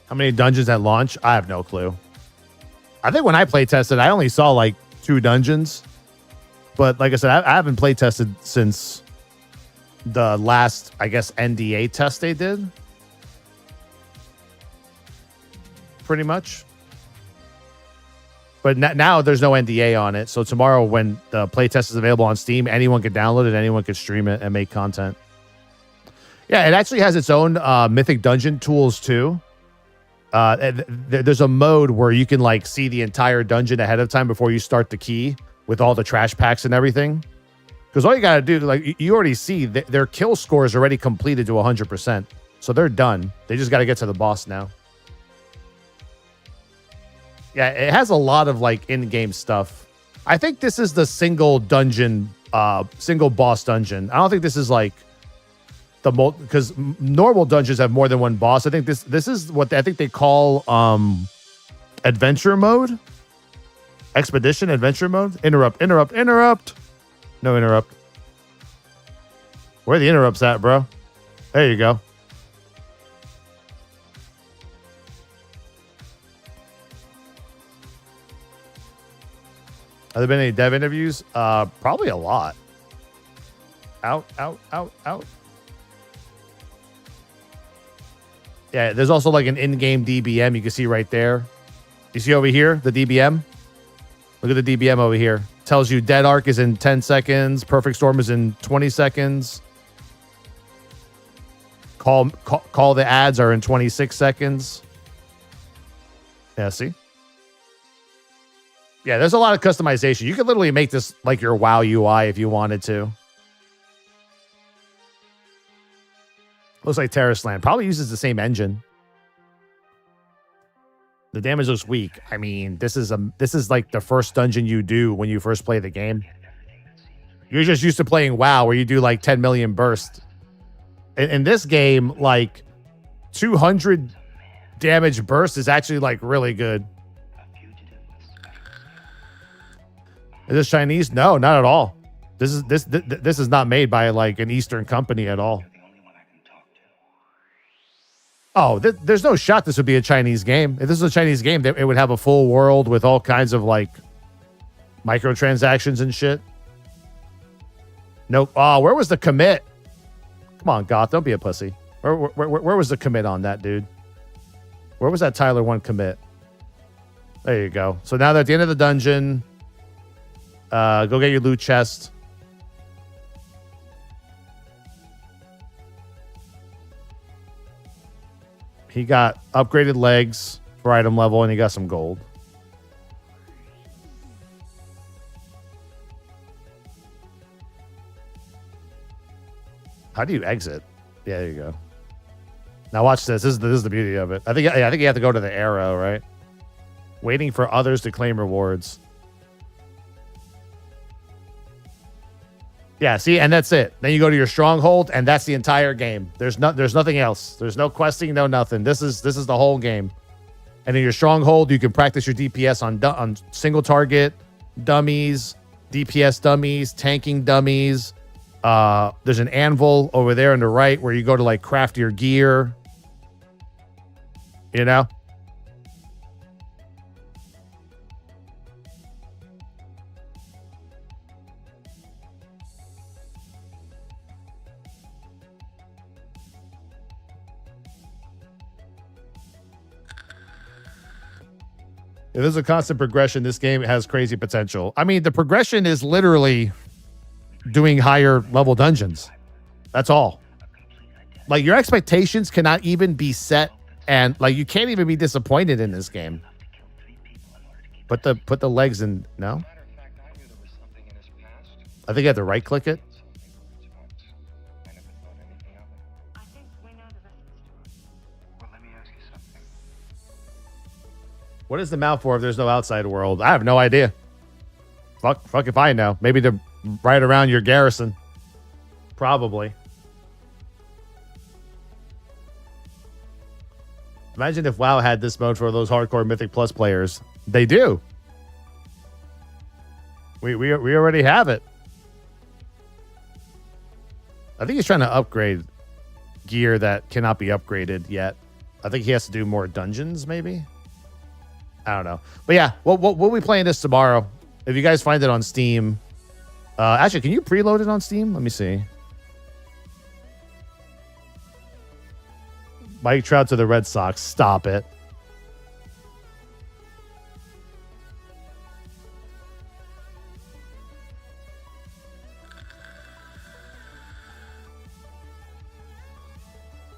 How many dungeons at launch? I have no clue. I think when I play tested, I only saw like 2 dungeons. But like I said, I haven't play tested since the last, I guess, NDA test they did. Pretty much. But now there's no NDA on it. So tomorrow when the playtest is available on Steam, anyone can download it, anyone can stream it and make content. Yeah, it actually has its own Mythic Dungeon tools too. There's a mode where you can like see the entire dungeon ahead of time before you start the key with all the trash packs and everything. Because all you got to do, like you already see, their kill score is already completed to 100%. So they're done. They just got to get to the boss now. Yeah, it has a lot of like in-game stuff. I think this is the single dungeon, single boss dungeon. I don't think this is like the because normal dungeons have more than one boss. I think this is what I think they call adventure mode, expedition adventure mode. Interrupt. No interrupt. Where are the interrupts at, bro? There you go. Have there been any dev interviews? Probably a lot. Out. Yeah, there's also like an in-game DBM you can see right there. You see over here, the DBM? Look at the DBM over here. Tells you Dead Arc is in 10 seconds. Perfect Storm is in 20 seconds. Call the ads are in 26 seconds. Yeah, see? Yeah, there's a lot of customization. You could literally make this like your WoW UI if you wanted to. Looks like Terrasland. Probably uses the same engine. The damage looks weak. I mean, this is like the first dungeon you do when you first play the game. You're just used to playing WoW where you do like 10 million burst. In this game, like 200 damage burst is actually like really good. Is this Chinese? No, not at all. This is not made by like an Eastern company at all. Oh, there's no shot this would be a Chinese game. If this was a Chinese game, it would have a full world with all kinds of like microtransactions and shit. Nope. Oh, where was the commit? Come on, Goth, don't be a pussy. Where was the commit on that, dude? Where was that Tyler 1 commit? There you go. So now they're at the end of the dungeon. Go get your loot chest. He got upgraded legs for item level, and he got some gold. How do you exit? Yeah, there you go. Now watch this. This is the beauty of it. I think you have to go to the arrow, right? Waiting for others to claim rewards. Yeah, see, and that's it. Then you go to your stronghold, and that's the entire game. There's nothing else. There's no questing, no nothing. This is the whole game. And in your stronghold, you can practice your DPS on single target dummies, DPS dummies, tanking dummies. There's an anvil over there on the right where you go to like craft your gear. You know? If there's a constant progression, this game has crazy potential. I mean, the progression is literally doing higher level dungeons. That's all. Like, your expectations cannot even be set, and like you can't even be disappointed in this game. Put the legs in. No? I think you have to right click it. What is the mount for if there's no outside world? I have no idea. Fuck if I know. Maybe to right around your garrison. Probably. Imagine if WoW had this mode for those hardcore Mythic Plus players. They do. We already have it. I think he's trying to upgrade gear that cannot be upgraded yet. I think he has to do more dungeons, maybe. I don't know. But yeah, we'll be playing this tomorrow. If you guys find it on Steam. Actually, can you preload it on Steam? Let me see. Mike Trout to the Red Sox. Stop it.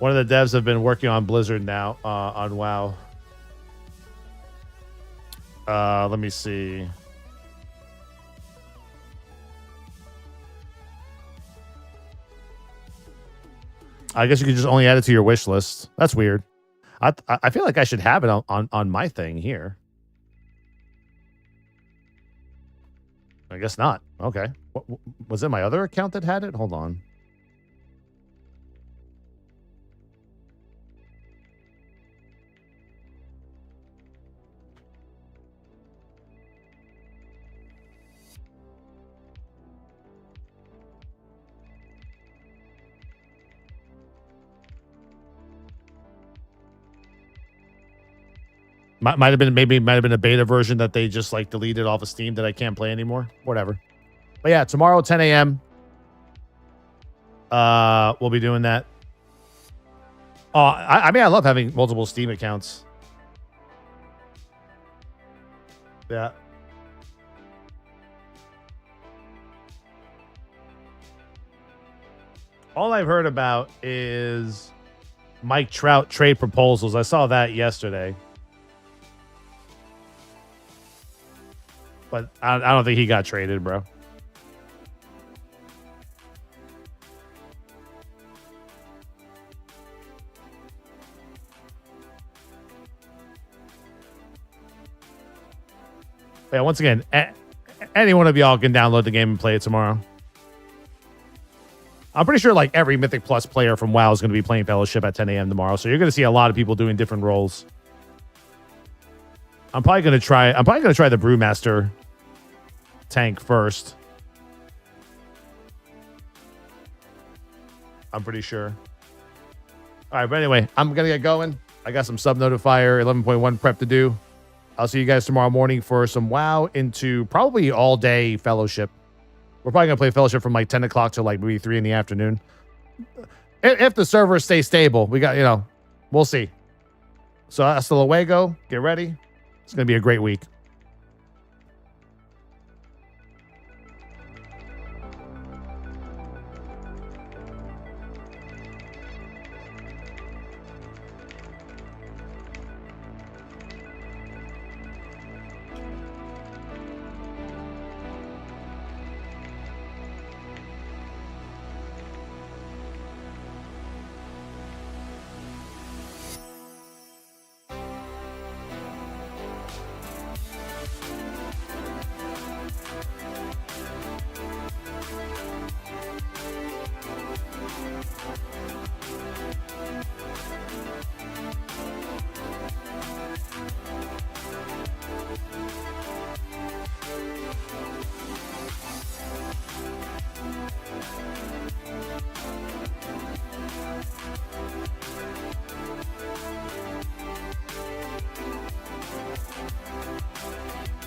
One of the devs have been working on Blizzard now on WoW. Let me see. I guess you could just only add it to your wish list. That's weird. I feel like I should have it on my thing here. I guess not. Okay. Was it my other account that had it? Hold on. Might have been a beta version that they just like deleted off of Steam that I can't play anymore. Whatever. But yeah, tomorrow 10 a.m. We'll be doing that. Oh, I mean, I love having multiple Steam accounts. Yeah. All I've heard about is Mike Trout trade proposals. I saw that yesterday. But I don't think he got traded, bro. Yeah, once again, any one of y'all can download the game and play it tomorrow. I'm pretty sure like every Mythic Plus player from WoW is going to be playing Fellowship at 10 a.m. tomorrow. So you're going to see a lot of people doing different roles. I'm probably going to try the Brewmaster tank first. I'm pretty sure. All right, but anyway, I'm going to get going. I got some sub notifier 11.1 prep to do. I'll see you guys tomorrow morning for some WoW into probably all day Fellowship. We're probably going to play Fellowship from like 10 o'clock to like maybe 3 in the afternoon. If the servers stay stable, we got, we'll see. So hasta luego. Get ready. It's going to be a great week.